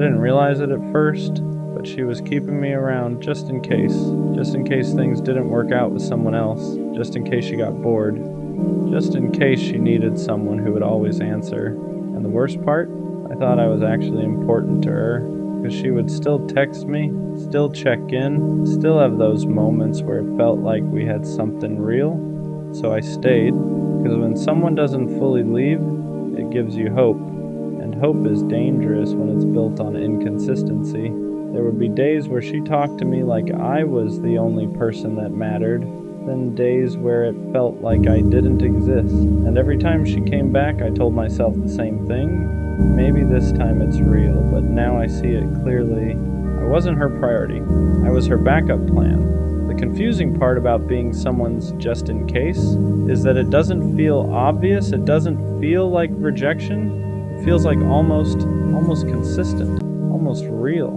I didn't realize it at first, but she was keeping me around just in case things didn't work out with someone else, just in case she got bored, just in case she needed someone who would always answer. And the worst part, I thought I was actually important to her, because she would still text me, still check in, still have those moments where it felt like we had something real. So I stayed, because when someone doesn't fully leave, it gives you hope. And hope is dangerous when it's built on inconsistency. There would be days where she talked to me like I was the only person that mattered, then days where it felt like I didn't exist. And every time she came back, I told myself the same thing. Maybe this time it's real, but now I see it clearly. I wasn't her priority. I was her backup plan. The confusing part about being someone's just in case is that it doesn't feel obvious. It doesn't feel like rejection. It feels like almost consistent, almost real,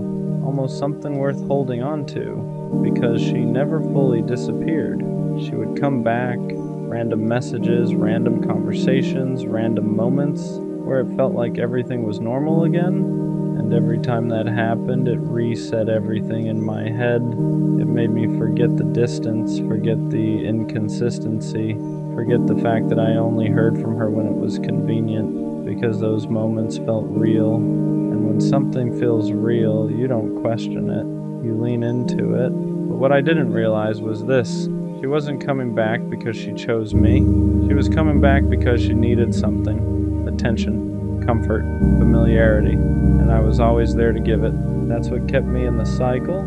almost something worth holding on to, because she never fully disappeared. She would come back, random messages, random conversations, random moments where it felt like everything was normal again. And every time that happened, it reset everything in my head. It made me forget the distance, forget the inconsistency, forget the fact that I only heard from her when it was convenient, because those moments felt real. And when something feels real, you don't question it, you lean into it. But what I didn't realize was this: she wasn't coming back because she chose me. She was coming back because she needed something: attention, comfort, familiarity, and I was always there to give it. That's what kept me in the cycle,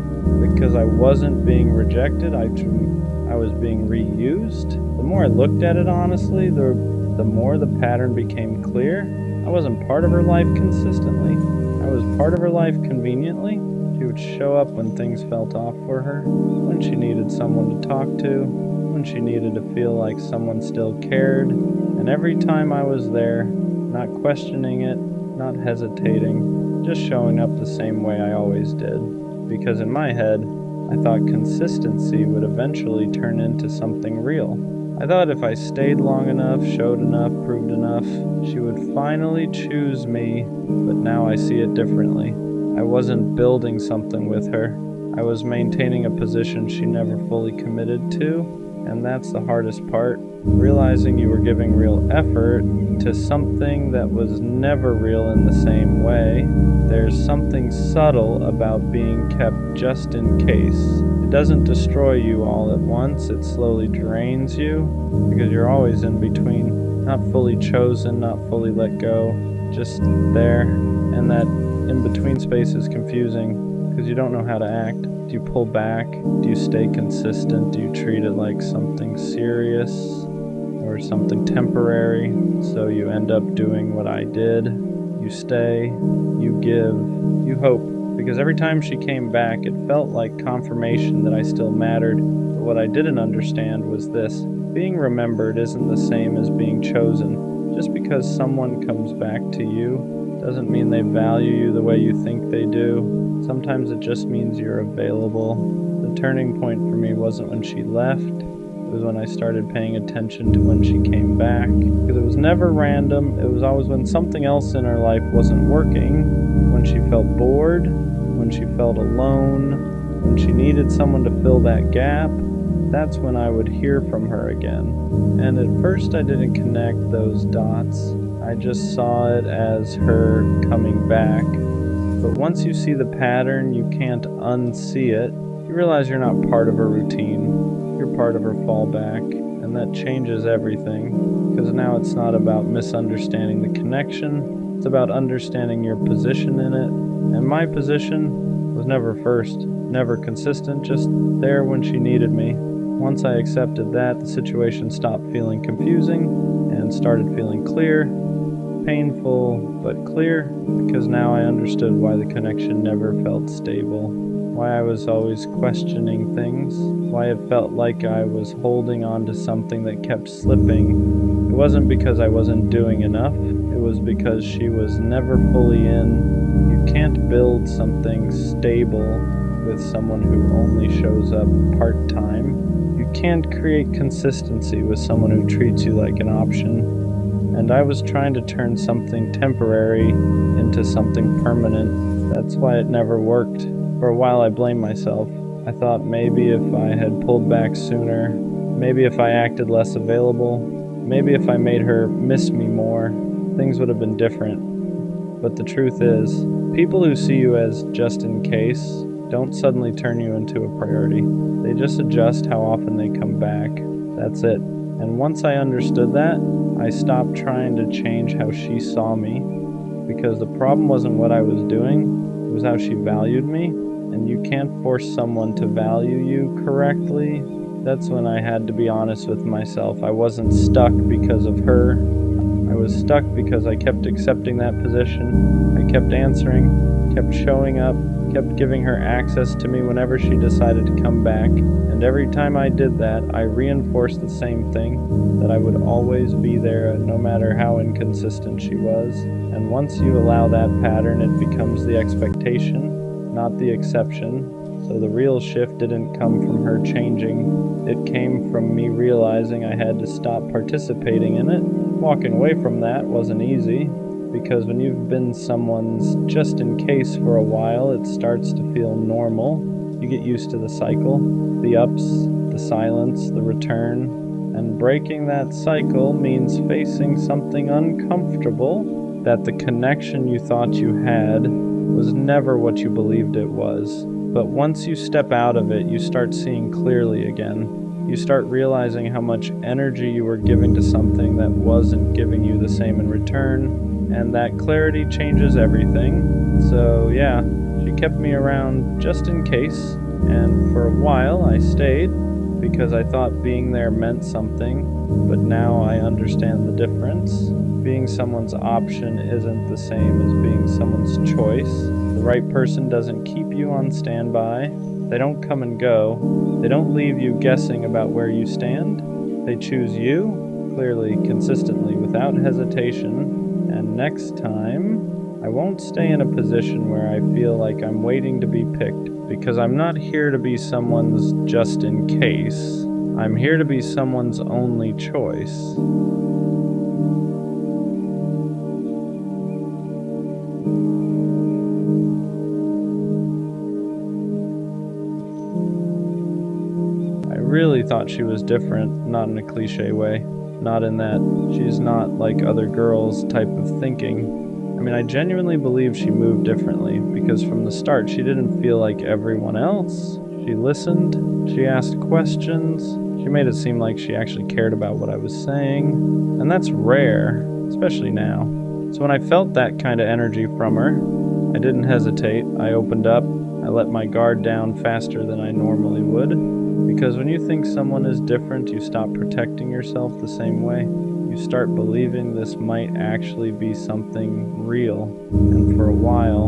because I wasn't being rejected, I was being reused. The more I looked at it honestly, the more the pattern became clear. I wasn't part of her life consistently. I was part of her life conveniently. She would show up when things felt off for her, when she needed someone to talk to, when she needed to feel like someone still cared. And every time I was there, not questioning it, not hesitating, just showing up the same way I always did. Because in my head, I thought consistency would eventually turn into something real. I thought if I stayed long enough, showed enough, proved enough, she would finally choose me, but now I see it differently. I wasn't building something with her. I was maintaining a position she never fully committed to, and that's the hardest part. Realizing you were giving real effort to something that was never real in the same way. There's something subtle about being kept just in case. It doesn't destroy you all at once, it slowly drains you, because you're always in between, not fully chosen, not fully let go, just there. And that in-between space is confusing, because you don't know how to act. Do you pull back? Do you stay consistent? Do you treat it like something serious or something temporary? So you end up doing what I did. You stay, you give, you hope. Because every time she came back, it felt like confirmation that I still mattered. But what I didn't understand was this: being remembered isn't the same as being chosen. Just because someone comes back to you doesn't mean they value you the way you think they do. Sometimes it just means you're available. The turning point for me wasn't when she left. It was when I started paying attention to when she came back. Because it was never random. It was always when something else in her life wasn't working, when she felt bored, when she felt alone, when she needed someone to fill that gap. That's when I would hear from her again. And at first I didn't connect those dots. I just saw it as her coming back. But once you see the pattern, you can't unsee it. You realize you're not part of her routine. You're part of her fallback. And that changes everything. Because now it's not about misunderstanding the connection. It's about understanding your position in it. And my position was never first, never consistent, just there when she needed me. Once I accepted that, the situation stopped feeling confusing and started feeling clear. Painful, but clear, because now I understood why the connection never felt stable, why I was always questioning things, why it felt like I was holding on to something that kept slipping. It wasn't because I wasn't doing enough, it was because she was never fully in. You can't build something stable with someone who only shows up part-time. You can't create consistency with someone who treats you like an option. And I was trying to turn something temporary into something permanent, That's why it never worked. For a while I blamed myself. I thought maybe if I had pulled back sooner, maybe if I acted less available, maybe if I made her miss me more, things would have been different. But the truth is, people who see you as just in case don't suddenly turn you into a priority. They just adjust how often they come back. That's it. And once I understood that, I stopped trying to change how she saw me, because the problem wasn't what I was doing, it was how she valued me. And you can't force someone to value you correctly. That's when I had to be honest with myself. I wasn't stuck because of her. I was stuck because I kept accepting that position. I kept answering, kept showing up, kept giving her access to me whenever she decided to come back. And every time I did that, I reinforced the same thing, that I would always be there no matter how inconsistent she was. And once you allow that pattern, it becomes the expectation, not the exception. So the real shift didn't come from her changing. It came from me realizing I had to stop participating in it. Walking away from that wasn't easy, because when you've been someone's just in case for a while, it starts to feel normal. You get used to the cycle, the ups, the silence, the return. And breaking that cycle means facing something uncomfortable, that the connection you thought you had was never what you believed it was. But once you step out of it, you start seeing clearly again. You start realizing how much energy you were giving to something that wasn't giving you the same in return, and that clarity changes everything. So yeah, she kept me around just in case, and for a while I stayed because I thought being there meant something, but now I understand the difference. Being someone's option isn't the same as being someone's choice. The right person doesn't keep you on standby. They don't come and go. They don't leave you guessing about where you stand. They choose you, clearly, consistently, without hesitation. And next time, I won't stay in a position where I feel like I'm waiting to be picked, because I'm not here to be someone's just in case. I'm here to be someone's only choice. I really thought she was different, not in a cliche way, not in that she's not like other girls type of thinking. I mean, I genuinely believe she moved differently, because from the start she didn't feel like everyone else. She listened, she asked questions, she made it seem like she actually cared about what I was saying, and that's rare, especially now. So when I felt that kind of energy from her, I didn't hesitate. I opened up, I let my guard down faster than I normally would. Because when you think someone is different, you stop protecting yourself the same way. You start believing this might actually be something real. And for a while,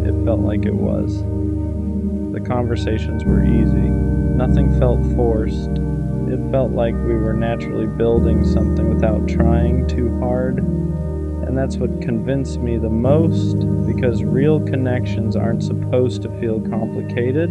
it felt like it was. The conversations were easy. Nothing felt forced. It felt like we were naturally building something without trying too hard. And that's what convinced me the most, because real connections aren't supposed to feel complicated.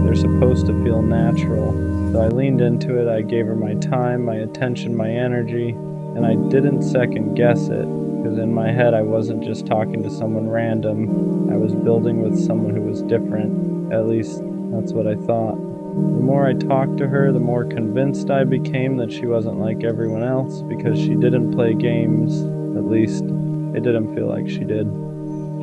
They're supposed to feel natural. So I leaned into it, I gave her my time, my attention, my energy, and I didn't second guess it, because in my head I wasn't just talking to someone random. I was building with someone who was different. At least that's what I thought. The more I talked to her, the more convinced I became that she wasn't like everyone else, because she didn't play games. At least it didn't feel like she did.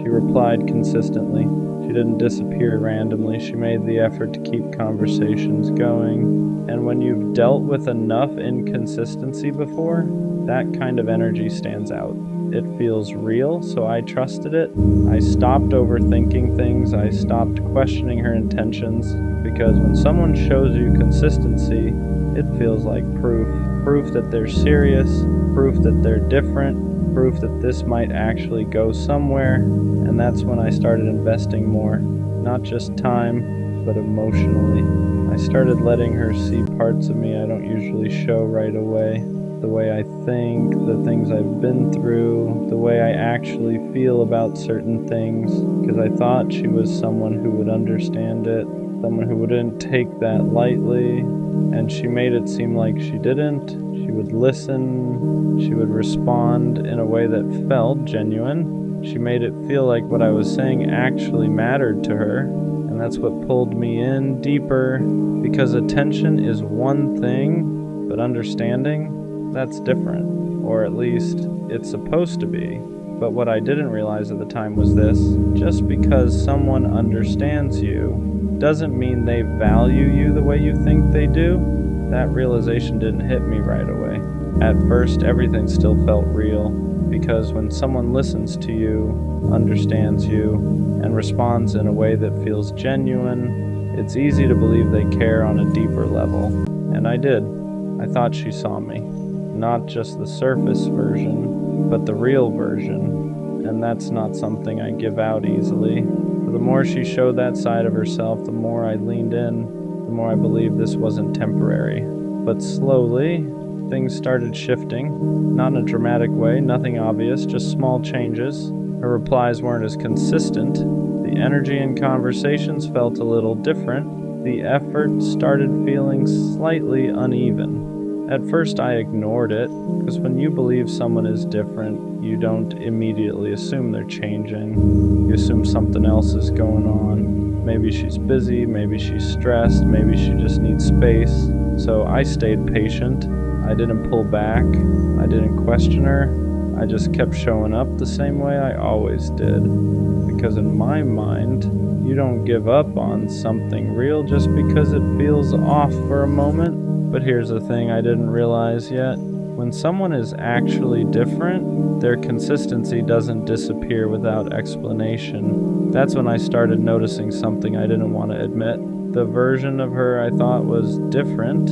She replied consistently. She didn't disappear randomly. She made the effort to keep conversations going. And when you've dealt with enough inconsistency before, that kind of energy stands out. It feels real, so I trusted it. I stopped overthinking things. I stopped questioning her intentions, because when someone shows you consistency, it feels like proof. Proof that they're serious, proof that they're different, proof that this might actually go somewhere. And that's when I started investing more, not just time, but emotionally. I started letting her see parts of me I don't usually show right away. The way I think, the things I've been through, the way I actually feel about certain things, because I thought she was someone who would understand it, someone who wouldn't take that lightly, and she made it seem like she didn't. She would listen, she would respond in a way that felt genuine, She made it feel like what I was saying actually mattered to her, and that's what pulled me in deeper, because attention is one thing, but understanding, that's different, or at least it's supposed to be. But what I didn't realize at the time was this: just because someone understands you doesn't mean they value you the way you think they do. That realization didn't hit me right away. At first, everything still felt real, because when someone listens to you, understands you, and responds in a way that feels genuine, it's easy to believe they care on a deeper level. And I did. I thought she saw me. Not just the surface version, but the real version. And that's not something I give out easily. For the more she showed that side of herself, the more I leaned in, the more I believed this wasn't temporary. But slowly, things started shifting. Not in a dramatic way, nothing obvious, just small changes. Her replies weren't as consistent. The energy in conversations felt a little different. The effort started feeling slightly uneven. At first I ignored it, because when you believe someone is different, you don't immediately assume they're changing. You assume something else is going on. Maybe she's busy, maybe she's stressed, maybe she just needs space. So I stayed patient. I didn't pull back. I didn't question her. I just kept showing up the same way I always did. Because in my mind, you don't give up on something real just because it feels off for a moment. But here's the thing I didn't realize yet. When someone is actually different, their consistency doesn't disappear without explanation. That's when I started noticing something I didn't want to admit. The version of her I thought was different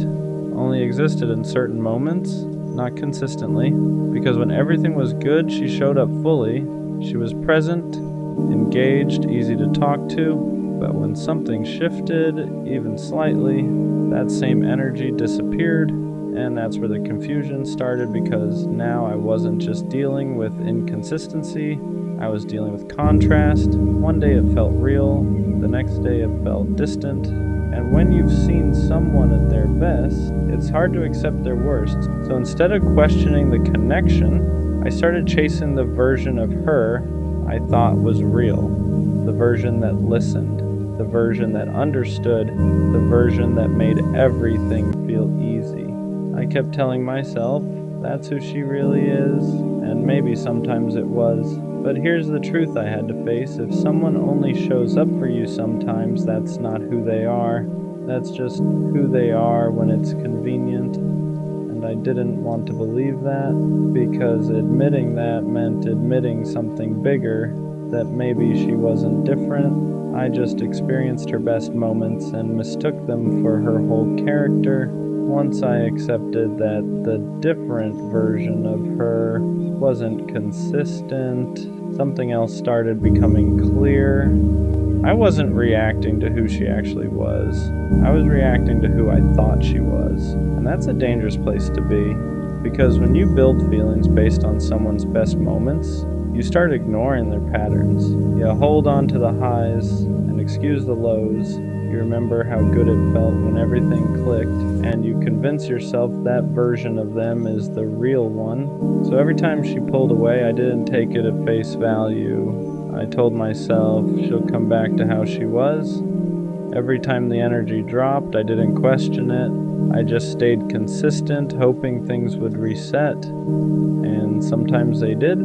only existed in certain moments, not consistently, because when everything was good, she showed up fully. She was present, engaged, easy to talk to, but when something shifted, even slightly, that same energy disappeared, and that's where the confusion started, because now I wasn't just dealing with inconsistency, I was dealing with contrast. One day it felt real, the next day it felt distant. And when you've seen someone at their best, it's hard to accept their worst. So instead of questioning the connection, I started chasing the version of her I thought was real. The version that listened, the version that understood, the version that made everything feel easy. I kept telling myself, that's who she really is, and maybe sometimes it was. But here's the truth I had to face. If someone only shows up for you sometimes, that's not who they are. That's just who they are when it's convenient. And I didn't want to believe that, because admitting that meant admitting something bigger, that maybe she wasn't different. I just experienced her best moments and mistook them for her whole character. Once I accepted that the different version of her wasn't consistent, something else started becoming clear. I wasn't reacting to who she actually was. I was reacting to who I thought she was. And that's a dangerous place to be, because when you build feelings based on someone's best moments, you start ignoring their patterns. You hold on to the highs and excuse the lows. You remember how good it felt when everything clicked, and you convince yourself that version of them is the real one. So every time she pulled away, I didn't take it at face value. I told myself she'll come back to how she was. Every time the energy dropped, I didn't question it. I just stayed consistent, hoping things would reset. And sometimes they did.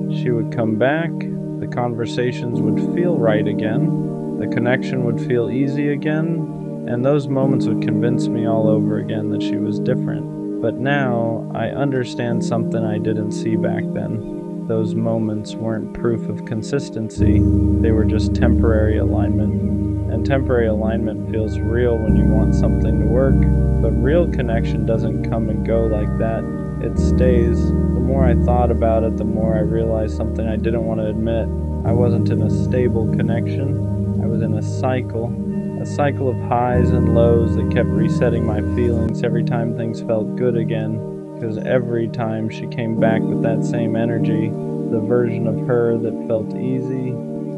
She would come back, the conversations would feel right again. The connection would feel easy again, and those moments would convince me all over again that she was different. But now, I understand something I didn't see back then. Those moments weren't proof of consistency, they were just temporary alignment. And temporary alignment feels real when you want something to work, but real connection doesn't come and go like that. It stays. The more I thought about it, the more I realized something I didn't want to admit. I wasn't in a stable connection. I was in a cycle of highs and lows that kept resetting my feelings every time things felt good again, because every time she came back with that same energy, the version of her that felt easy,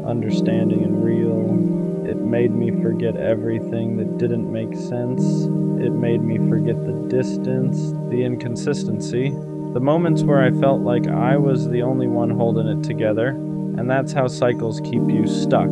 understanding, and real, it made me forget everything that didn't make sense. It made me forget the distance, the inconsistency, the moments where I felt like I was the only one holding it together. And that's how cycles keep you stuck.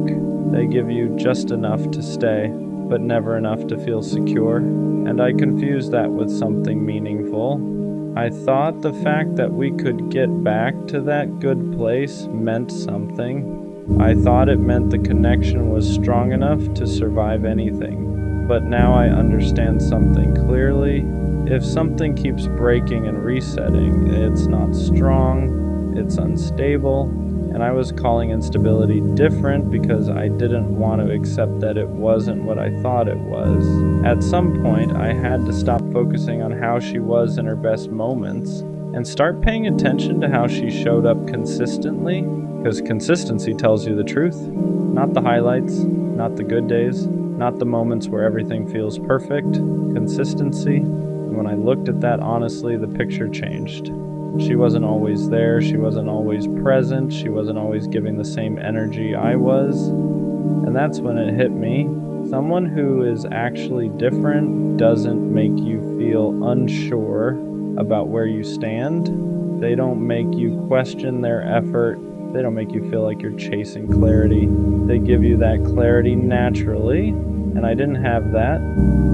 They give you just enough to stay, but never enough to feel secure. And I confused that with something meaningful. I thought the fact that we could get back to that good place meant something. I thought it meant the connection was strong enough to survive anything. But now I understand something clearly. If something keeps breaking and resetting, it's not strong, it's unstable. And I was calling instability different because I didn't want to accept that it wasn't what I thought it was. At some point, I had to stop focusing on how she was in her best moments and start paying attention to how she showed up consistently, because consistency tells you the truth, not the highlights, not the good days, not the moments where everything feels perfect. Consistency. And when I looked at that honestly, the picture changed. She wasn't always there, she wasn't always present, she wasn't always giving the same energy I was. And that's when it hit me. Someone who is actually different doesn't make you feel unsure about where you stand. They don't make you question their effort. They don't make you feel like you're chasing clarity. They give you that clarity naturally, and I didn't have that.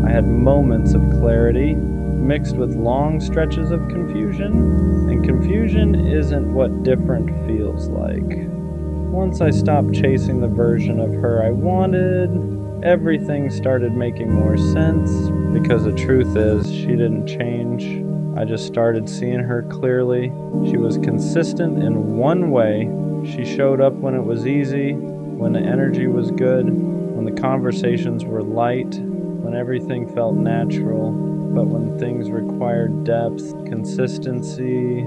I had moments of clarity mixed with long stretches of confusion, and confusion isn't what different feels like. Once I stopped chasing the version of her I wanted, everything started making more sense, because the truth is, she didn't change. I just started seeing her clearly. She was consistent in one way. She showed up when it was easy, when the energy was good, when the conversations were light, when everything felt natural. But when things required depth, consistency,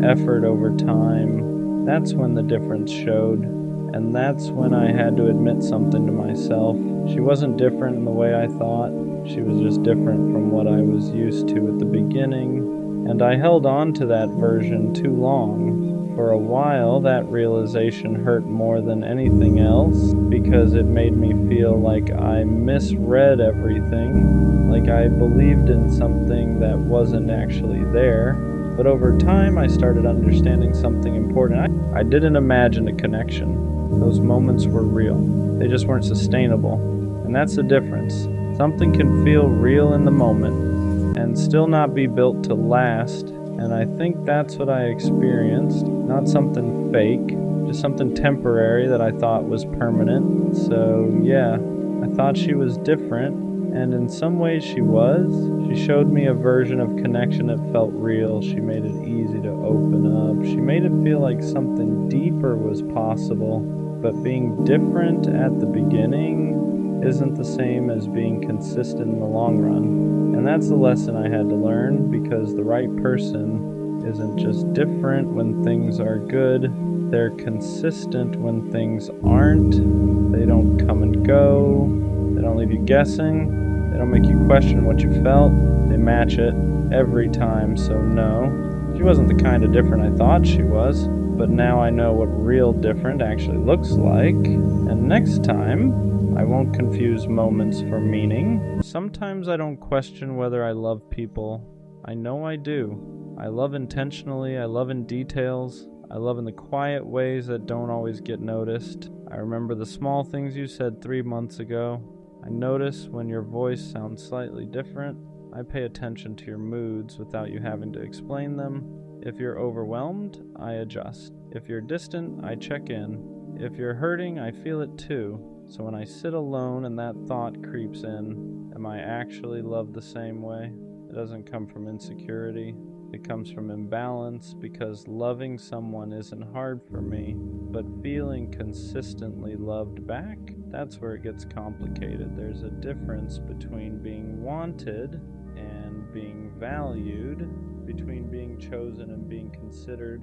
effort over time, that's when the difference showed. And that's when I had to admit something to myself. She wasn't different in the way I thought. She was just different from what I was used to at the beginning. And I held on to that version too long. For a while, that realization hurt more than anything else, because it made me feel like I misread everything, like I believed in something that wasn't actually there. But over time, I started understanding something important. I didn't imagine a connection. Those moments were real. They just weren't sustainable. And that's the difference. Something can feel real in the moment and still not be built to last. And I think that's what I experienced. Not something fake, just something temporary that I thought was permanent. So yeah, I thought she was different. And in some ways she was. She showed me a version of connection that felt real. She made it easy to open up. She made it feel like something deeper was possible. But being different at the beginning isn't the same as being consistent in the long run. And that's the lesson I had to learn, because the right person isn't just different when things are good. They're consistent when things aren't. They don't come and go. They don't leave you guessing. They don't make you question what you felt. They match it every time, so no. She wasn't the kind of different I thought she was, but now I know what real different actually looks like. And next time, I won't confuse moments for meaning. Sometimes I don't question whether I love people. I know I do. I love intentionally, I love in details. I love in the quiet ways that don't always get noticed. I remember the small things you said 3 months ago. I notice when your voice sounds slightly different. I pay attention to your moods without you having to explain them. If you're overwhelmed, I adjust. If you're distant, I check in. If you're hurting, I feel it too. So when I sit alone and that thought creeps in, am I actually loved the same way? It doesn't come from insecurity. It comes from imbalance, because loving someone isn't hard for me, but feeling consistently loved back, that's where it gets complicated. There's a difference between being wanted and being valued, between being chosen and being considered,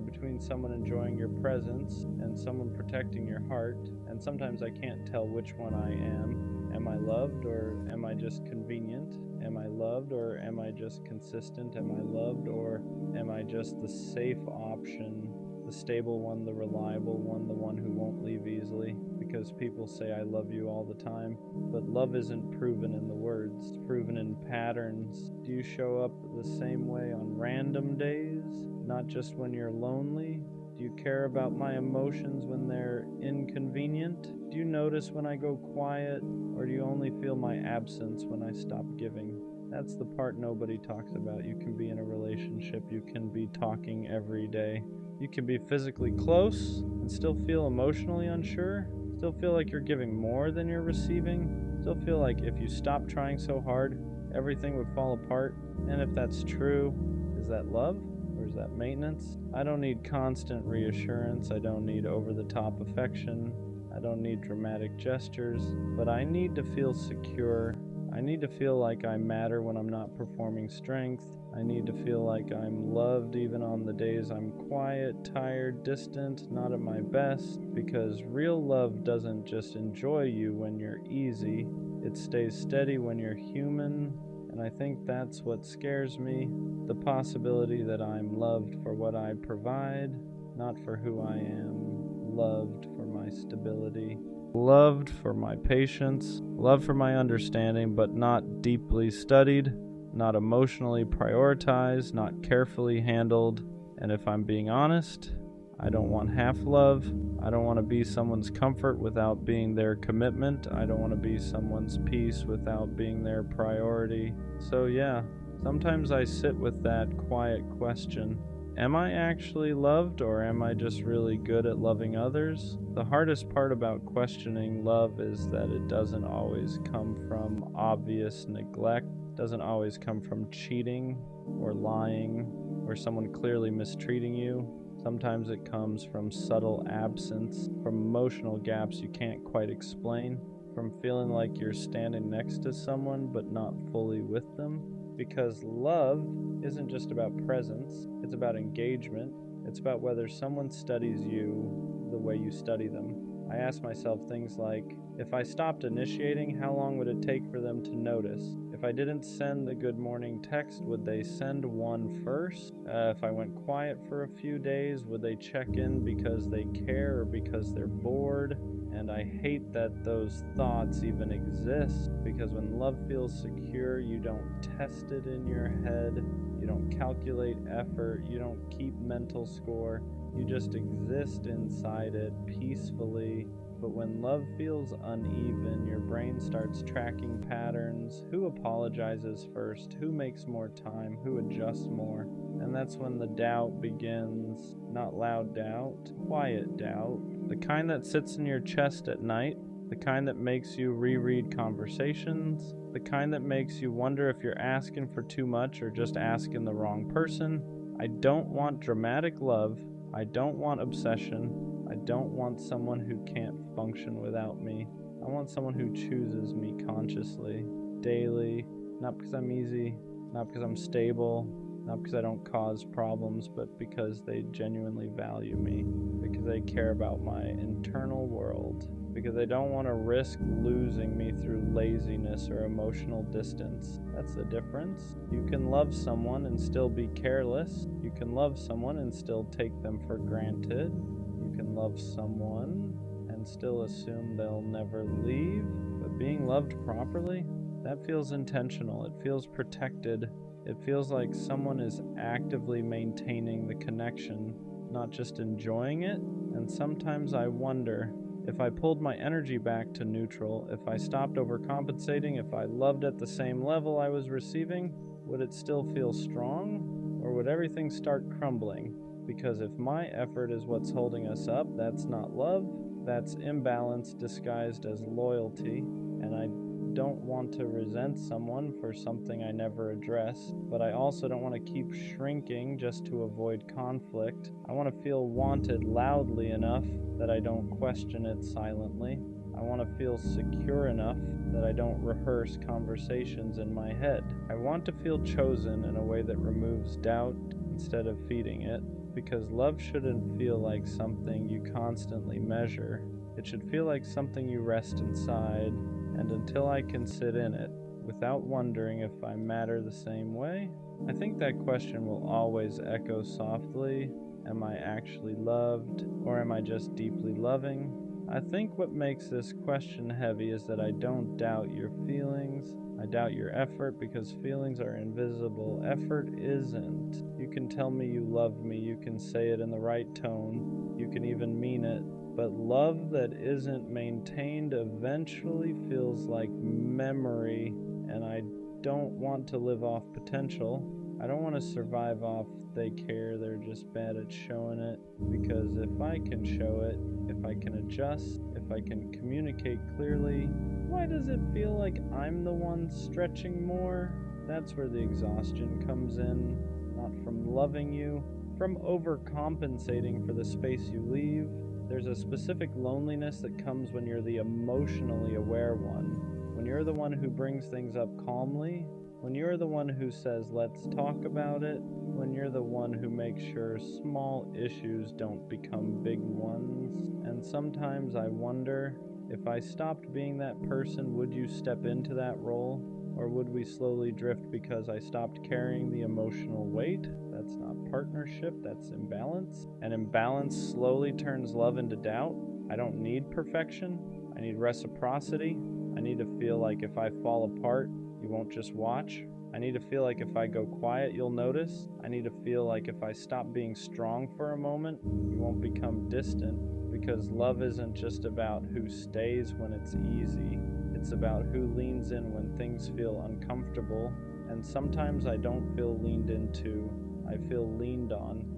between someone enjoying your presence and someone protecting your heart. And sometimes I can't tell which one I am. Am I loved, or am I just convenient? Am I loved, or am I just consistent? Am I loved, or am I just the safe option, the stable one, the reliable one, the one who won't leave easily? Because people say I love you all the time, but love isn't proven in the words, it's proven in patterns. Do you show up the same way on random days, not just when you're lonely? Do you care about my emotions when they're inconvenient? Do you notice when I go quiet? Or do you only feel my absence when I stop giving? That's the part nobody talks about. You can be in a relationship, you can be talking every day. You can be physically close and still feel emotionally unsure, still feel like you're giving more than you're receiving, still feel like if you stop trying so hard, everything would fall apart. And if that's true, is that love or is that maintenance? I don't need constant reassurance. I don't need over-the-top affection. I don't need dramatic gestures, but I need to feel secure. I need to feel like I matter when I'm not performing strength. I need to feel like I'm loved even on the days I'm quiet, tired, distant, not at my best, because real love doesn't just enjoy you when you're easy. It stays steady when you're human, and I think that's what scares me, the possibility that I'm loved for what I provide, not for who I am, loved for my stability. Loved for my patience, loved for my understanding, but not deeply studied, not emotionally prioritized, not carefully handled. And if I'm being honest, I don't want half love. I don't want to be someone's comfort without being their commitment. I don't want to be someone's peace without being their priority. So yeah, sometimes I sit with that quiet question. Am I actually loved, or am I just really good at loving others? The hardest part about questioning love is that it doesn't always come from obvious neglect, doesn't always come from cheating or lying or someone clearly mistreating you. Sometimes it comes from subtle absence, from emotional gaps you can't quite explain, from feeling like you're standing next to someone but not fully with them. Because love isn't just about presence, it's about engagement. It's about whether someone studies you the way you study them. I ask myself things like, if I stopped initiating, how long would it take for them to notice? If I didn't send the good morning text, would they send one first? If I went quiet for a few days, would they check in because they care or because they're bored? And I hate that those thoughts even exist, because when love feels secure, you don't test it in your head, you don't calculate effort, you don't keep mental score, you just exist inside it peacefully. But when love feels uneven, your brain starts tracking patterns. Who apologizes first? Who makes more time? Who adjusts more? And that's when the doubt begins. Not loud doubt, quiet doubt. The kind that sits in your chest at night. The kind that makes you reread conversations. The kind that makes you wonder if you're asking for too much or just asking the wrong person. I don't want dramatic love. I don't want obsession. I don't want someone who can't function without me. I want someone who chooses me consciously, daily, not because I'm easy, not because I'm stable, not because I don't cause problems, but because they genuinely value me, because they care about my internal world, because they don't want to risk losing me through laziness or emotional distance. That's the difference. You can love someone and still be careless. You can love someone and still take them for granted. You can love someone and still assume they'll never leave. But being loved properly, that feels intentional. It feels protected. It feels like someone is actively maintaining the connection, not just enjoying it. And sometimes I wonder, if I pulled my energy back to neutral, if I stopped overcompensating, if I loved at the same level I was receiving, would it still feel strong? Or would everything start crumbling? Because if my effort is what's holding us up, that's not love, that's imbalance disguised as loyalty, and I don't want to resent someone for something I never addressed, but I also don't want to keep shrinking just to avoid conflict. I want to feel wanted loudly enough that I don't question it silently. I want to feel secure enough that I don't rehearse conversations in my head. I want to feel chosen in a way that removes doubt instead of feeding it. Because love shouldn't feel like something you constantly measure. It should feel like something you rest inside, and until I can sit in it, without wondering if I matter the same way, I think that question will always echo softly. Am I actually loved, or am I just deeply loving? I think what makes this question heavy is that I don't doubt your feelings. I doubt your effort because feelings are invisible. Effort isn't. You can tell me you love me, you can say it in the right tone, you can even mean it. But love that isn't maintained eventually feels like memory, and I don't want to live off potential. I don't want to survive off they care, they're just bad at showing it. Because if I can show it, if I can adjust, if I can communicate clearly, why does it feel like I'm the one stretching more? That's where the exhaustion comes in. Not from loving you, from overcompensating for the space you leave. There's a specific loneliness that comes when you're the emotionally aware one. When you're the one who brings things up calmly. When you're the one who says, let's talk about it. When you're the one who makes sure small issues don't become big ones. And sometimes I wonder, if I stopped being that person, would you step into that role? Or would we slowly drift because I stopped carrying the emotional weight? That's not partnership, that's imbalance. And imbalance slowly turns love into doubt. I don't need perfection. I need reciprocity. I need to feel like if I fall apart, you won't just watch. I need to feel like if I go quiet, you'll notice. I need to feel like if I stop being strong for a moment, you won't become distant. Because love isn't just about who stays when it's easy. It's about who leans in when things feel uncomfortable. And sometimes I don't feel leaned into, I feel leaned on.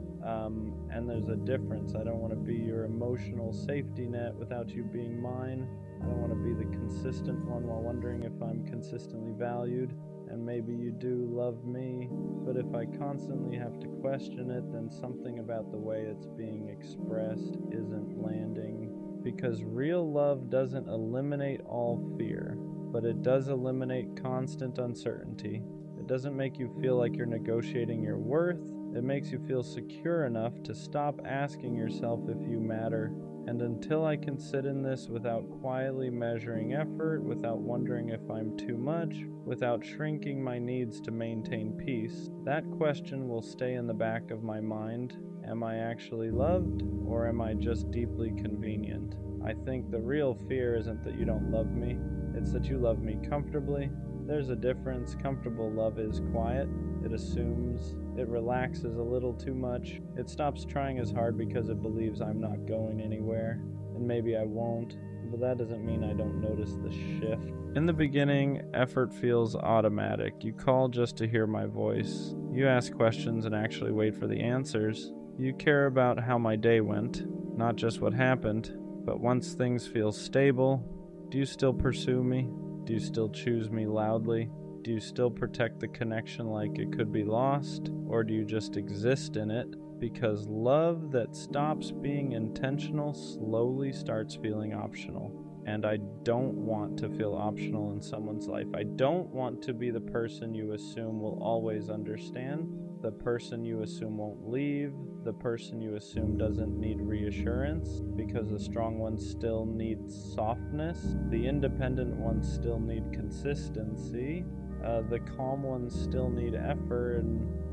And there's a difference. I don't want to be your emotional safety net without you being mine. I don't want to be the consistent one while wondering if I'm consistently valued. And maybe you do love me, but if I constantly have to question it, then something about the way it's being expressed isn't landing. Because real love doesn't eliminate all fear, but it does eliminate constant uncertainty. It doesn't make you feel like you're negotiating your worth. It makes you feel secure enough to stop asking yourself if you matter. And until I can sit in this without quietly measuring effort, without wondering if I'm too much, without shrinking my needs to maintain peace, that question will stay in the back of my mind. Am I actually loved, or am I just deeply convenient? I think the real fear isn't that you don't love me, it's that you love me comfortably. There's a difference. Comfortable love is quiet. It assumes. It relaxes a little too much. It stops trying as hard because it believes I'm not going anywhere. And maybe I won't, but that doesn't mean I don't notice the shift. In the beginning, effort feels automatic. You call just to hear my voice. You ask questions and actually wait for the answers. You care about how my day went, not just what happened. But once things feel stable, do you still pursue me? Do you still choose me loudly? Do you still protect the connection like it could be lost? Or do you just exist in it? Because love that stops being intentional slowly starts feeling optional. And I don't want to feel optional in someone's life. I don't want to be the person you assume will always understand, the person you assume won't leave, the person you assume doesn't need reassurance, because the strong ones still need softness, the independent ones still need consistency, the calm ones still need effort,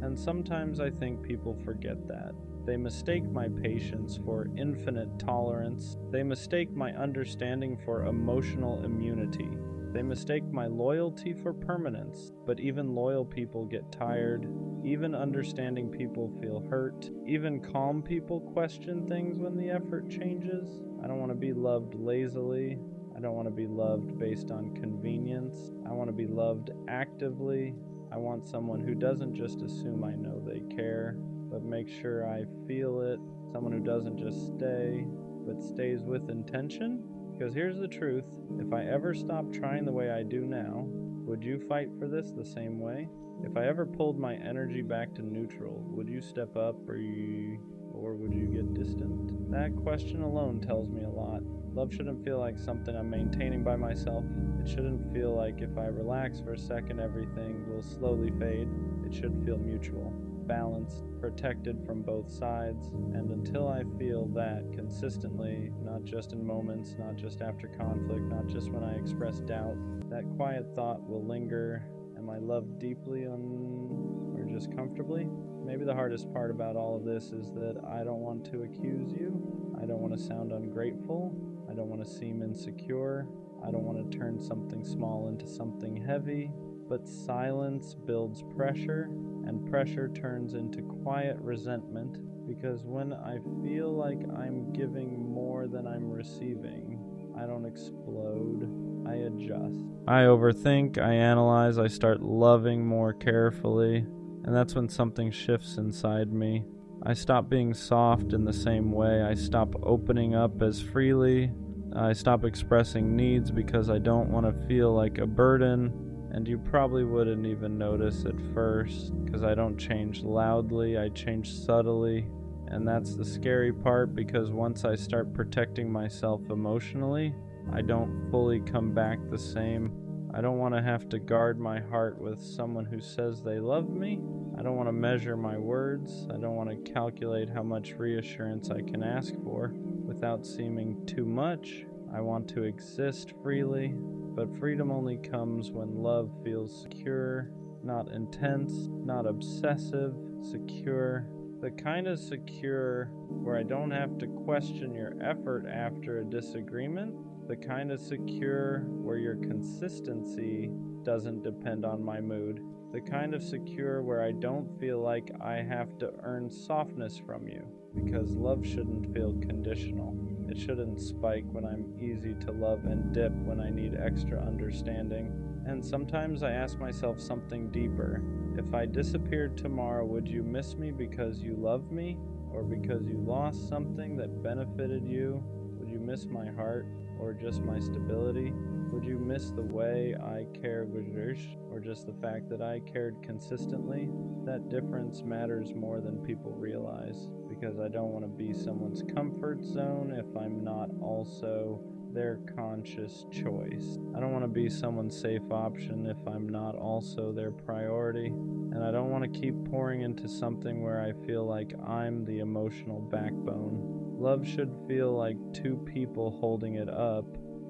and sometimes I think people forget that. They mistake my patience for infinite tolerance. They mistake my understanding for emotional immunity. They mistake my loyalty for permanence. But even loyal people get tired. Even understanding people feel hurt. Even calm people question things when the effort changes. I don't want to be loved lazily. I don't want to be loved based on convenience. I want to be loved actively. I want someone who doesn't just assume I know they care, but make sure I feel it. Someone who doesn't just stay, but stays with intention. Because here's the truth, if I ever stopped trying the way I do now, would you fight for this the same way? If I ever pulled my energy back to neutral, would you step up or would you get distant? That question alone tells me a lot. Love shouldn't feel like something I'm maintaining by myself. It shouldn't feel like if I relax for a second, everything will slowly fade. It should feel mutual, balanced, protected from both sides. And until I feel that consistently, not just in moments, not just after conflict, not just when I express doubt, that quiet thought will linger. Am I loved deeply or just comfortably? Maybe the hardest part about all of this is that I don't want to accuse you. I don't want to sound ungrateful. I don't want to seem insecure. I don't want to turn something small into something heavy. But silence builds pressure, and pressure turns into quiet resentment, because when I feel like I'm giving more than I'm receiving, I don't explode, I adjust. I overthink, I analyze, I start loving more carefully, and that's when something shifts inside me. I stop being soft in the same way. I stop opening up as freely. I stop expressing needs because I don't want to feel like a burden. And you probably wouldn't even notice at first, because I don't change loudly, I change subtly. And that's the scary part, because once I start protecting myself emotionally, I don't fully come back the same. I don't want to have to guard my heart with someone who says they love me. I don't want to measure my words. I don't want to calculate how much reassurance I can ask for without seeming too much. I want to exist freely, but freedom only comes when love feels secure, not intense, not obsessive, secure. The kind of secure where I don't have to question your effort after a disagreement. The kind of secure where your consistency doesn't depend on my mood. The kind of secure where I don't feel like I have to earn softness from you, because love shouldn't feel conditional. It shouldn't spike when I'm easy to love and dip when I need extra understanding. And sometimes I ask myself something deeper. If I disappeared tomorrow, would you miss me because you love me, or because you lost something that benefited you? Would you miss my heart, or just my stability? Would you miss the way I cared, or just the fact that I cared consistently? That difference matters more than people realize, because I don't want to be someone's comfort zone if I'm not also their conscious choice. I don't want to be someone's safe option if I'm not also their priority. And I don't want to keep pouring into something where I feel like I'm the emotional backbone. Love should feel like two people holding it up,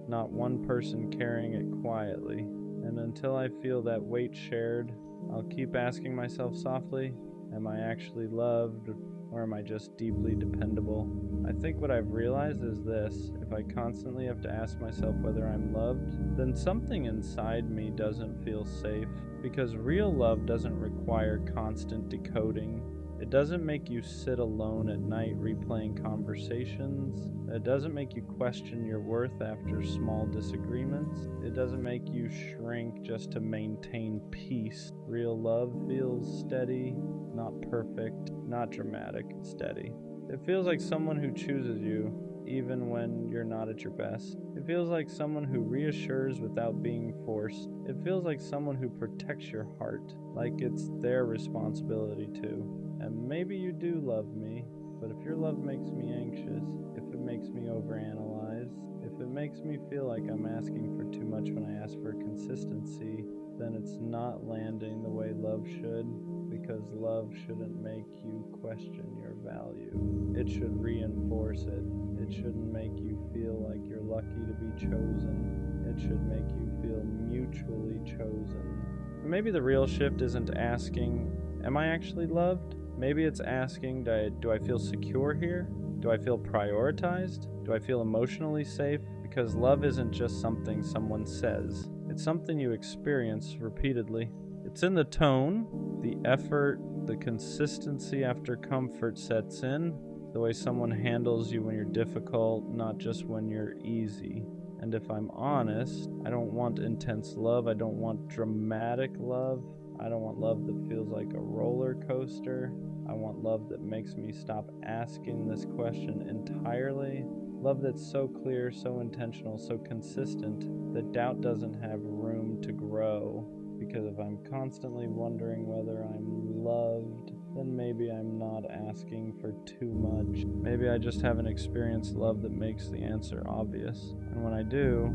not one person carrying it quietly. And until I feel that weight shared, I'll keep asking myself softly, am I actually loved, or am I just deeply dependable? I think what I've realized is this: if I constantly have to ask myself whether I'm loved, then something inside me doesn't feel safe, because real love doesn't require constant decoding. It doesn't make you sit alone at night replaying conversations. It doesn't make you question your worth after small disagreements. It doesn't make you shrink just to maintain peace. Real love feels steady, not perfect, not dramatic, steady. It feels like someone who chooses you, even when you're not at your best. It feels like someone who reassures without being forced. It feels like someone who protects your heart, like it's their responsibility too. And maybe you do love me, but if your love makes me anxious, if it makes me overanalyze, if it makes me feel like I'm asking for too much when I ask for consistency, then it's not landing the way love should, because love shouldn't make you question your value. It should reinforce it. It shouldn't make you feel like you're lucky to be chosen. It should make you feel mutually chosen. Maybe the real shift isn't asking, am I actually loved? Maybe it's asking, do I feel secure here? Do I feel prioritized? Do I feel emotionally safe? Because love isn't just something someone says. It's something you experience repeatedly. It's in the tone, the effort, the consistency after comfort sets in, the way someone handles you when you're difficult, not just when you're easy. And if I'm honest, I don't want intense love. I don't want dramatic love. I don't want love that feels like a roller coaster. I want love that makes me stop asking this question entirely. Love that's so clear, so intentional, so consistent that doubt doesn't have room to grow. Because if I'm constantly wondering whether I'm loved, then maybe I'm not asking for too much. Maybe I just haven't experienced love that makes the answer obvious. And when I do,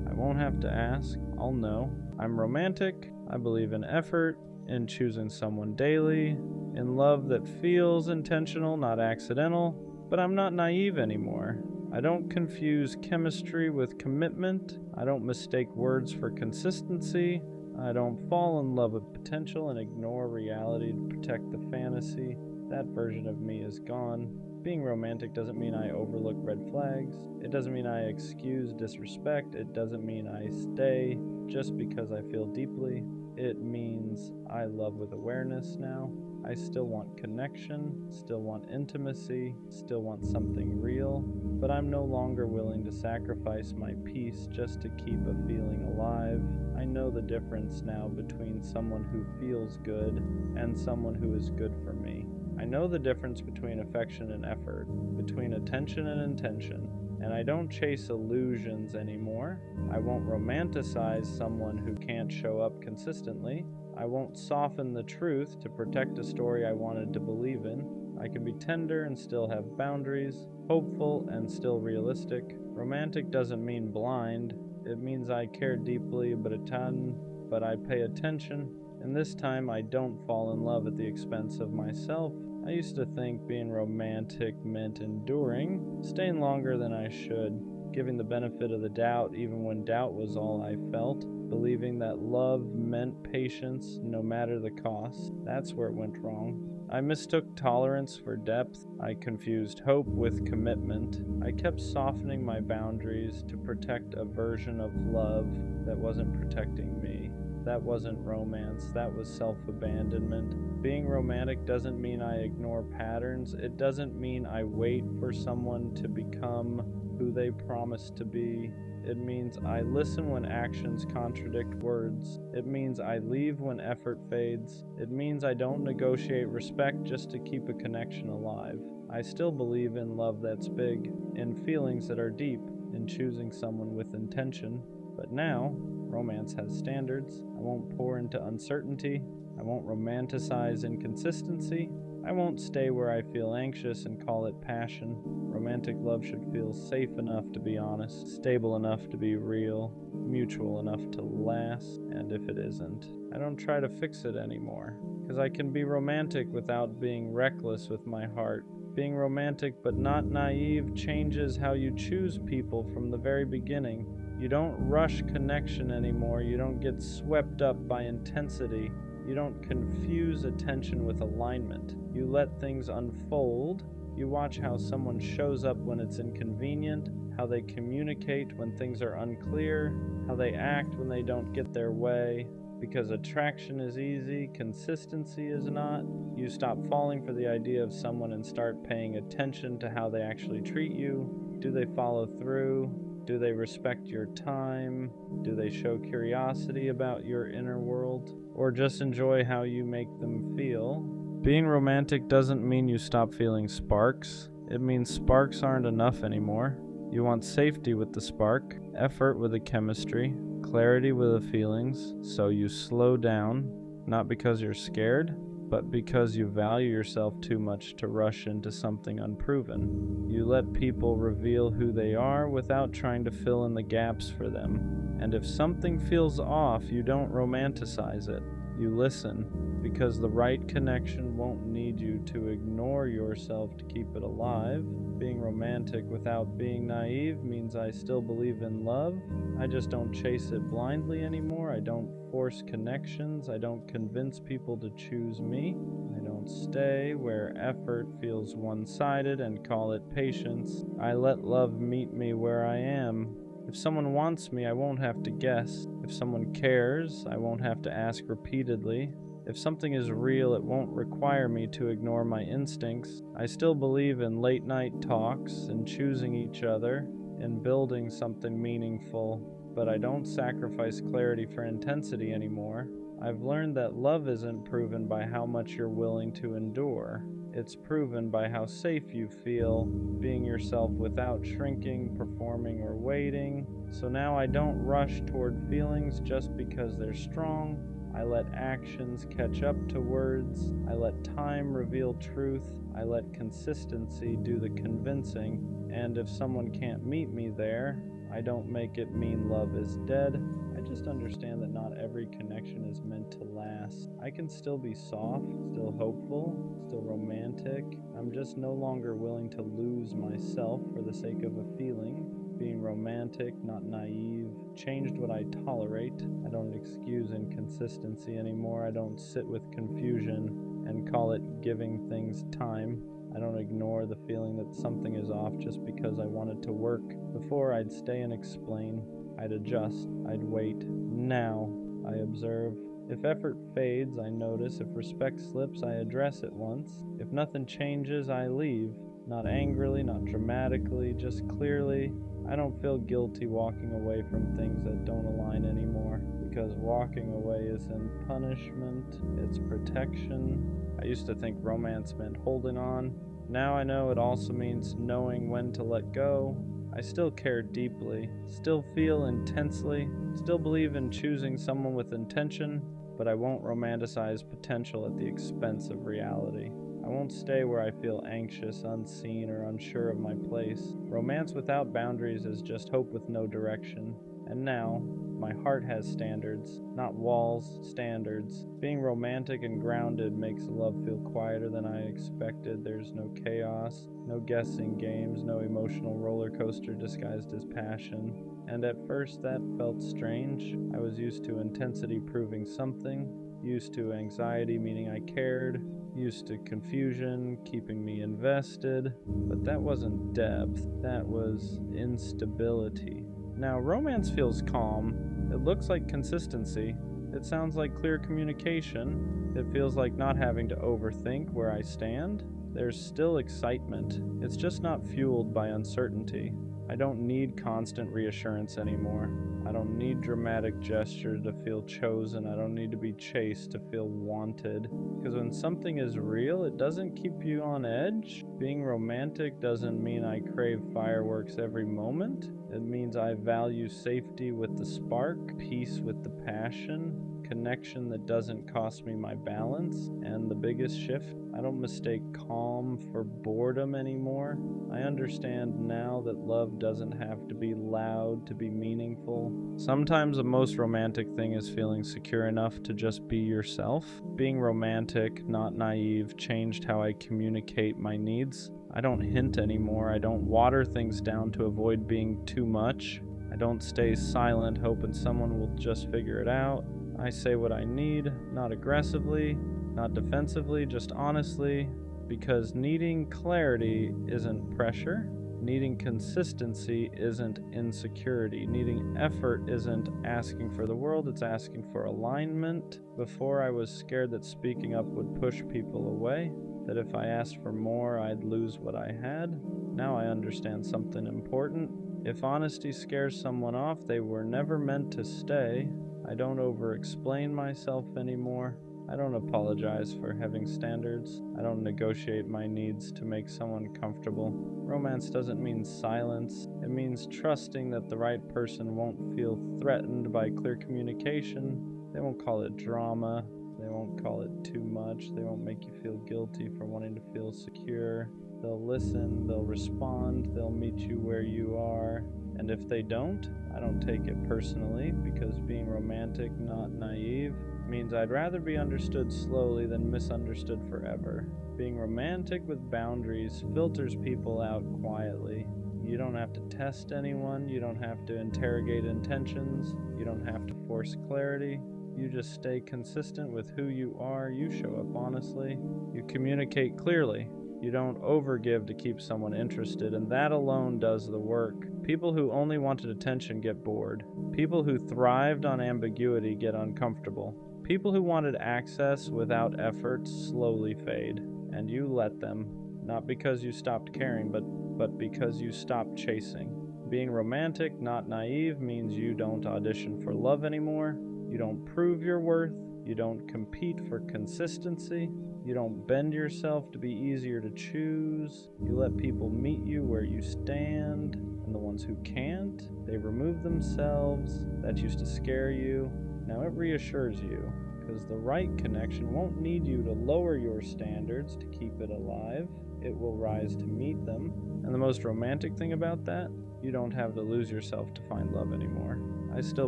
I won't have to ask. I'll know. I'm romantic. I believe in effort, in choosing someone daily, in love that feels intentional, not accidental. But I'm not naive anymore. I don't confuse chemistry with commitment. I don't mistake words for consistency. I don't fall in love with potential and ignore reality to protect the fantasy. That version of me is gone. Being romantic doesn't mean I overlook red flags. It doesn't mean I excuse disrespect. It doesn't mean I stay just because I feel deeply. It means I love with awareness now. I still want connection, still want intimacy, still want something real, but I'm no longer willing to sacrifice my peace just to keep a feeling alive. I know the difference now between someone who feels good and someone who is good for me. I know the difference between affection and effort, between attention and intention, and I don't chase illusions anymore. I won't romanticize someone who can't show up consistently. I won't soften the truth to protect a story I wanted to believe in. I can be tender and still have boundaries, hopeful and still realistic. Romantic doesn't mean blind. It means I care deeply, but I pay attention. And this time I don't fall in love at the expense of myself. I used to think being romantic meant enduring, staying longer than I should, giving the benefit of the doubt even when doubt was all I felt, believing that love meant patience no matter the cost. That's where it went wrong. I mistook tolerance for depth. I confused hope with commitment. I kept softening my boundaries to protect a version of love that wasn't protecting me. That wasn't romance, that was self-abandonment. Being romantic doesn't mean I ignore patterns. It doesn't mean I wait for someone to become who they promise to be. It means I listen when actions contradict words. It means I leave when effort fades. It means I don't negotiate respect just to keep a connection alive. I still believe in love that's big, in feelings that are deep, in choosing someone with intention. But now, romance has standards. I won't pour into uncertainty. I won't romanticize inconsistency. I won't stay where I feel anxious and call it passion. Romantic love should feel safe enough to be honest, stable enough to be real, mutual enough to last, and if it isn't, I don't try to fix it anymore. Because I can be romantic without being reckless with my heart. Being romantic but not naive changes how you choose people from the very beginning. You don't rush connection anymore. You don't get swept up by intensity. You don't confuse attention with alignment. You let things unfold. You watch how someone shows up when it's inconvenient, how they communicate when things are unclear, how they act when they don't get their way. Because attraction is easy, consistency is not. You stop falling for the idea of someone and start paying attention to how they actually treat you. Do they follow through? Do they respect your time? Do they show curiosity about your inner world? Or just enjoy how you make them feel? Being romantic doesn't mean you stop feeling sparks. It means sparks aren't enough anymore. You want safety with the spark, effort with the chemistry, clarity with the feelings, so you slow down, not because you're scared, but because you value yourself too much to rush into something unproven. You let people reveal who they are without trying to fill in the gaps for them. And if something feels off, you don't romanticize it. You listen, because the right connection won't need you to ignore yourself to keep it alive. Being romantic without being naive means I still believe in love. I just don't chase it blindly anymore. I don't force connections. I don't convince people to choose me. I don't stay where effort feels one-sided and call it patience. I let love meet me where I am. If someone wants me, I won't have to guess. If someone cares, I won't have to ask repeatedly. If something is real, it won't require me to ignore my instincts. I still believe in late night talks, in choosing each other, in building something meaningful, but I don't sacrifice clarity for intensity anymore. I've learned that love isn't proven by how much you're willing to endure. It's proven by how safe you feel being yourself without shrinking, performing, or waiting. So now I don't rush toward feelings just because they're strong. I let actions catch up to words. I let time reveal truth. I let consistency do the convincing. And if someone can't meet me there, I don't make it mean love is dead. I just understand that not every connection is meant to last. I can still be soft, still hopeful, still romantic. I'm just no longer willing to lose myself for the sake of a feeling. Being romantic, not naive, changed what I tolerate. I don't excuse inconsistency anymore. I don't sit with confusion and call it giving things time. I don't ignore the feeling that something is off just because I want it to work. Before, I'd stay and explain. I'd adjust. I'd wait. Now, I observe. If effort fades, I notice. If respect slips, I address it once. If nothing changes, I leave. Not angrily, not dramatically, just clearly. I don't feel guilty walking away from things that don't align anymore, because walking away isn't punishment, it's protection. I used to think romance meant holding on. Now I know it also means knowing when to let go. I still care deeply, still feel intensely, still believe in choosing someone with intention, but I won't romanticize potential at the expense of reality. I won't stay where I feel anxious, unseen, or unsure of my place. Romance without boundaries is just hope with no direction. And now, my heart has standards, not walls, standards. Being romantic and grounded makes love feel quieter than I expected. There's no chaos, no guessing games, no emotional roller coaster disguised as passion. And at first that felt strange. I was used to intensity proving something, used to anxiety meaning I cared, used to confusion keeping me invested. But that wasn't depth, that was instability. Now, romance feels calm. It looks like consistency. It sounds like clear communication. It feels like not having to overthink where I stand. There's still excitement. It's just not fueled by uncertainty. I don't need constant reassurance anymore. I don't need dramatic gesture to feel chosen. I don't need to be chased to feel wanted. Because when something is real, it doesn't keep you on edge. Being romantic doesn't mean I crave fireworks every moment. It means I value safety with the spark, peace with the passion, connection that doesn't cost me my balance. And the biggest shift, I don't mistake calm for boredom anymore. I understand now that love doesn't have to be loud to be meaningful. Sometimes the most romantic thing is feeling secure enough to just be yourself. Being romantic, not naive, changed how I communicate my needs. I don't hint anymore. I don't water things down to avoid being too much. I don't stay silent hoping someone will just figure it out. I say what I need, not aggressively, not defensively, just honestly, because needing clarity isn't pressure. Needing consistency isn't insecurity. Needing effort isn't asking for the world, it's asking for alignment. Before, I was scared that speaking up would push people away, that if I asked for more, I'd lose what I had. Now I understand something important. If honesty scares someone off, they were never meant to stay. I don't over-explain myself anymore. I don't apologize for having standards. I don't negotiate my needs to make someone comfortable. Romance doesn't mean silence. It means trusting that the right person won't feel threatened by clear communication. They won't call it drama. They won't call it too much. They won't make you feel guilty for wanting to feel secure. They'll listen, they'll respond, they'll meet you where you are. And if they don't, I don't take it personally, because being romantic, not naive, means I'd rather be understood slowly than misunderstood forever. Being romantic with boundaries filters people out quietly. You don't have to test anyone, you don't have to interrogate intentions, you don't have to force clarity. You just stay consistent with who you are, you show up honestly, you communicate clearly. You don't overgive to keep someone interested, and that alone does the work. People who only wanted attention get bored. People who thrived on ambiguity get uncomfortable. People who wanted access without effort slowly fade, and you let them, not because you stopped caring, but because you stopped chasing. Being romantic, not naive, means you don't audition for love anymore. You don't prove your worth. You don't compete for consistency. You don't bend yourself to be easier to choose. You let people meet you where you stand, and the ones who can't, they remove themselves. That used to scare you. Now it reassures you, because the right connection won't need you to lower your standards to keep it alive. It will rise to meet them. And the most romantic thing about that, you don't have to lose yourself to find love anymore. I still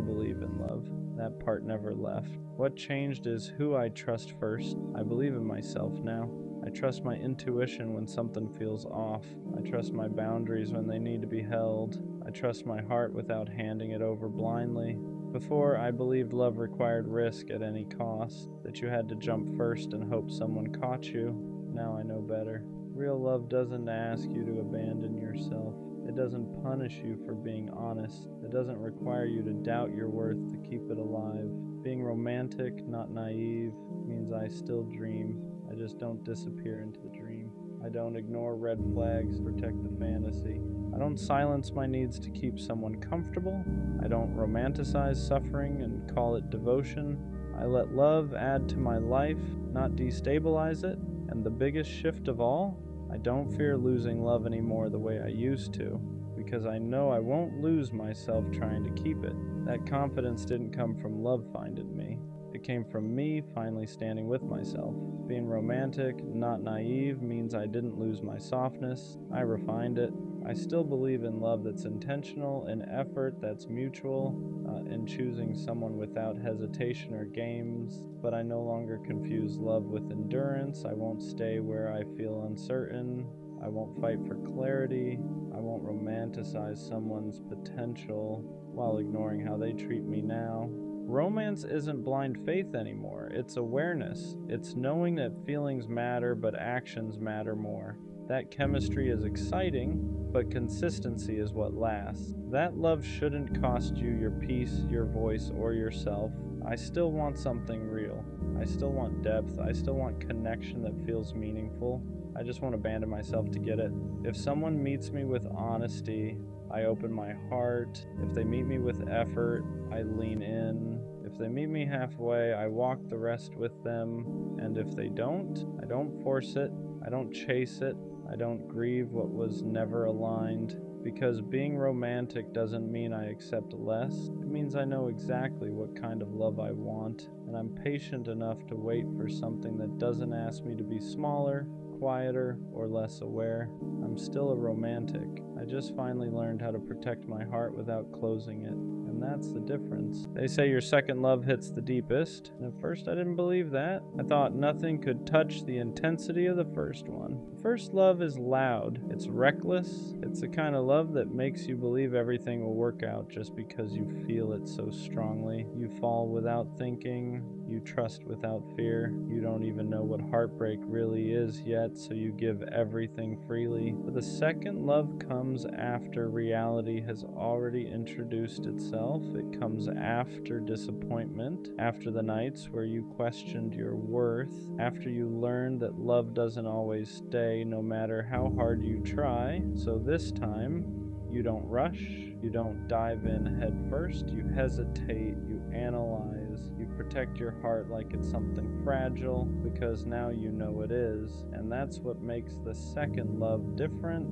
believe in love. That part never left. What changed is who I trust first. I believe in myself now. I trust my intuition when something feels off. I trust my boundaries when they need to be held. I trust my heart without handing it over blindly. Before, I believed love required risk at any cost, that you had to jump first and hope someone caught you. Now I know better. Real love doesn't ask you to abandon yourself. It doesn't punish you for being honest. It doesn't require you to doubt your worth to keep it alive. Being romantic, not naive, means I still dream. I just don't disappear into the dream. I don't ignore red flags to protect the fantasy. I don't silence my needs to keep someone comfortable. I don't romanticize suffering and call it devotion. I let love add to my life, not destabilize it. And the biggest shift of all, I don't fear losing love anymore the way I used to, because I know I won't lose myself trying to keep it. That confidence didn't come from love finding me. It came from me finally standing with myself. Being romantic, not naive, means I didn't lose my softness. I refined it. I still believe in love that's intentional, in effort that's mutual, in choosing someone without hesitation or games, but I no longer confuse love with endurance. I won't stay where I feel uncertain. I won't fight for clarity. I won't romanticize someone's potential while ignoring how they treat me now. Romance isn't blind faith anymore. It's awareness. It's knowing that feelings matter, but actions matter more. That chemistry is exciting, but consistency is what lasts. That love shouldn't cost you your peace, your voice, or yourself. I still want something real. I still want depth. I still want connection that feels meaningful. I just won't abandon myself to get it. If someone meets me with honesty, I open my heart. If they meet me with effort, I lean in. If they meet me halfway, I walk the rest with them. And if they don't, I don't force it. I don't chase it. I don't grieve what was never aligned, because being romantic doesn't mean I accept less. It means I know exactly what kind of love I want, and I'm patient enough to wait for something that doesn't ask me to be smaller, quieter, or less aware. I'm still a romantic. I just finally learned how to protect my heart without closing it, and that's the difference. They say your second love hits the deepest, and at first I didn't believe that. I thought nothing could touch the intensity of the first one. The first love is loud. It's reckless. It's the kind of love that makes you believe everything will work out just because you feel it so strongly. You fall without thinking. You trust without fear. You don't even know what heartbreak really is yet, so you give everything freely. But the second love comes after reality has already introduced itself. It comes after disappointment, after the nights where you questioned your worth, after you learned that love doesn't always stay no matter how hard you try. So this time, you don't rush, you don't dive in head first, you hesitate, you analyze, you protect your heart like it's something fragile, because now you know it is, and that's what makes the second love different.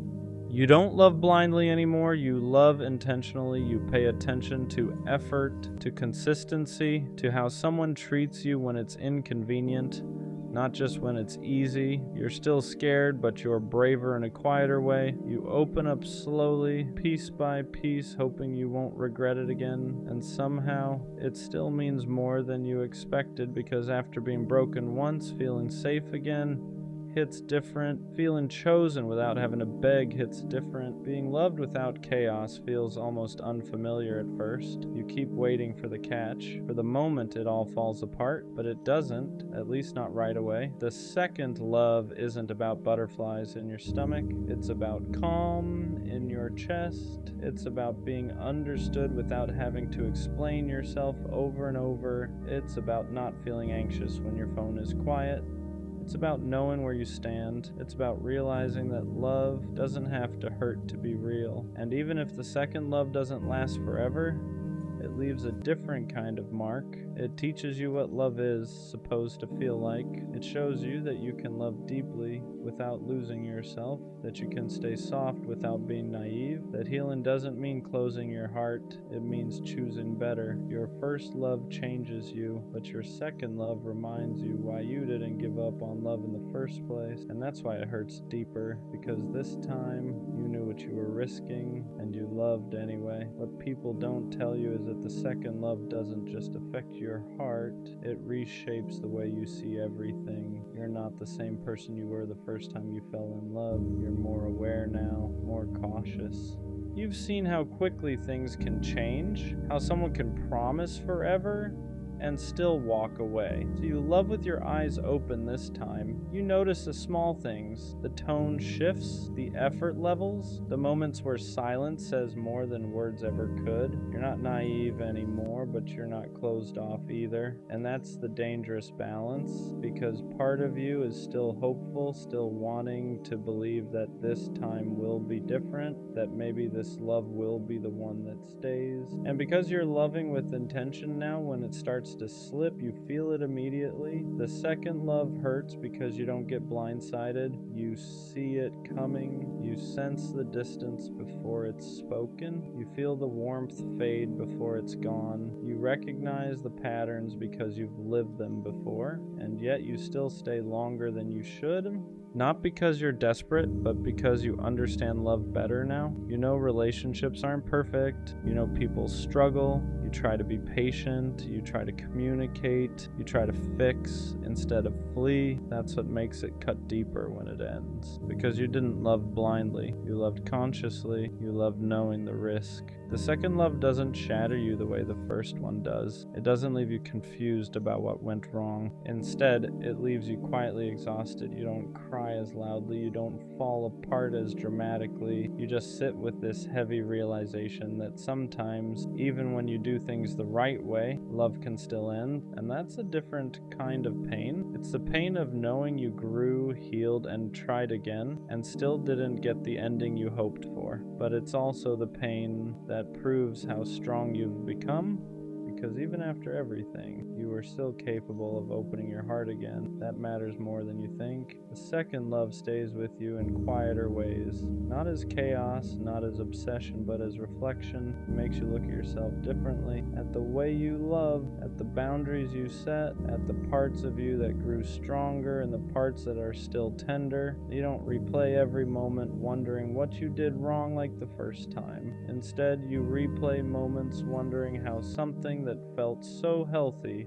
You don't love blindly anymore, you love intentionally, you pay attention to effort, to consistency, to how someone treats you when it's inconvenient, not just when it's easy. You're still scared, but you're braver in a quieter way. You open up slowly, piece by piece, hoping you won't regret it again. And somehow, it still means more than you expected, because after being broken once, feeling safe again hits different. Feeling chosen without having to beg hits different. Being loved without chaos feels almost unfamiliar at first. You keep waiting for the catch. For the moment it all falls apart, but it doesn't, at least not right away. The second love isn't about butterflies in your stomach. It's about calm in your chest. It's about being understood without having to explain yourself over and over. It's about not feeling anxious when your phone is quiet. It's about knowing where you stand. It's about realizing that love doesn't have to hurt to be real. And even if the second love doesn't last forever, it leaves a different kind of mark. It teaches you what love is supposed to feel like. It shows you that you can love deeply without losing yourself, that you can stay soft without being naive, that healing doesn't mean closing your heart, it means choosing better. Your first love changes you, but your second love reminds you why you didn't give up on love in the first place. And that's why it hurts deeper, because this time you knew what you were risking and you loved anyway. What people don't tell you is that the second love doesn't just affect your heart, it reshapes the way you see everything. You're not the same person you were the first time you fell in love. You're more aware now, more cautious. You've seen how quickly things can change, how someone can promise forever and still walk away. So you love with your eyes open this time. You notice the small things, the tone shifts, the effort levels, the moments where silence says more than words ever could. You're not naive anymore, but you're not closed off either. And that's the dangerous balance, because part of you is still hopeful, still wanting to believe that this time will be different, that maybe this love will be the one that stays. And because you're loving with intention now, when it starts to slip, you feel it immediately. The second love hurts because you don't get blindsided. You see it coming. You sense the distance before it's spoken. You feel the warmth fade before it's gone. You recognize the patterns because you've lived them before, and yet you still stay longer than you should. Not because you're desperate, but because you understand love better now. You know relationships aren't perfect. You know people struggle. You try to be patient. You try to communicate. You try to fix instead of flee. That's what makes it cut deeper when it ends. Because you didn't love blindly. You loved consciously. You loved knowing the risk. The second love doesn't shatter you the way the first one does. It doesn't leave you confused about what went wrong. Instead, it leaves you quietly exhausted. You don't cry as loudly. You don't fall apart as dramatically. You just sit with this heavy realization that sometimes, even when you do things the right way, love can still end. And that's a different kind of pain. It's the pain of knowing you grew, healed, and tried again, and still didn't get the ending you hoped for. But it's also the pain that proves how strong you've become, because even after everything, you are still capable of opening your heart again. That matters more than you think. The second love stays with you in quieter ways, not as chaos, not as obsession, but as reflection. It makes you look at yourself differently, at the way you love, at the boundaries you set, at the parts of you that grew stronger and the parts that are still tender. You don't replay every moment wondering what you did wrong like the first time. Instead, you replay moments wondering how something that felt so healthy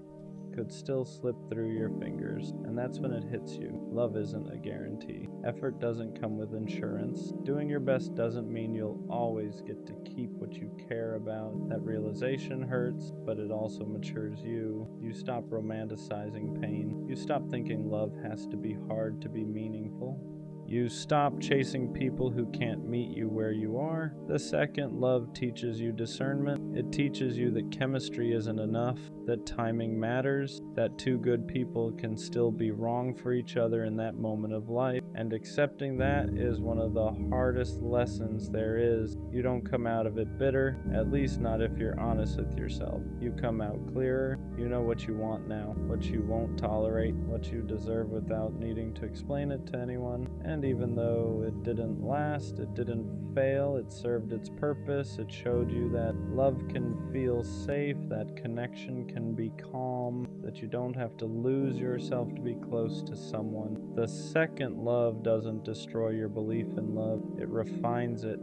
could still slip through your fingers, and that's when it hits you. Love isn't a guarantee. Effort doesn't come with insurance. Doing your best doesn't mean you'll always get to keep what you care about. That realization hurts, but it also matures you. You stop romanticizing pain. You stop thinking love has to be hard to be meaningful. You stop chasing people who can't meet you where you are. The second love teaches you discernment. It teaches you that chemistry isn't enough, that timing matters, that two good people can still be wrong for each other in that moment of life. And accepting that is one of the hardest lessons there is. You don't come out of it bitter, at least not if you're honest with yourself. You come out clearer. You know what you want now, what you won't tolerate, what you deserve without needing to explain it to anyone. And even though it didn't last, it didn't fail, it served its purpose. It showed you that love can feel safe, that connection can be calm, that you don't have to lose yourself to be close to someone. The second love doesn't destroy your belief in love, it refines it.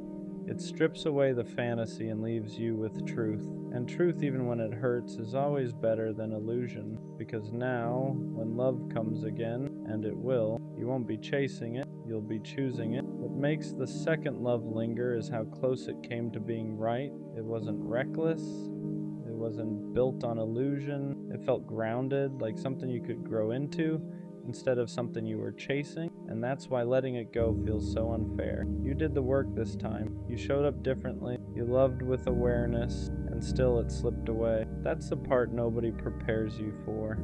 It strips away the fantasy and leaves you with truth. And truth, even when it hurts, is always better than illusion. Because now, when love comes again, and it will, you won't be chasing it, you'll be choosing it. What makes the second love linger is how close it came to being right. It wasn't reckless. It wasn't built on illusion. It felt grounded, like something you could grow into, instead of something you were chasing. And that's why letting it go feels so unfair. You did the work this time. You showed up differently. You loved with awareness, and still it slipped away. That's the part nobody prepares you for.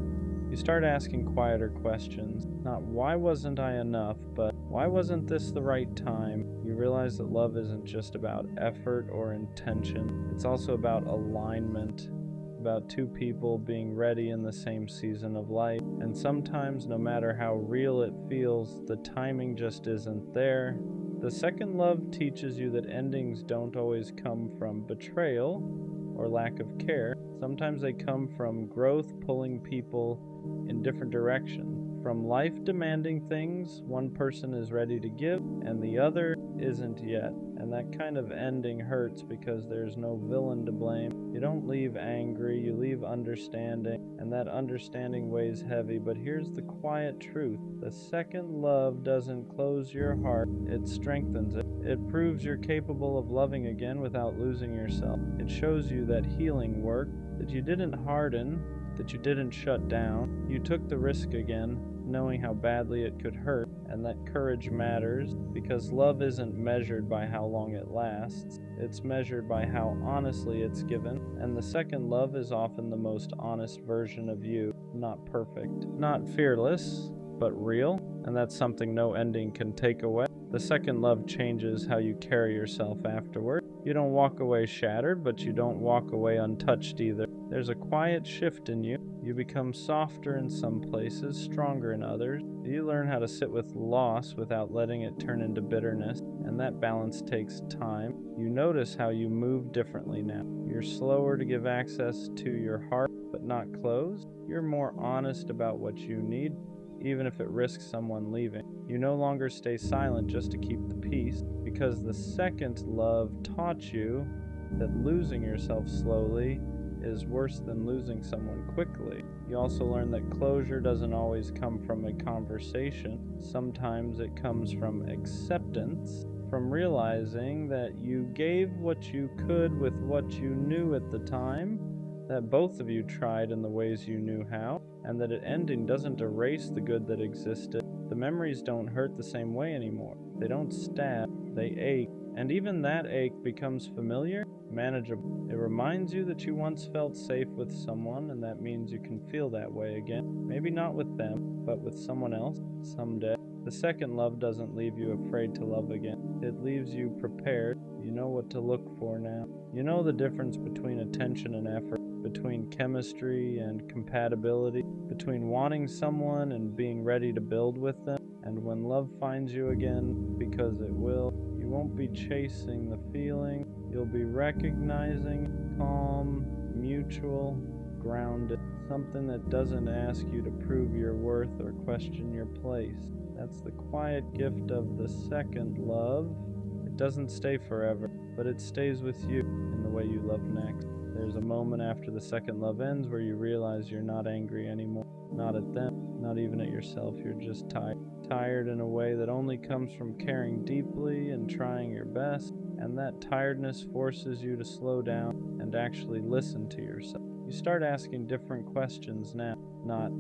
You start asking quieter questions. Not why wasn't I enough, but why wasn't this the right time? You realize that love isn't just about effort or intention. It's also about alignment. About two people being ready in the same season of life. And sometimes, no matter how real it feels, the timing just isn't there. The second love teaches you that endings don't always come from betrayal or lack of care. Sometimes they come from growth pulling people in different directions. From life demanding things one person is ready to give and the other isn't yet. And that kind of ending hurts because there's no villain to blame. You don't leave angry, you leave understanding, and that understanding weighs heavy. But here's the quiet truth. The second love doesn't close your heart, it strengthens it. It proves you're capable of loving again without losing yourself. It shows you that healing worked, that you didn't harden, that you didn't shut down. You took the risk again, knowing how badly it could hurt, and that courage matters because love isn't measured by how long it lasts. It's measured by how honestly it's given, and the second love is often the most honest version of you. Not perfect, not fearless, but real, and that's something no ending can take away. The second love changes how you carry yourself afterward. You don't walk away shattered, but you don't walk away untouched either. There's a quiet shift in you. You become softer in some places, stronger in others. You learn how to sit with loss without letting it turn into bitterness, and that balance takes time. You notice how you move differently now. You're slower to give access to your heart, but not closed. You're more honest about what you need, even if it risks someone leaving. You no longer stay silent just to keep the peace, because the second love taught you that losing yourself slowly is worse than losing someone quickly. You also learn that closure doesn't always come from a conversation. Sometimes it comes from acceptance, from realizing that you gave what you could with what you knew at the time, that both of you tried in the ways you knew how, and that an ending doesn't erase the good that existed. The memories don't hurt the same way anymore. They don't stab, they ache, and even that ache becomes familiar, manageable. It reminds you that you once felt safe with someone, and that means you can feel that way again. Maybe not with them, but with someone else someday. The second love doesn't leave you afraid to love again. It leaves you prepared. You know what to look for now. You know the difference between attention and effort, between chemistry and compatibility, between wanting someone and being ready to build with them. And when love finds you again, because it will, you won't be chasing the feeling. You'll be recognizing calm, mutual, grounded, something that doesn't ask you to prove your worth or question your place. That's the quiet gift of the second love. It doesn't stay forever, but it stays with you in the way you love next. There's a moment after the second love ends where you realize you're not angry anymore. Not at them, not even at yourself. You're just tired. Tired in a way that only comes from caring deeply and trying your best. And that tiredness forces you to slow down and actually listen to yourself. You start asking different questions now. Not,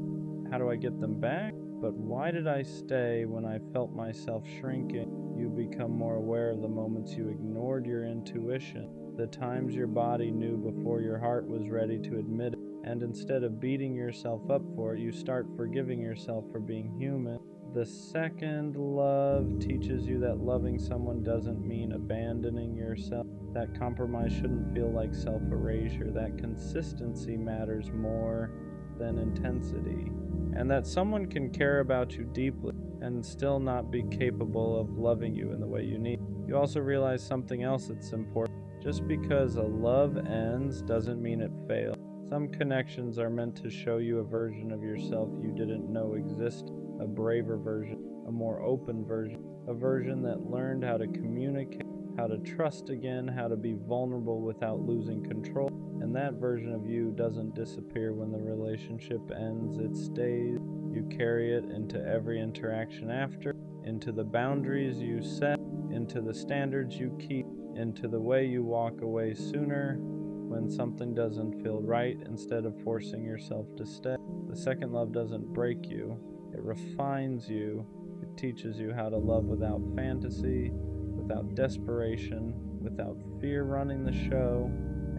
how do I get them back? But why did I stay when I felt myself shrinking? You become more aware of the moments you ignored your intuition, the times your body knew before your heart was ready to admit it. And instead of beating yourself up for it, you start forgiving yourself for being human. The second love teaches you that loving someone doesn't mean abandoning yourself. That compromise shouldn't feel like self-erasure. That consistency matters more than intensity. And that someone can care about you deeply and still not be capable of loving you in the way you need. You also realize something else that's important. Just because a love ends doesn't mean it failed. Some connections are meant to show you a version of yourself you didn't know existed. A braver version, a more open version, a version that learned how to communicate, how to trust again, how to be vulnerable without losing control. And that version of you doesn't disappear when the relationship ends, it stays. You carry it into every interaction after, into the boundaries you set, into the standards you keep, into the way you walk away sooner when something doesn't feel right instead of forcing yourself to stay. The second love doesn't break you. It refines you. It teaches you how to love without fantasy, without desperation, without fear running the show.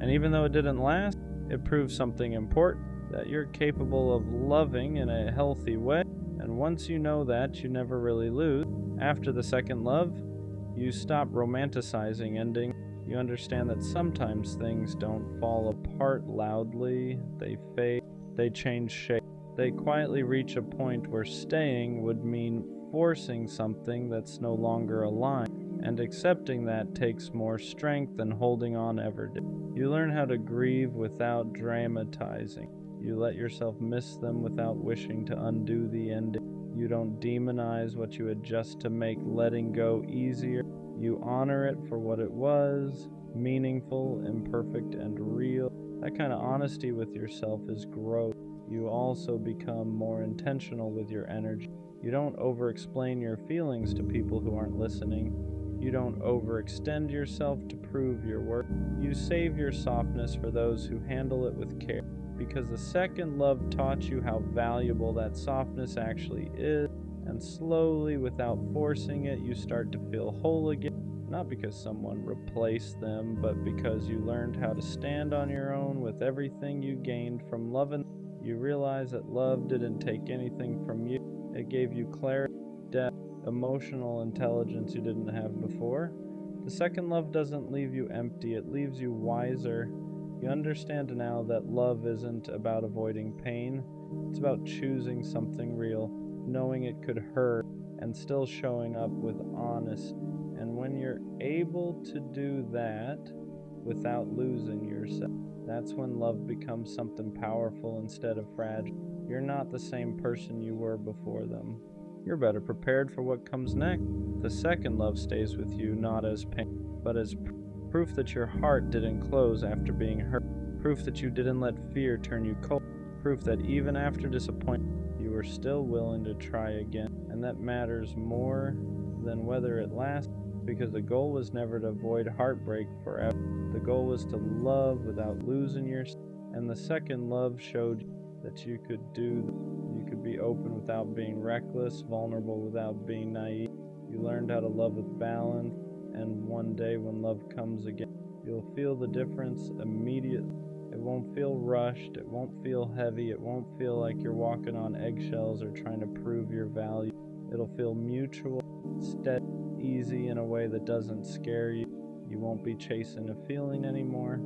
And even though it didn't last, it proves something important, that you're capable of loving in a healthy way. And once you know that, you never really lose. After the second love, you stop romanticizing ending. You understand that sometimes things don't fall apart loudly. They fade. They change shape. They quietly reach a point where staying would mean forcing something that's no longer aligned, and accepting that takes more strength than holding on ever did. You learn how to grieve without dramatizing. You let yourself miss them without wishing to undo the ending. You don't demonize what you adjust to make letting go easier. You honor it for what it was, meaningful, imperfect, and real. That kind of honesty with yourself is growth. You also become more intentional with your energy. You don't over-explain your feelings to people who aren't listening. You don't overextend yourself to prove your worth. You save your softness for those who handle it with care. because the second love taught you how valuable that softness actually is, and slowly, without forcing it, you start to feel whole again. Not because someone replaced them, but because you learned how to stand on your own with everything you gained from loving. You realize that love didn't take anything from you. It gave you clarity, depth, emotional intelligence you didn't have before. The second love doesn't leave you empty, it leaves you wiser. You understand now that love isn't about avoiding pain, it's about choosing something real, knowing it could hurt, and still showing up with honesty. And when you're able to do that without losing yourself, that's when love becomes something powerful instead of fragile. You're not the same person you were before them. You're better prepared for what comes next. The second love stays with you not as pain, but as proof that your heart didn't close after being hurt, proof that you didn't let fear turn you cold, proof that even after disappointment, you were still willing to try again. And that matters more than whether it lasts, because the goal was never to avoid heartbreak forever. The goal was to love without losing yourself. And the second love showed you that you could be open without being reckless, vulnerable without being naive. You learned how to love with balance, and one day when love comes again, you'll feel the difference immediately. It won't feel rushed, it won't feel heavy, it won't feel like you're walking on eggshells or trying to prove your value. It'll feel mutual, steady, easy in a way that doesn't scare you. You won't be chasing a feeling anymore.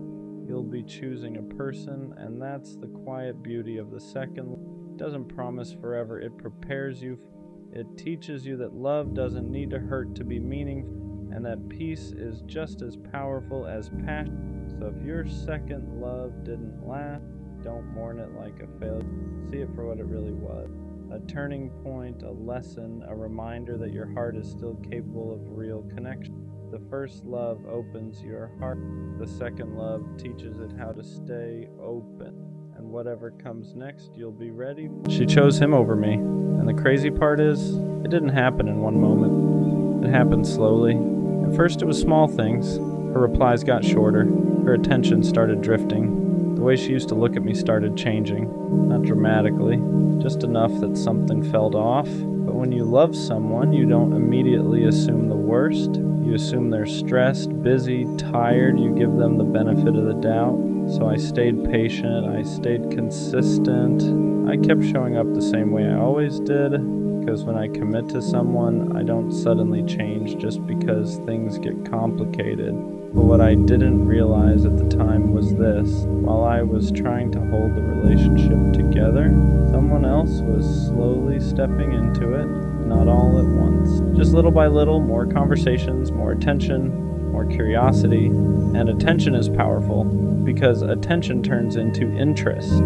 You'll be choosing a person, and that's the quiet beauty of the second. It doesn't promise forever, it prepares you. It teaches you that love doesn't need to hurt to be meaningful, and that peace is just as powerful as passion. So if your second love didn't last, don't mourn it like a failure. See it for what it really was. A turning point, a lesson, a reminder that your heart is still capable of real connection. The first love opens your heart. The second love teaches it how to stay open. And whatever comes next, you'll be ready. She chose him over me. And the crazy part is, it didn't happen in one moment. It happened slowly. At first it was small things. Her replies got shorter. Her attention started drifting. The way she used to look at me started changing. Not dramatically, just enough that something felt off. But when you love someone, you don't immediately assume the worst. You assume they're stressed, busy, tired. You give them the benefit of the doubt. So I stayed patient, I stayed consistent. I kept showing up the same way I always did, because when I commit to someone, I don't suddenly change just because things get complicated. But what I didn't realize at the time was this: while I was trying to hold the relationship together, someone else was slowly stepping into it, not all at once. Just little by little, more conversations, more attention, more curiosity. And attention is powerful, because attention turns into interest.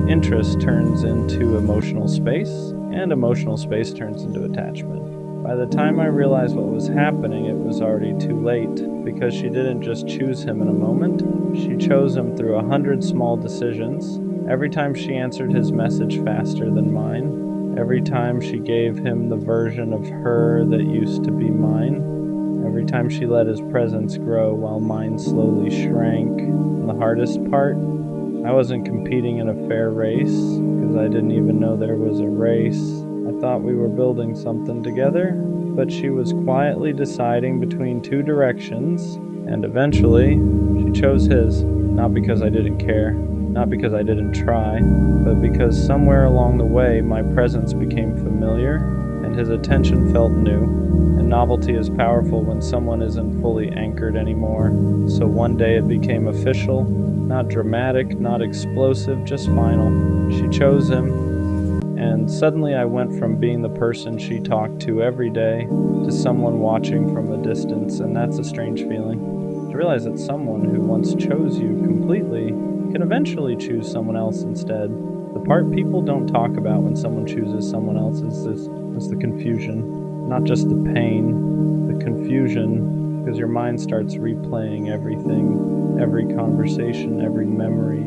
Interest turns into emotional space, and emotional space turns into attachment. By the time I realized what was happening, it was already too late, because she didn't just choose him in a moment. She chose him through 100 small decisions. Every time she answered his message faster than mine. Every time she gave him the version of her that used to be mine. Every time she let his presence grow while mine slowly shrank. And the hardest part, I wasn't competing in a fair race, because I didn't even know there was a race. I thought we were building something together, but she was quietly deciding between two directions, and eventually, she chose his. Not because I didn't care, not because I didn't try, but because somewhere along the way my presence became familiar, and his attention felt new. And novelty is powerful when someone isn't fully anchored anymore. So one day it became official, not dramatic, not explosive, just final. She chose him, and suddenly I went from being the person she talked to every day to someone watching from a distance, and that's a strange feeling. To realize that someone who once chose you completely can eventually choose someone else instead. The part people don't talk about when someone chooses someone else is the confusion. Not just the pain, the confusion, because your mind starts replaying everything, every conversation, every memory,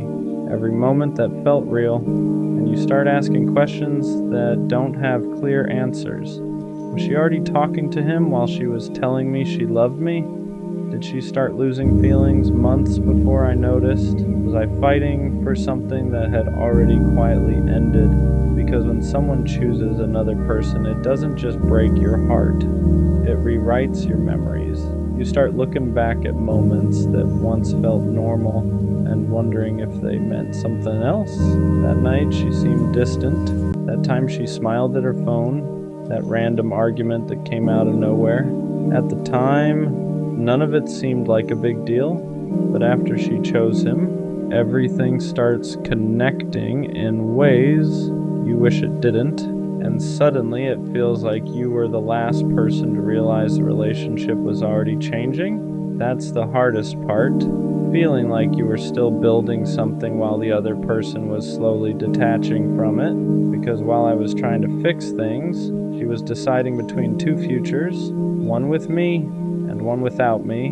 every moment that felt real, and you start asking questions that don't have clear answers. Was she already talking to him while she was telling me she loved me? Did Did she start losing feelings months before I noticed? Was I fighting for something that had already quietly ended? Because when someone chooses another person, it doesn't just break your heart, it rewrites your memories. You start looking back at moments that once felt normal and wondering if they meant something else. That night she seemed distant. That time she smiled at her phone. That random argument that came out of nowhere. At the time, none of it seemed like a big deal, but after she chose him, everything starts connecting in ways you wish it didn't, and suddenly it feels like you were the last person to realize the relationship was already changing. That's the hardest part, feeling like you were still building something while the other person was slowly detaching from it, because while I was trying to fix things, she was deciding between two futures, one with me and one without me,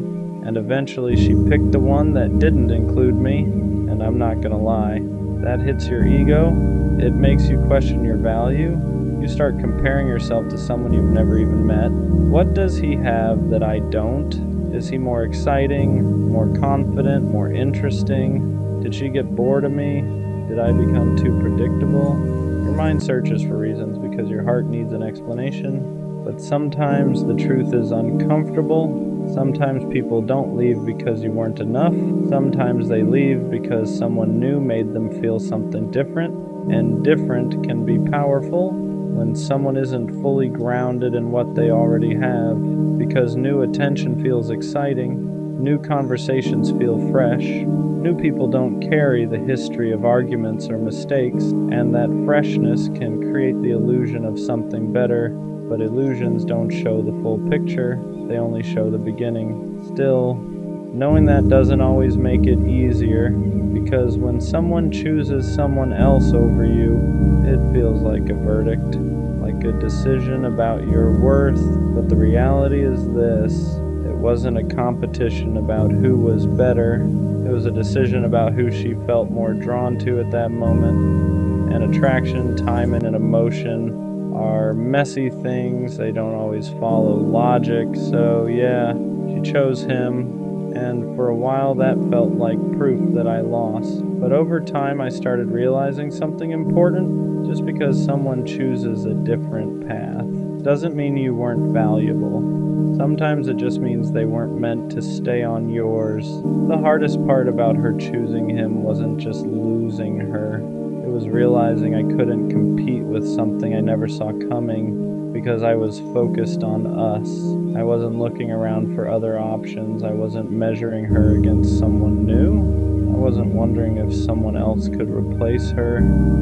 and eventually she picked the one that didn't include me, and I'm not gonna lie, that hits your ego. It makes you question your value. You start comparing yourself to someone you've never even met. What does he have that I don't? Is he more exciting, more confident, more interesting? Did she get bored of me? Did I become too predictable? Your mind searches for reasons because your heart needs an explanation. But sometimes the truth is uncomfortable. Sometimes people don't leave because you weren't enough. Sometimes they leave because someone new made them feel something different. And different can be powerful when someone isn't fully grounded in what they already have. Because new attention feels exciting. New conversations feel fresh. New people don't carry the history of arguments or mistakes. And that freshness can create the illusion of something better. But illusions don't show the full picture, they only show the beginning. Still, knowing that doesn't always make it easier, because when someone chooses someone else over you, it feels like a verdict, like a decision about your worth. But the reality is this: it wasn't a competition about who was better, it was a decision about who she felt more drawn to at that moment. And attraction, timing, and emotion are messy things. They don't always follow logic. So yeah, she chose him, and for a while that felt like proof that I lost. But over time I started realizing something important. Just because someone chooses a different path doesn't mean you weren't valuable. Sometimes it just means they weren't meant to stay on yours. The hardest part about her choosing him wasn't just losing her. It was realizing I couldn't compete with something I never saw coming because I was focused on us. I wasn't looking around for other options. I wasn't measuring her against someone new. I wasn't wondering if someone else could replace her.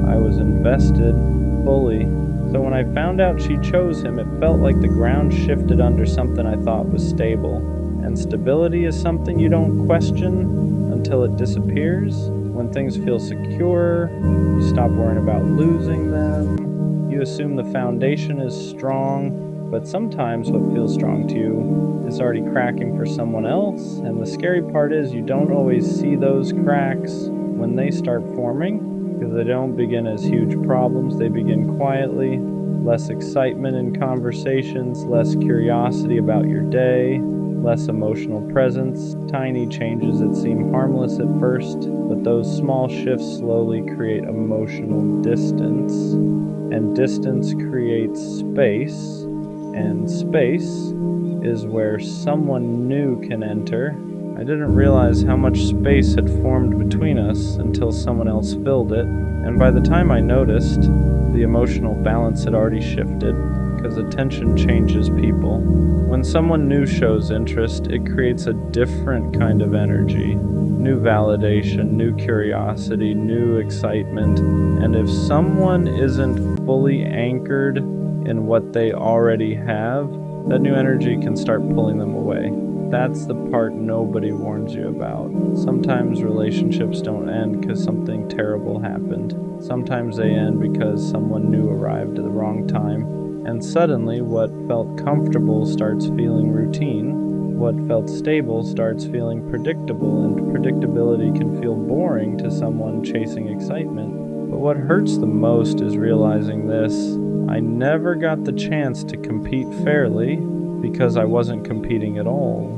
I was invested fully. So when I found out she chose him, it felt like the ground shifted under something I thought was stable. And stability is something you don't question until it disappears. When things feel secure, you stop worrying about losing them. You assume the foundation is strong, but sometimes what feels strong to you is already cracking for someone else. And the scary part is you don't always see those cracks when they start forming, because they don't begin as huge problems. They begin quietly. Less excitement in conversations, less curiosity about your day, less emotional presence, tiny changes that seem harmless at first, but those small shifts slowly create emotional distance, and distance creates space, and space is where someone new can enter. I didn't realize how much space had formed between us until someone else filled it, and by the time I noticed, the emotional balance had already shifted, because attention changes people. When someone new shows interest, it creates a different kind of energy. New validation, new curiosity, new excitement. And if someone isn't fully anchored in what they already have, that new energy can start pulling them away. That's the part nobody warns you about. Sometimes relationships don't end because something terrible happened. Sometimes they end because someone new arrived at the wrong time. And suddenly, what felt comfortable starts feeling routine. What felt stable starts feeling predictable, and predictability can feel boring to someone chasing excitement. But what hurts the most is realizing this: I never got the chance to compete fairly because I wasn't competing at all.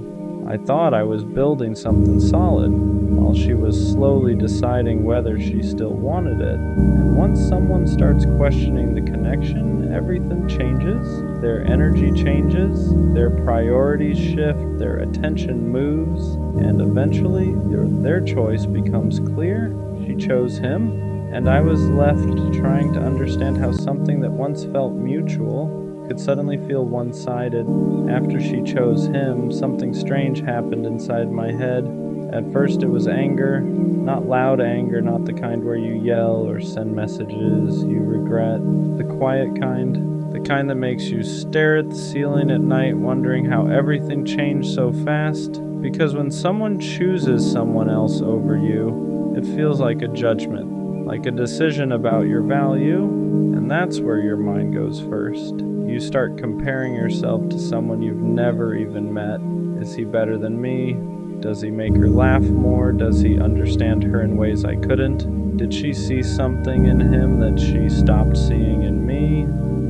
I thought I was building something solid, while she was slowly deciding whether she still wanted it. And once someone starts questioning the connection, everything changes. Their energy changes, their priorities shift, their attention moves, and eventually their choice becomes clear. She chose him, and I was left trying to understand how something that once felt mutual could suddenly feel one-sided. After she chose him, something strange happened inside my head. At first it was anger, not loud anger, not the kind where you yell or send messages you regret, the quiet kind, the kind that makes you stare at the ceiling at night wondering how everything changed so fast. Because when someone chooses someone else over you, it feels like a judgment, like a decision about your value, and that's where your mind goes first. You start comparing yourself to someone you've never even met. Is he better than me? Does he make her laugh more? Does he understand her in ways I couldn't? Did she see something in him that she stopped seeing in me?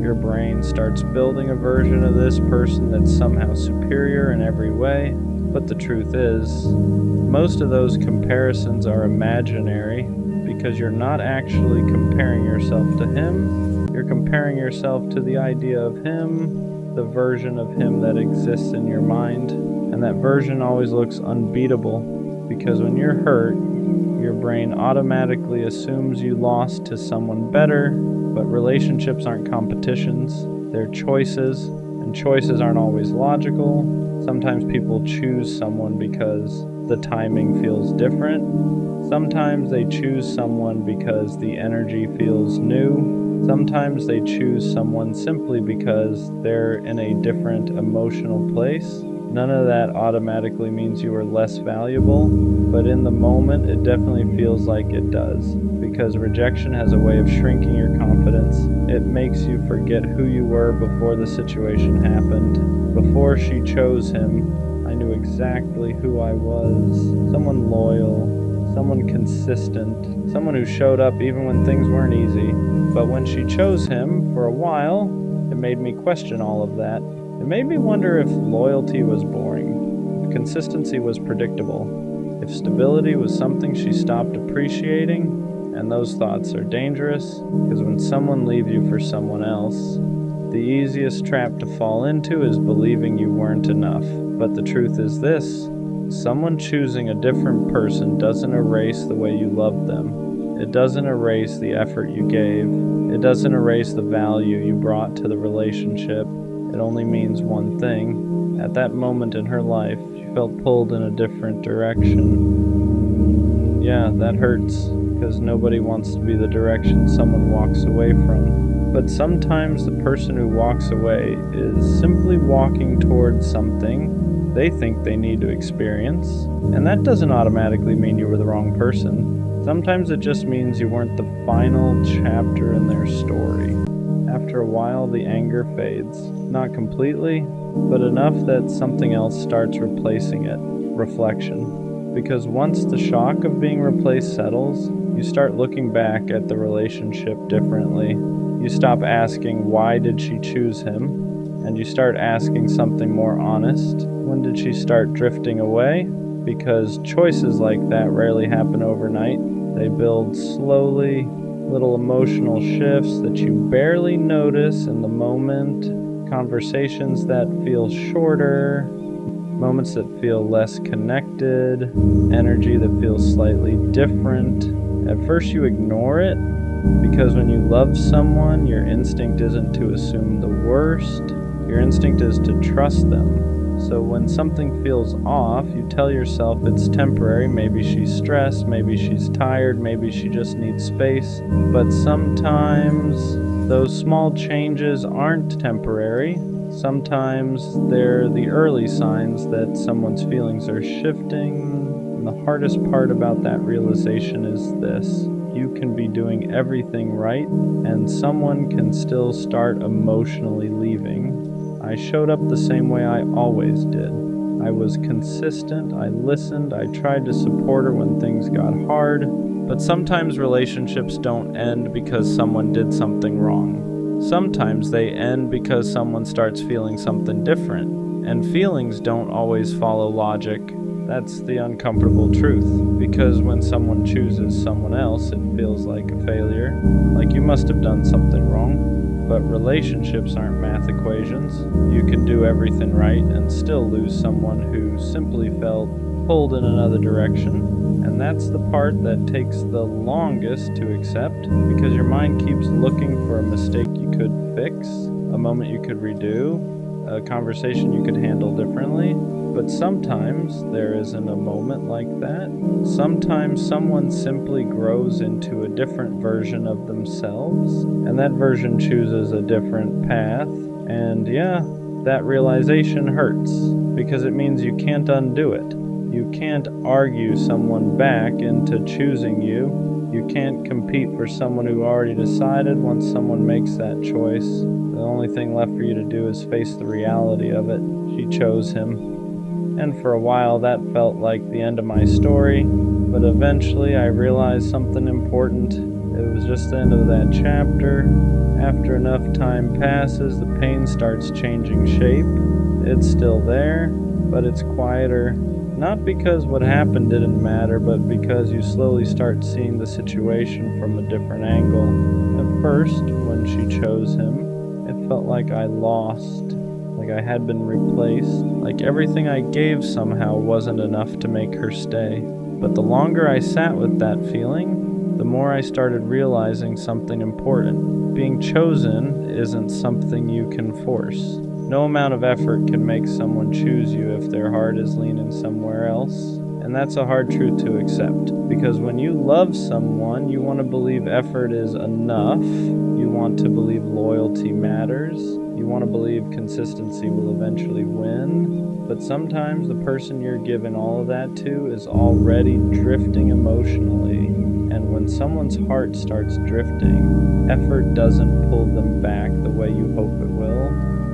Your brain starts building a version of this person that's somehow superior in every way. But the truth is, most of those comparisons are imaginary because you're not actually comparing yourself to him. You're comparing yourself to the idea of him, the version of him that exists in your mind. And that version always looks unbeatable because when you're hurt, your brain automatically assumes you lost to someone better. But relationships aren't competitions, they're choices, and choices aren't always logical. Sometimes people choose someone because the timing feels different. Sometimes they choose someone because the energy feels new. Sometimes they choose someone simply because they're in a different emotional place. None of that automatically means you are less valuable, but in the moment it definitely feels like it does, because rejection has a way of shrinking your confidence. It makes you forget who you were before the situation happened. Before she chose him, I knew exactly who I was. Someone loyal, someone consistent, someone who showed up even when things weren't easy. But when she chose him, for a while, it made me question all of that. It made me wonder if loyalty was boring, if consistency was predictable, if stability was something she stopped appreciating. And those thoughts are dangerous, because when someone leaves you for someone else, the easiest trap to fall into is believing you weren't enough. But the truth is this: someone choosing a different person doesn't erase the way you loved them. It doesn't erase the effort you gave. It doesn't erase the value you brought to the relationship. It only means one thing. At that moment in her life, she felt pulled in a different direction. Yeah, that hurts, because nobody wants to be the direction someone walks away from. But sometimes the person who walks away is simply walking towards something they think they need to experience. And that doesn't automatically mean you were the wrong person. Sometimes it just means you weren't the final chapter in their story. After a while, the anger fades. Not completely, but enough that something else starts replacing it. Reflection. Because once the shock of being replaced settles, you start looking back at the relationship differently. You stop asking, why did she choose him? And you start asking something more honest. When did she start drifting away? Because choices like that rarely happen overnight. They build slowly, little emotional shifts that you barely notice in the moment, conversations that feel shorter, moments that feel less connected, energy that feels slightly different. At first you ignore it, because when you love someone, your instinct isn't to assume the worst, your instinct is to trust them. So when something feels off, you tell yourself it's temporary. Maybe she's stressed, maybe she's tired, maybe she just needs space. But sometimes those small changes aren't temporary. Sometimes they're the early signs that someone's feelings are shifting. And the hardest part about that realization is this: you can be doing everything right, and someone can still start emotionally leaving. I showed up the same way I always did. I was consistent, I listened, I tried to support her when things got hard. But sometimes relationships don't end because someone did something wrong. Sometimes they end because someone starts feeling something different. And feelings don't always follow logic. That's the uncomfortable truth, because when someone chooses someone else, it feels like a failure, like you must have done something wrong. But relationships aren't math equations. You can do everything right and still lose someone who simply felt pulled in another direction. And that's the part that takes the longest to accept, because your mind keeps looking for a mistake you could fix, a moment you could redo, a conversation you could handle differently. But sometimes there isn't a moment like that. Sometimes someone simply grows into a different version of themselves, and that version chooses a different path. And yeah, that realization hurts, because it means you can't undo it. You can't argue someone back into choosing you. You can't compete for someone who already decided once someone makes that choice. The only thing left for you to do is face the reality of it. She chose him. And for a while that felt like the end of my story, but eventually I realized something important. It was just the end of that chapter. After enough time passes, the pain starts changing shape. It's still there, but it's quieter. Not because what happened didn't matter, but because you slowly start seeing the situation from a different angle. At first, when she chose him, it felt like I lost. Like I had been replaced, like everything I gave somehow wasn't enough to make her stay. But the longer I sat with that feeling, the more I started realizing something important. Being chosen isn't something you can force. No amount of effort can make someone choose you if their heart is leaning somewhere else. And that's a hard truth to accept, because when you love someone, you want to believe effort is enough. You want to believe loyalty matters. You want to believe consistency will eventually win. But sometimes the person you're giving all of that to is already drifting emotionally. And when someone's heart starts drifting, effort doesn't pull them back the way you hope it will.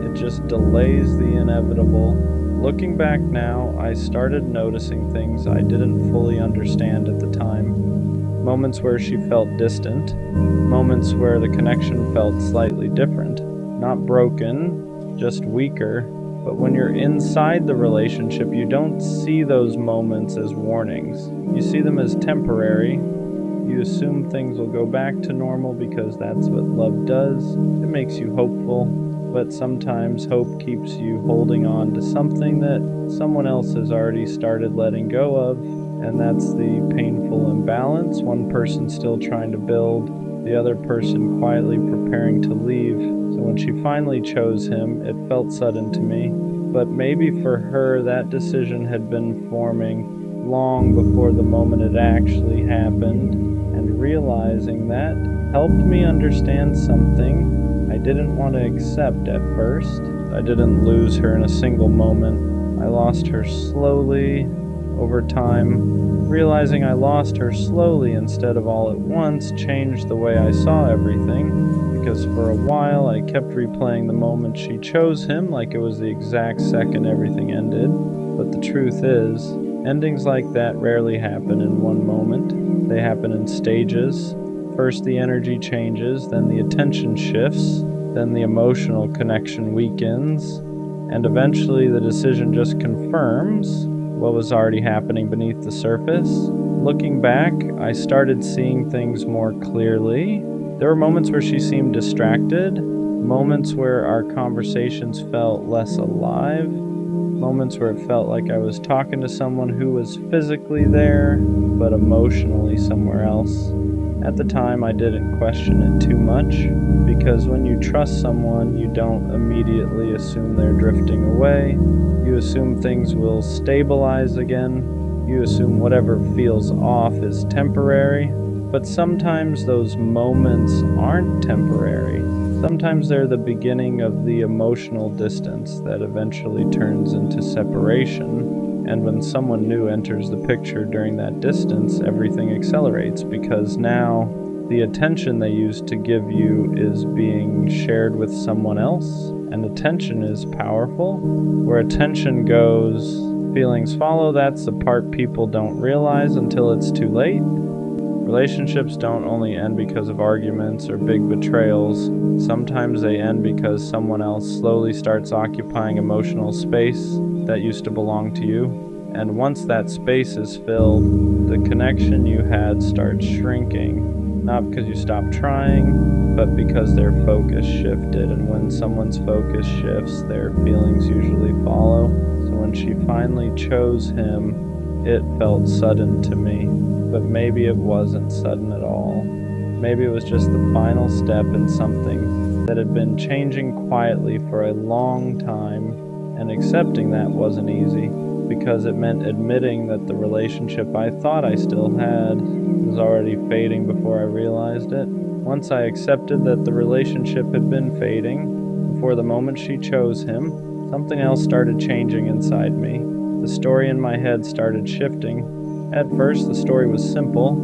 It just delays the inevitable. Looking back now, I started noticing things I didn't fully understand at the time. Moments where she felt distant. Moments where the connection felt slightly different. Not broken, just weaker. But when you're inside the relationship, you don't see those moments as warnings. You see them as temporary. You assume things will go back to normal because that's what love does. It makes you hopeful, but sometimes hope keeps you holding on to something that someone else has already started letting go of, and that's the painful imbalance. One person still trying to build, the other person quietly preparing to leave. So when she finally chose him, it felt sudden to me, but maybe for her that decision had been forming long before the moment it actually happened. And realizing that helped me understand something I didn't want to accept at first. I didn't lose her in a single moment. I lost her slowly, over time. Realizing I lost her slowly instead of all at once changed the way I saw everything, because for a while I kept replaying the moment she chose him like it was the exact second everything ended. But the truth is, endings like that rarely happen in one moment. They happen in stages. First the energy changes, then the attention shifts, then the emotional connection weakens, and eventually the decision just confirms what was already happening beneath the surface. Looking back, I started seeing things more clearly. There were moments where she seemed distracted, moments where our conversations felt less alive, moments where it felt like I was talking to someone who was physically there, but emotionally somewhere else. At the time, I didn't question it too much, because when you trust someone, you don't immediately assume they're drifting away. You assume things will stabilize again. You assume whatever feels off is temporary. But sometimes those moments aren't temporary. Sometimes they're the beginning of the emotional distance that eventually turns into separation. And when someone new enters the picture during that distance, everything accelerates, because now the attention they used to give you is being shared with someone else. And attention is powerful. Where attention goes, feelings follow. That's the part people don't realize until it's too late. Relationships don't only end because of arguments or big betrayals. Sometimes they end because someone else slowly starts occupying emotional space that used to belong to you. And once that space is filled, the connection you had starts shrinking. Not because you stopped trying, but because their focus shifted. And when someone's focus shifts, their feelings usually follow. So when she finally chose him, it felt sudden to me. But maybe it wasn't sudden at all. Maybe it was just the final step in something that had been changing quietly for a long time, and accepting that wasn't easy, because it meant admitting that the relationship I thought I still had was already fading before I realized it. Once I accepted that the relationship had been fading before the moment she chose him, something else started changing inside me. The story in my head started shifting. At first, the story was simple.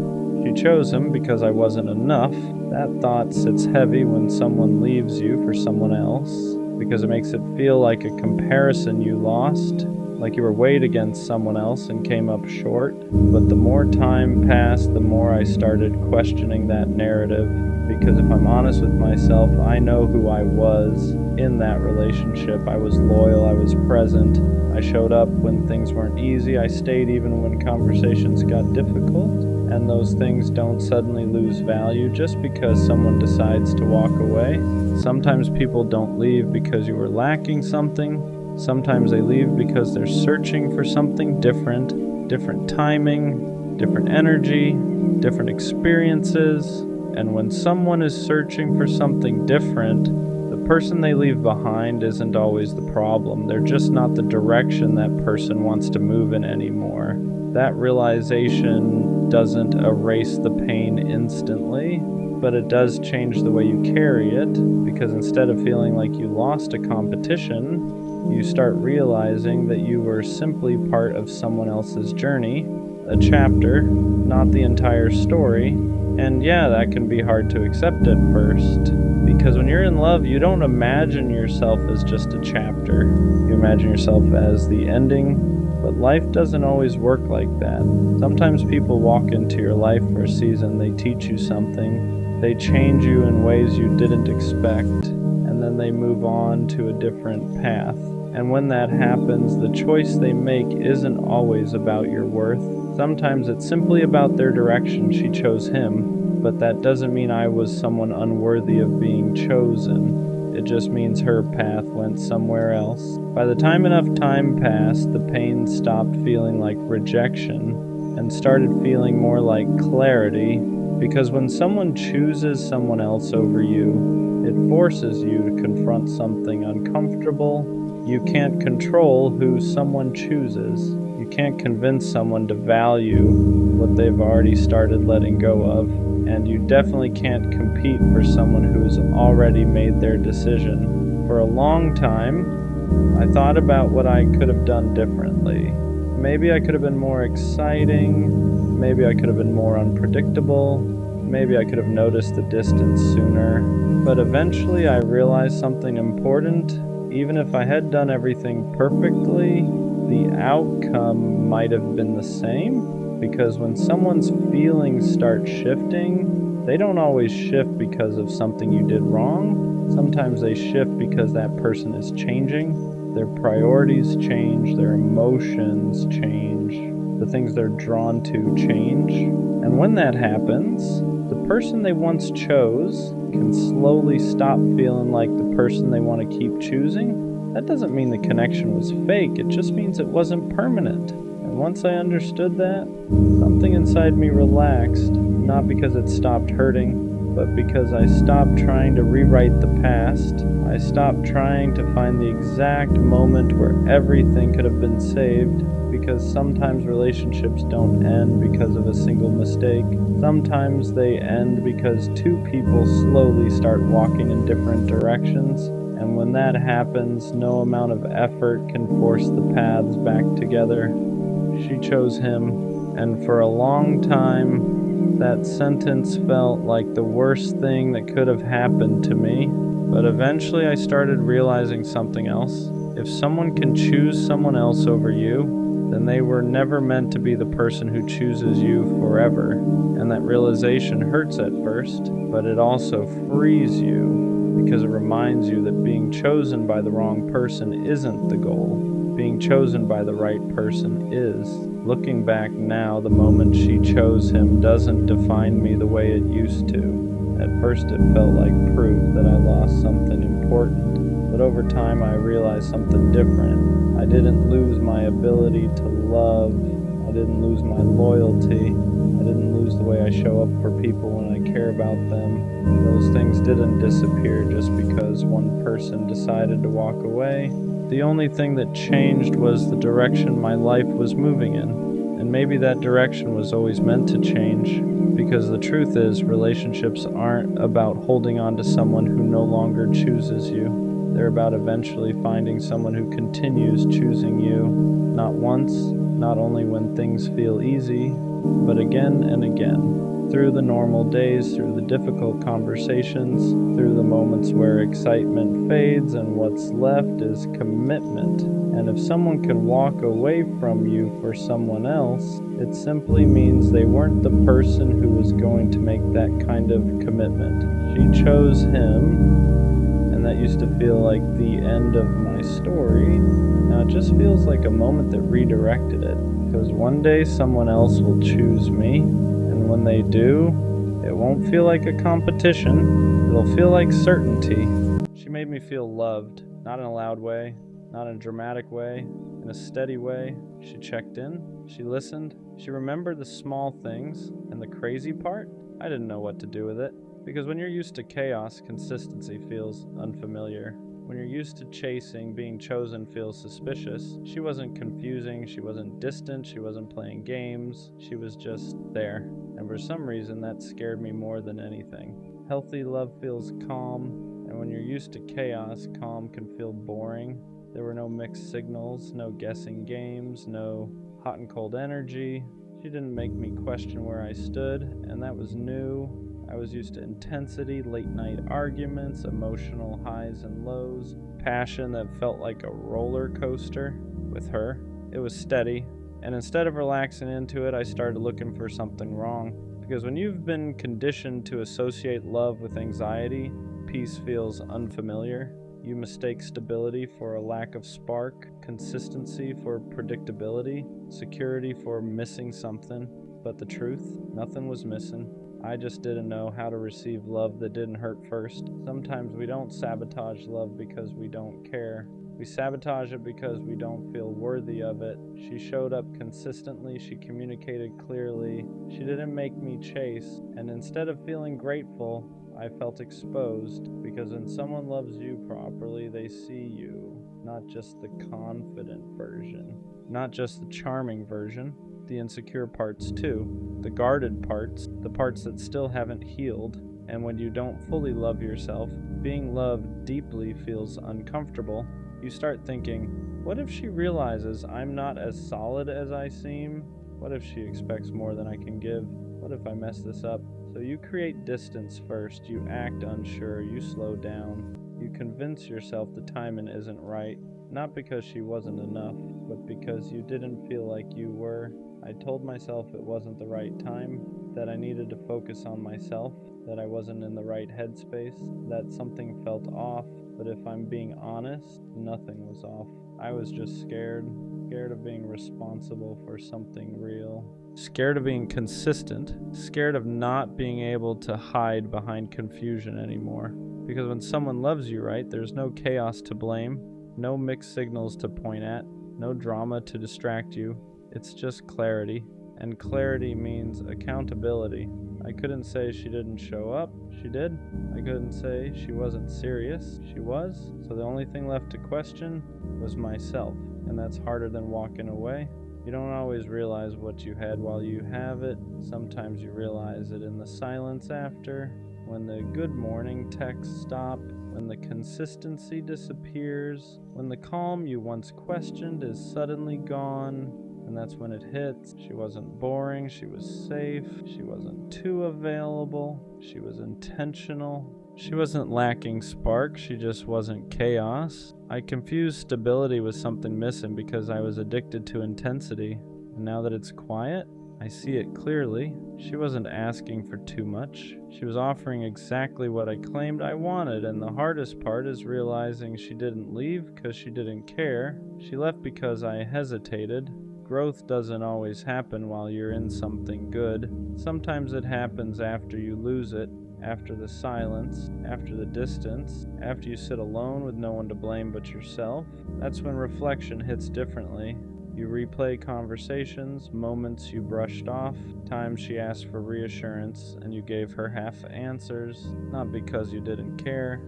She chose him because I wasn't enough. That thought sits heavy when someone leaves you for someone else, because it makes it feel like a comparison you lost, like you were weighed against someone else and came up short. But the more time passed, the more I started questioning that narrative, because if I'm honest with myself, I know who I was in that relationship. I was loyal, I was present, I showed up when things weren't easy, I stayed even when conversations got difficult, and those things don't suddenly lose value just because someone decides to walk away. Sometimes people don't leave because you were lacking something. Sometimes they leave because they're searching for something different, different timing, different energy, different experiences. And when someone is searching for something different, the person they leave behind isn't always the problem. They're just not the direction that person wants to move in anymore. That realization doesn't erase the pain instantly, but it does change the way you carry it, because instead of feeling like you lost a competition, you start realizing that you were simply part of someone else's journey, a chapter, not the entire story. And yeah, that can be hard to accept at first, because when you're in love, you don't imagine yourself as just a chapter. You imagine yourself as the ending, but life doesn't always work like that. Sometimes people walk into your life for a season, they teach you something, they change you in ways you didn't expect, and then they move on to a different path. And when that happens, the choice they make isn't always about your worth. Sometimes it's simply about their direction. She chose him, but that doesn't mean I was someone unworthy of being chosen. It just means her path went somewhere else. By the time enough time passed, the pain stopped feeling like rejection and started feeling more like clarity, because when someone chooses someone else over you, it forces you to confront something uncomfortable. You can't control who someone chooses. You can't convince someone to value what they've already started letting go of, and you definitely can't compete for someone who's already made their decision. For a long time, I thought about what I could have done differently. Maybe I could have been more exciting, maybe I could have been more unpredictable, maybe I could have noticed the distance sooner, but eventually I realized something important. Even if I had done everything perfectly, the outcome might have been the same, because when someone's feelings start shifting, they don't always shift because of something you did wrong. Sometimes they shift because that person is changing, their priorities change, their emotions change, the things they're drawn to change. And when that happens, the person they once chose can slowly stop feeling like the person they want to keep choosing. That doesn't mean the connection was fake, it just means it wasn't permanent. And once I understood that, something inside me relaxed, not because it stopped hurting, but because I stopped trying to rewrite the past. I stopped trying to find the exact moment where everything could have been saved, because sometimes relationships don't end because of a single mistake. Sometimes they end because two people slowly start walking in different directions, and when that happens, no amount of effort can force the paths back together. She chose him, and for a long time, that sentence felt like the worst thing that could have happened to me. But eventually I started realizing something else. If someone can choose someone else over you, then they were never meant to be the person who chooses you forever. And that realization hurts at first, but it also frees you because it reminds you that being chosen by the wrong person isn't the goal. Being chosen by the right person is. Looking back now, the moment she chose him doesn't define me the way it used to. At first it felt like proof that I lost something important, but over time I realized something different. I didn't lose my ability to love. I didn't lose my loyalty. I didn't lose the way I show up for people when I care about them. Those things didn't disappear just because one person decided to walk away. The only thing that changed was the direction my life was moving in. And maybe that direction was always meant to change, because the truth is, relationships aren't about holding on to someone who no longer chooses you. They're about eventually finding someone who continues choosing you, not once, not only when things feel easy, but again and again. Through the normal days, through the difficult conversations, through the moments where excitement fades and what's left is commitment. And if someone can walk away from you for someone else, it simply means they weren't the person who was going to make that kind of commitment. She chose him, and that used to feel like the end of my story. Now it just feels like a moment that redirected it, because one day someone else will choose me, and when they do, it won't feel like a competition, it'll feel like certainty. She made me feel loved, not in a loud way, not in a dramatic way, in a steady way. She checked in, she listened, she remembered the small things, and the crazy part? I didn't know what to do with it. Because when you're used to chaos, consistency feels unfamiliar. When you're used to chasing, being chosen feels suspicious. She wasn't confusing, she wasn't distant, she wasn't playing games, she was just there. And for some reason, that scared me more than anything. Healthy love feels calm, and when you're used to chaos, calm can feel boring. There were no mixed signals, no guessing games, no hot and cold energy. She didn't make me question where I stood, and that was new. I was used to intensity, late night arguments, emotional highs and lows, passion that felt like a roller coaster. With her, it was steady, and instead of relaxing into it, I started looking for something wrong. Because when you've been conditioned to associate love with anxiety, peace feels unfamiliar. You mistake stability for a lack of spark, consistency for predictability, security for missing something. But the truth, nothing was missing. I just didn't know how to receive love that didn't hurt first. Sometimes we don't sabotage love because we don't care. We sabotage it because we don't feel worthy of it. She showed up consistently, she communicated clearly, she didn't make me chase, and instead of feeling grateful, I felt exposed, because when someone loves you properly, they see you, not just the confident version, not just the charming version, the insecure parts too, the guarded parts, the parts that still haven't healed. And when you don't fully love yourself, being loved deeply feels uncomfortable. You start thinking, what if she realizes I'm not as solid as I seem? What if she expects more than I can give? What if I mess this up? So you create distance first, you act unsure, you slow down, you convince yourself the timing isn't right, not because she wasn't enough, but because you didn't feel like you were. I told myself it wasn't the right time, that I needed to focus on myself, that I wasn't in the right headspace, that something felt off, but if I'm being honest, nothing was off. I was just scared of being responsible for something real. Scared of being consistent, scared of not being able to hide behind confusion anymore. Because when someone loves you right, there's no chaos to blame, no mixed signals to point at, no drama to distract you. It's just clarity, and clarity means accountability. I couldn't say she didn't show up, she did. I couldn't say she wasn't serious, she was. So the only thing left to question was myself, and that's harder than walking away. You don't always realize what you had while you have it. Sometimes you realize it in the silence after, when the good morning texts stop, when the consistency disappears, when the calm you once questioned is suddenly gone. And that's when it hits. She wasn't boring, she was safe, she wasn't too available, she was intentional. She wasn't lacking spark, she just wasn't chaos. I confused stability with something missing because I was addicted to intensity. And now that it's quiet, I see it clearly. She wasn't asking for too much. She was offering exactly what I claimed I wanted, and the hardest part is realizing she didn't leave because she didn't care. She left because I hesitated. Growth doesn't always happen while you're in something good. Sometimes it happens after you lose it, after the silence, after the distance, after you sit alone with no one to blame but yourself. That's when reflection hits differently. You replay conversations, moments you brushed off, times she asked for reassurance and you gave her half answers, not because you didn't care,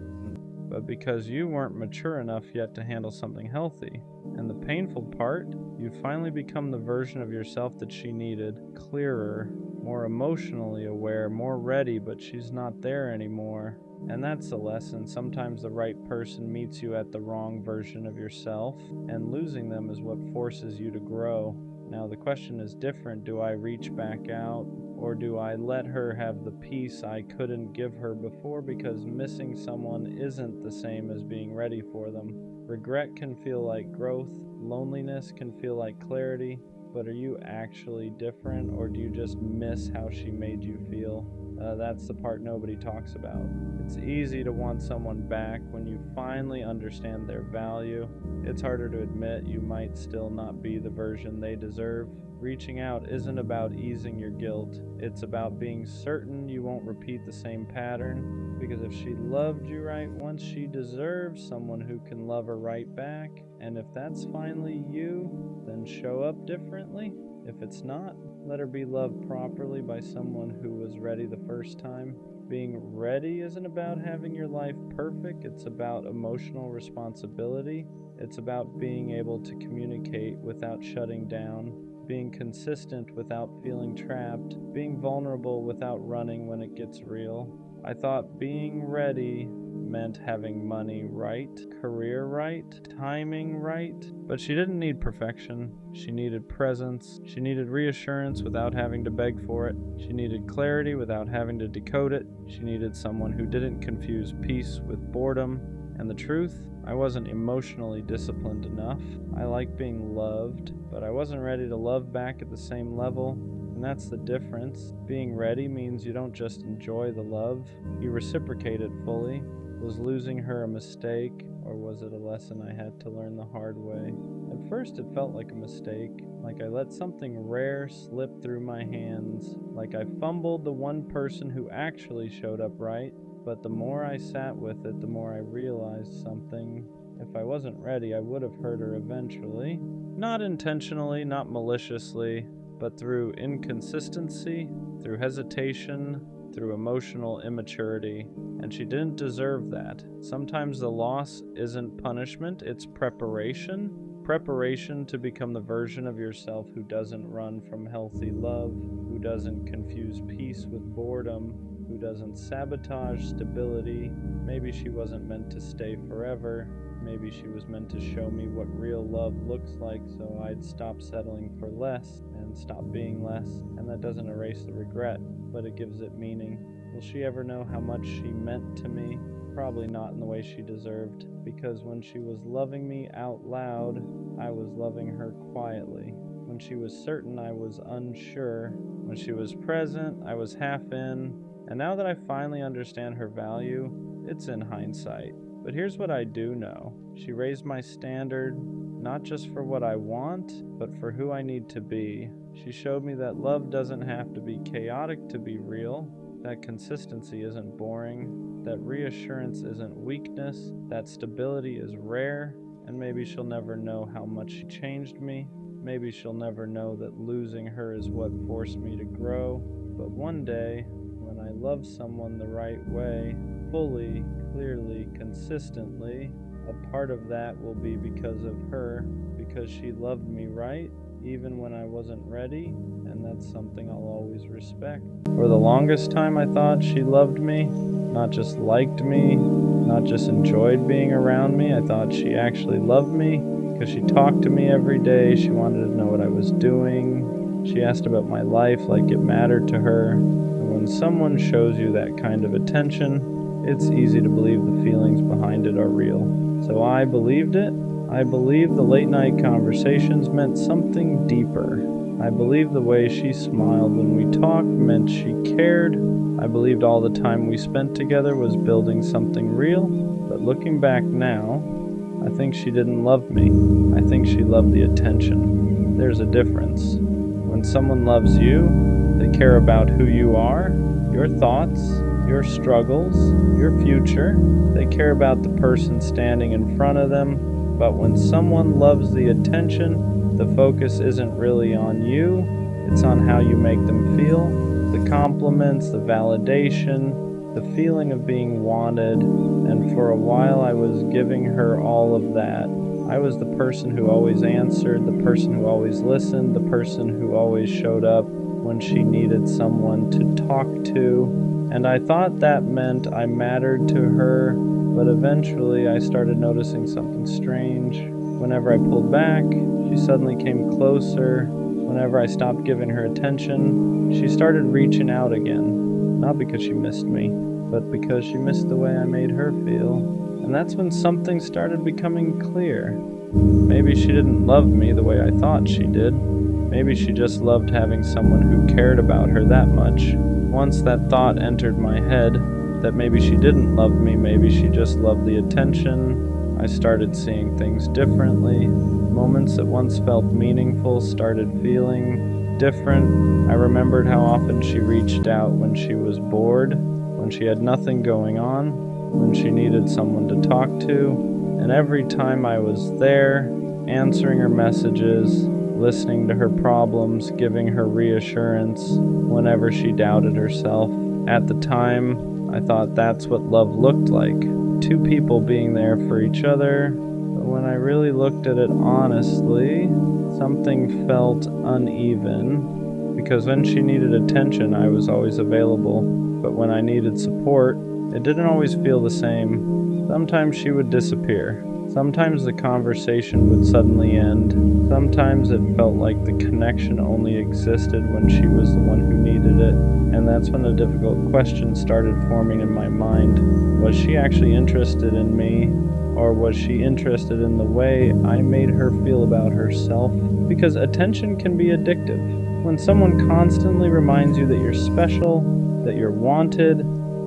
but because you weren't mature enough yet to handle something healthy. And the painful part, you finally become the version of yourself that she needed, clearer, more emotionally aware, more ready, but she's not there anymore. And that's the lesson. Sometimes the right person meets you at the wrong version of yourself, and losing them is what forces you to grow. Now the question is different. Do I reach back out, or do I let her have the peace I couldn't give her before because missing someone isn't the same as being ready for them? Regret can feel like growth, loneliness can feel like clarity, but are you actually different, or do you just miss how she made you feel? That's the part nobody talks about. It's easy to want someone back when you finally understand their value. It's harder to admit you might still not be the version they deserve. Reaching out isn't about easing your guilt. It's about being certain you won't repeat the same pattern. Because if she loved you right once, she deserves someone who can love her right back. And if that's finally you, then show up differently. If it's not, let her be loved properly by someone who was ready the first time. Being ready isn't about having your life perfect. It's about emotional responsibility. It's about being able to communicate without shutting down, being consistent without feeling trapped, being vulnerable without running when it gets real. I thought being ready meant having money right, career right, timing right, but she didn't need perfection. She needed presence. She needed reassurance without having to beg for it. She needed clarity without having to decode it. She needed someone who didn't confuse peace with boredom. And the truth, I wasn't emotionally disciplined enough. I like being loved, but I wasn't ready to love back at the same level. And that's the difference. Being ready means you don't just enjoy the love, you reciprocate it fully. Was losing her a mistake, or was it a lesson I had to learn the hard way? At first it felt like a mistake, like I let something rare slip through my hands, like I fumbled the one person who actually showed up right. But the more I sat with it, the more I realized something. If I wasn't ready, I would have hurt her eventually. Not intentionally, not maliciously, but through inconsistency, through hesitation, through emotional immaturity. And she didn't deserve that. Sometimes the loss isn't punishment, it's preparation. Preparation to become the version of yourself who doesn't run from healthy love, who doesn't confuse peace with boredom, who doesn't sabotage stability. Maybe she wasn't meant to stay forever. Maybe she was meant to show me what real love looks like, so I'd stop settling for less and stop being less. And that doesn't erase the regret, but it gives it meaning. Will she ever know how much she meant to me? Probably not in the way she deserved, because when she was loving me out loud, I was loving her quietly. When she was certain, I was unsure. When she was present, I was half in. And now that I finally understand her value, it's in hindsight. But here's what I do know. She raised my standard, not just for what I want, but for who I need to be. She showed me that love doesn't have to be chaotic to be real, that consistency isn't boring, that reassurance isn't weakness, that stability is rare, and maybe she'll never know how much she changed me. Maybe she'll never know that losing her is what forced me to grow. But one day, when I love someone the right way, fully, clearly, consistently, a part of that will be because of her, because she loved me right, even when I wasn't ready, and that's something I'll always respect. For the longest time I thought she loved me, not just liked me, not just enjoyed being around me. I thought she actually loved me, because she talked to me every day, she wanted to know what I was doing, she asked about my life like it mattered to her. And when someone shows you that kind of attention, it's easy to believe the feelings behind it are real. So I believed it. I believed the late night conversations meant something deeper. I believed the way she smiled when we talked meant she cared. I believed all the time we spent together was building something real. But looking back now, I think she didn't love me. I think she loved the attention. There's a difference. When someone loves you, they care about who you are, your thoughts, your struggles, your future. They care about the person standing in front of them. But when someone loves the attention, the focus isn't really on you, it's on how you make them feel. The compliments, the validation, the feeling of being wanted. And for a while I was giving her all of that. I was the person who always answered, the person who always listened, the person who always showed up when she needed someone to talk to. And I thought that meant I mattered to her, but eventually I started noticing something strange. Whenever I pulled back, she suddenly came closer. Whenever I stopped giving her attention, she started reaching out again. Not because she missed me, but because she missed the way I made her feel. And that's when something started becoming clear. Maybe she didn't love me the way I thought she did. Maybe she just loved having someone who cared about her that much. Once that thought entered my head, that maybe she didn't love me, maybe she just loved the attention, I started seeing things differently. Moments that once felt meaningful started feeling different. I remembered how often she reached out when she was bored, when she had nothing going on, when she needed someone to talk to. And every time I was there, answering her messages, listening to her problems, giving her reassurance whenever she doubted herself. At the time, I thought that's what love looked like. Two people being there for each other. But when I really looked at it honestly, something felt uneven. Because when she needed attention, I was always available. But when I needed support, it didn't always feel the same. Sometimes she would disappear. Sometimes the conversation would suddenly end. Sometimes it felt like the connection only existed when she was the one who needed it. And that's when a difficult question started forming in my mind. Was she actually interested in me? Or was she interested in the way I made her feel about herself? Because attention can be addictive. When someone constantly reminds you that you're special, that you're wanted,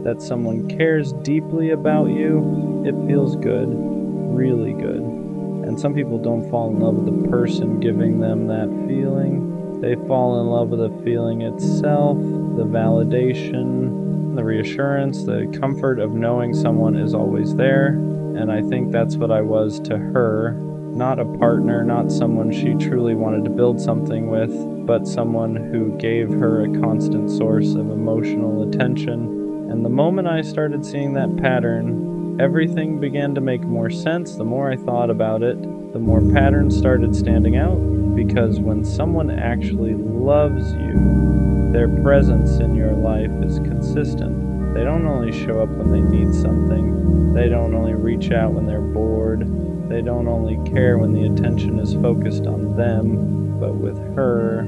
that someone cares deeply about you, it feels good, really good. And some people don't fall in love with the person giving them that feeling. They fall in love with the feeling itself, the validation, the reassurance, the comfort of knowing someone is always there. And I think that's what I was to her. Not a partner, not someone she truly wanted to build something with, but someone who gave her a constant source of emotional attention. And the moment I started seeing that pattern, everything began to make more sense. The more I thought about it, the more patterns started standing out. Because when someone actually loves you, their presence in your life is consistent. They don't only show up when they need something. They don't only reach out when they're bored. They don't only care when the attention is focused on them. But with her,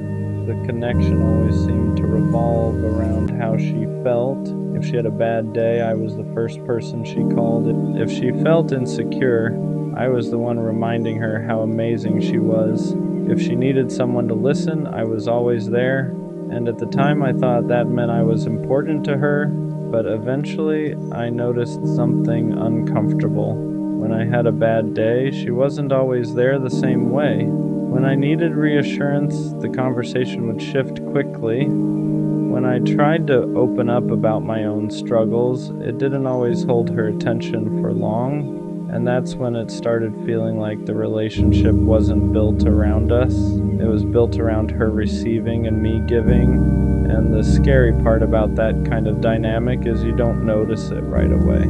the connection always seemed to revolve around how she felt. If she had a bad day, I was the first person she called. If she felt insecure, I was the one reminding her how amazing she was. If she needed someone to listen, I was always there. And at the time, I thought that meant I was important to her. But eventually, I noticed something uncomfortable. When I had a bad day, she wasn't always there the same way. When I needed reassurance, the conversation would shift quickly. When I tried to open up about my own struggles, it didn't always hold her attention for long. And that's when it started feeling like the relationship wasn't built around us. It was built around her receiving and me giving. And the scary part about that kind of dynamic is you don't notice it right away.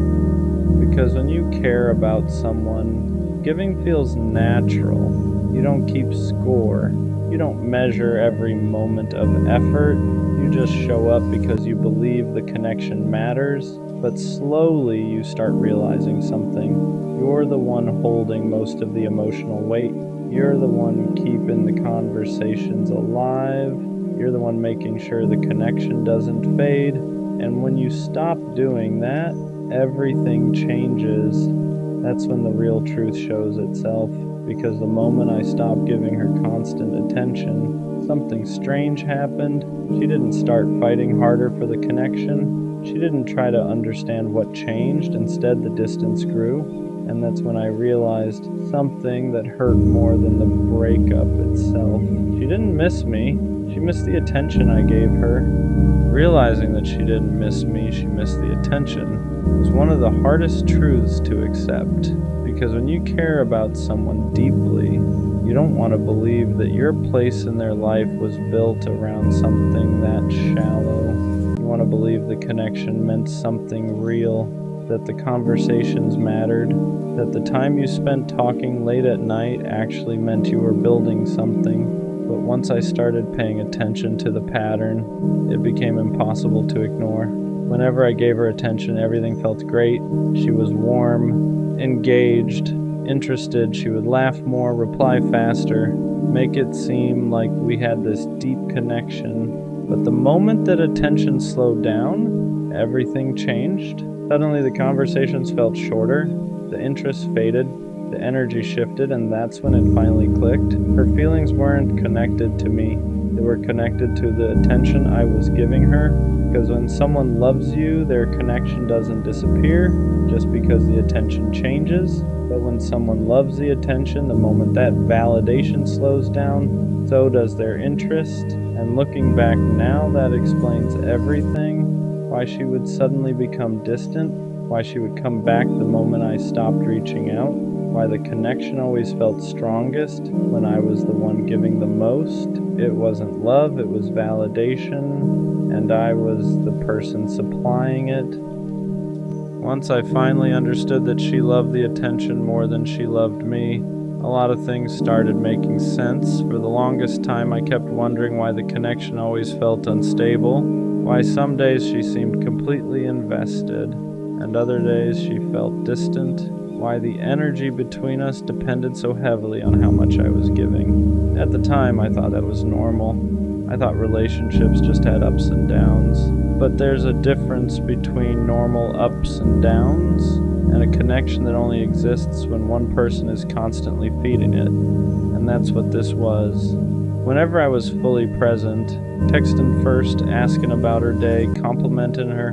Because when you care about someone, giving feels natural. You don't keep score. You don't measure every moment of effort. You just show up because you believe the connection matters. But slowly you start realizing something. You're the one holding most of the emotional weight. You're the one keeping the conversations alive. You're the one making sure the connection doesn't fade. And when you stop doing that, everything changes. That's when the real truth shows itself, because the moment I stopped giving her constant attention, something strange happened. She didn't start fighting harder for the connection. She didn't try to understand what changed. Instead, the distance grew. And that's when I realized something that hurt more than the breakup itself. She didn't miss me. She missed the attention I gave her. Realizing that she didn't miss me, she missed the attention, was one of the hardest truths to accept. Because when you care about someone deeply, you don't want to believe that your place in their life was built around something that shallow. You want to believe the connection meant something real, that the conversations mattered, that the time you spent talking late at night actually meant you were building something. But once I started paying attention to the pattern, it became impossible to ignore. Whenever I gave her attention, everything felt great. She was warm, engaged, interested. She would laugh more, reply faster, make it seem like we had this deep connection. But the moment that attention slowed down, everything changed. Suddenly the conversations felt shorter, the interest faded, the energy shifted, and that's when it finally clicked. Her feelings weren't connected to me. They were connected to the attention I was giving her. Because when someone loves you, their connection doesn't disappear just because the attention changes. But when someone loves the attention, the moment that validation slows down, so does their interest. And looking back now, that explains everything. Why she would suddenly become distant, why she would come back the moment I stopped reaching out, why the connection always felt strongest when I was the one giving the most. It wasn't love, it was validation, and I was the person supplying it. Once I finally understood that she loved the attention more than she loved me, a lot of things started making sense. For the longest time, I kept wondering why the connection always felt unstable, why some days she seemed completely invested, and other days she felt distant, why the energy between us depended so heavily on how much I was giving. At the time, I thought that was normal. I thought relationships just had ups and downs. But there's a difference between normal ups and downs and a connection that only exists when one person is constantly feeding it. And that's what this was. Whenever I was fully present, texting first, asking about her day, complimenting her,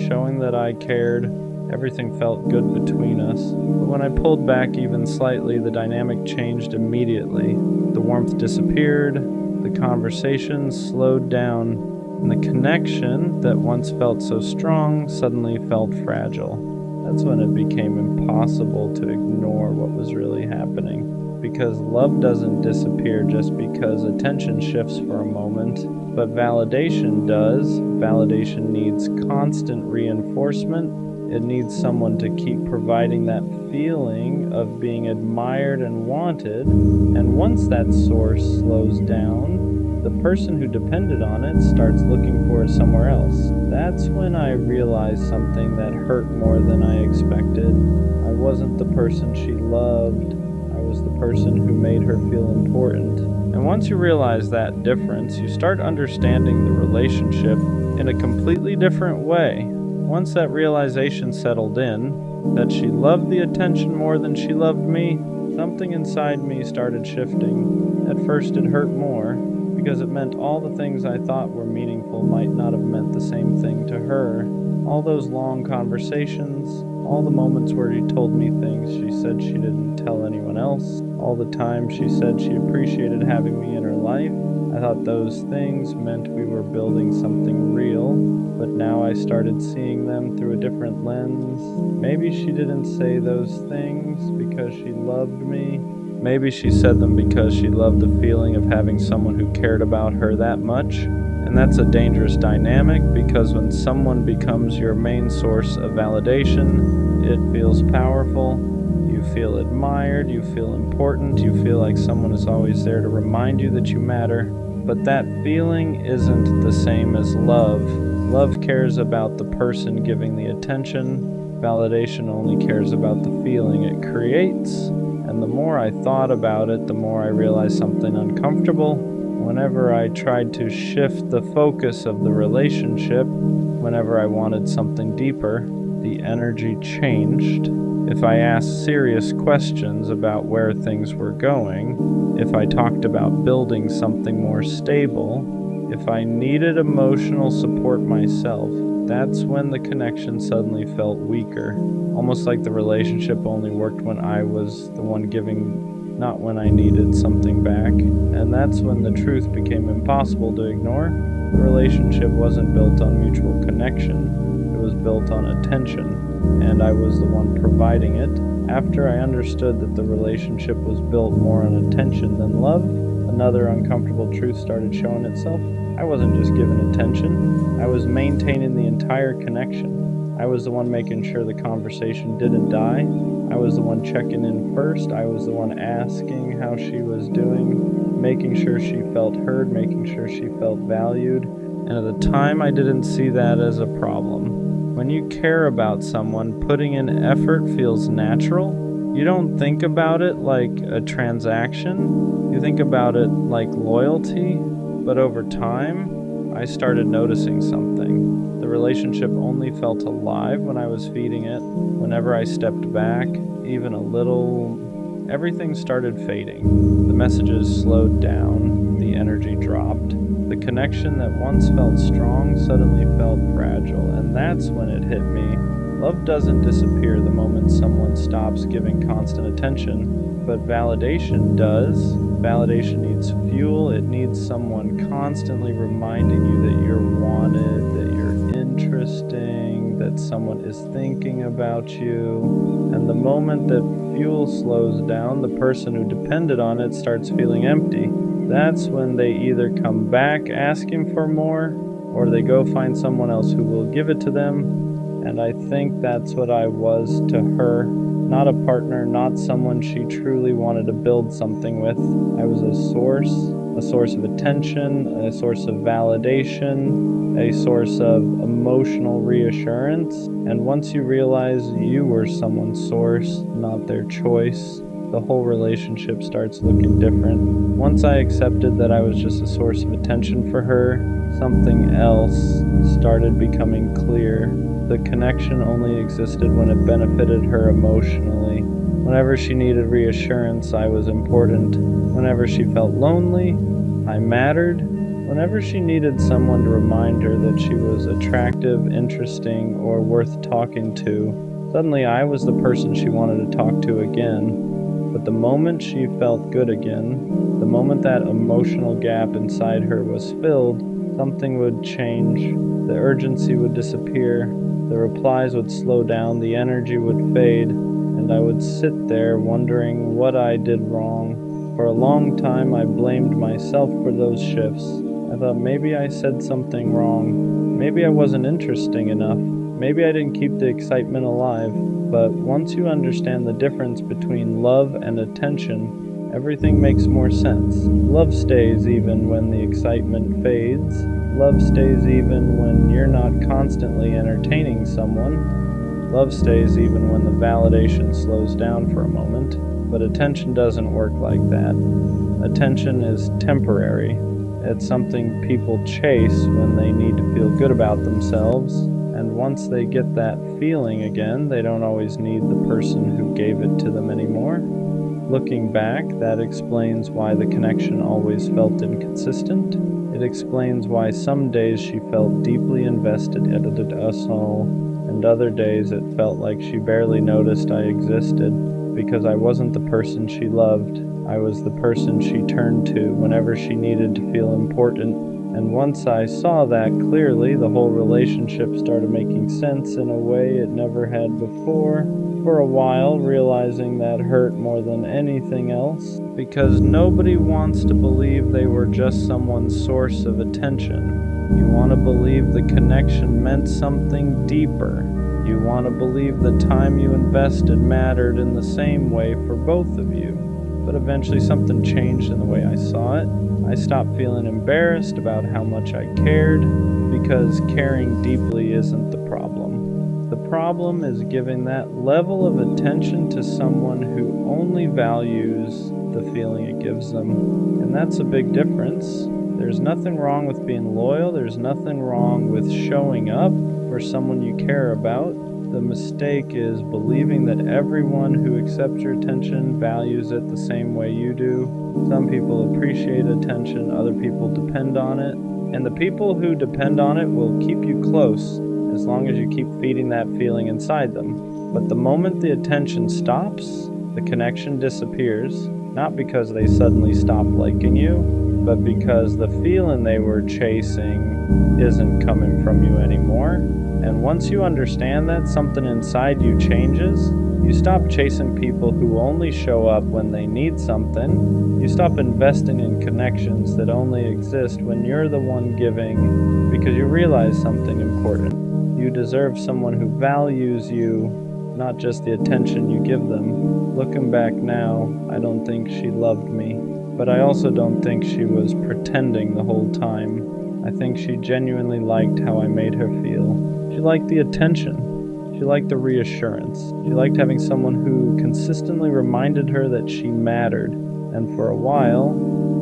showing that I cared, everything felt good between us. But when I pulled back even slightly, the dynamic changed immediately. The warmth disappeared, the conversation slowed down, and the connection that once felt so strong suddenly felt fragile. That's when it became impossible to ignore what was really happening. Because love doesn't disappear just because attention shifts for a moment, but validation does. Validation needs constant reinforcement. It needs someone to keep providing that feeling of being admired and wanted. And once that source slows down, the person who depended on it starts looking for it somewhere else. That's when I realized something that hurt more than I expected. I wasn't the person she loved. I was the person who made her feel important. And once you realize that difference, you start understanding the relationship in a completely different way. Once that realization settled in, that she loved the attention more than she loved me, something inside me started shifting. At first it hurt more, because it meant all the things I thought were meaningful might not have meant the same thing to her. All those long conversations, all the moments where she told me things she said she didn't tell anyone else, all the time she said she appreciated having me in her life. I thought those things meant we were building something real, but now I started seeing them through a different lens. Maybe she didn't say those things because she loved me. Maybe she said them because she loved the feeling of having someone who cared about her that much. And that's a dangerous dynamic, because when someone becomes your main source of validation, it feels powerful. You feel admired, you feel important, you feel like someone is always there to remind you that you matter. But that feeling isn't the same as love. Love cares about the person giving the attention. Validation only cares about the feeling it creates. And the more I thought about it, the more I realized something uncomfortable. Whenever I tried to shift the focus of the relationship, whenever I wanted something deeper, the energy changed. If I asked serious questions about where things were going, if I talked about building something more stable, if I needed emotional support myself, that's when the connection suddenly felt weaker, almost like the relationship only worked when I was the one giving, not when I needed something back. And that's when the truth became impossible to ignore. The relationship wasn't built on mutual connection, it was built on attention, and I was the one providing it. After I understood that the relationship was built more on attention than love, another uncomfortable truth started showing itself. I wasn't just giving attention, I was maintaining the entire connection. I was the one making sure the conversation didn't die. I was the one checking in first. I was the one asking how she was doing, making sure she felt heard, making sure she felt valued. And at the time, I didn't see that as a problem. When you care about someone, putting in effort feels natural. You don't think about it like a transaction. You think about it like loyalty. But over time, I started noticing something. The relationship only felt alive when I was feeding it. Whenever I stepped back, even a little, everything started fading. The messages slowed down, the energy dropped. The connection that once felt strong suddenly felt fragile, and that's when it hit me. Love doesn't disappear the moment someone stops giving constant attention, but validation does. Validation needs fuel. It needs someone constantly reminding you that you're wanted, that you're interesting, that someone is thinking about you. And the moment that fuel slows down, the person who depended on it starts feeling empty. That's when they either come back asking for more, or they go find someone else who will give it to them. And I think that's what I was to her. Not a partner, not someone she truly wanted to build something with. I was a source of attention, a source of validation, a source of emotional reassurance. And once you realize you were someone's source, not their choice, the whole relationship starts looking different. Once I accepted that I was just a source of attention for her, something else started becoming clear. The connection only existed when it benefited her emotionally. Whenever she needed reassurance, I was important. Whenever she felt lonely, I mattered. Whenever she needed someone to remind her that she was attractive, interesting, or worth talking to, suddenly I was the person she wanted to talk to again. But the moment she felt good again, the moment that emotional gap inside her was filled, something would change. The urgency would disappear. The replies would slow down, the energy would fade, and I would sit there wondering what I did wrong. For a long time, I blamed myself for those shifts. I thought maybe I said something wrong. Maybe I wasn't interesting enough. Maybe I didn't keep the excitement alive. But once you understand the difference between love and attention, everything makes more sense. Love stays even when the excitement fades. Love stays even when you're not constantly entertaining someone. Love stays even when the validation slows down for a moment. But attention doesn't work like that. Attention is temporary. It's something people chase when they need to feel good about themselves. And once they get that feeling again, they don't always need the person who gave it to them anymore. Looking back, that explains why the connection always felt inconsistent. It explains why some days she felt deeply invested in us all, and other days it felt like she barely noticed I existed, because I wasn't the person she loved. I was the person she turned to whenever she needed to feel important. And once I saw that clearly, the whole relationship started making sense in a way it never had before. For a while, realizing that hurt more than anything else, because nobody wants to believe they were just someone's source of attention. You want to believe the connection meant something deeper. You want to believe the time you invested mattered in the same way for both of you. But eventually something changed in the way I saw it. I stopped feeling embarrassed about how much I cared, because caring deeply isn't the problem. The problem is giving that level of attention to someone who only values the feeling it gives them. And that's a big difference. There's nothing wrong with being loyal. There's nothing wrong with showing up for someone you care about. The mistake is believing that everyone who accepts your attention values it the same way you do. Some people appreciate attention, other people depend on it, and the people who depend on it will keep you close as long as you keep feeding that feeling inside them. But the moment the attention stops, the connection disappears, not because they suddenly stop liking you, but because the feeling they were chasing isn't coming from you anymore. And once you understand that, something inside you changes. You stop chasing people who only show up when they need something. You stop investing in connections that only exist when you're the one giving, because you realize something important. You deserve someone who values you, not just the attention you give them. Looking back now, I don't think she loved me, but I also don't think she was pretending the whole time. I think she genuinely liked how I made her feel. She liked the attention. She liked the reassurance. She liked having someone who consistently reminded her that she mattered. And for a while,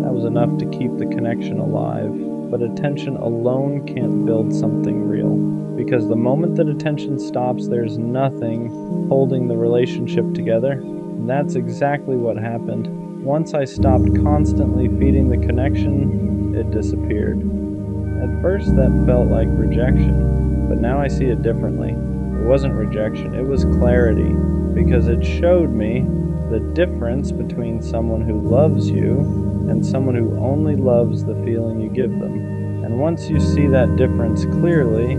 that was enough to keep the connection alive. But attention alone can't build something real. Because the moment that attention stops, there's nothing holding the relationship together. And that's exactly what happened. Once I stopped constantly feeding the connection, it disappeared. At first, that felt like rejection, but now I see it differently. It wasn't rejection, it was clarity, because it showed me the difference between someone who loves you and someone who only loves the feeling you give them. And once you see that difference clearly,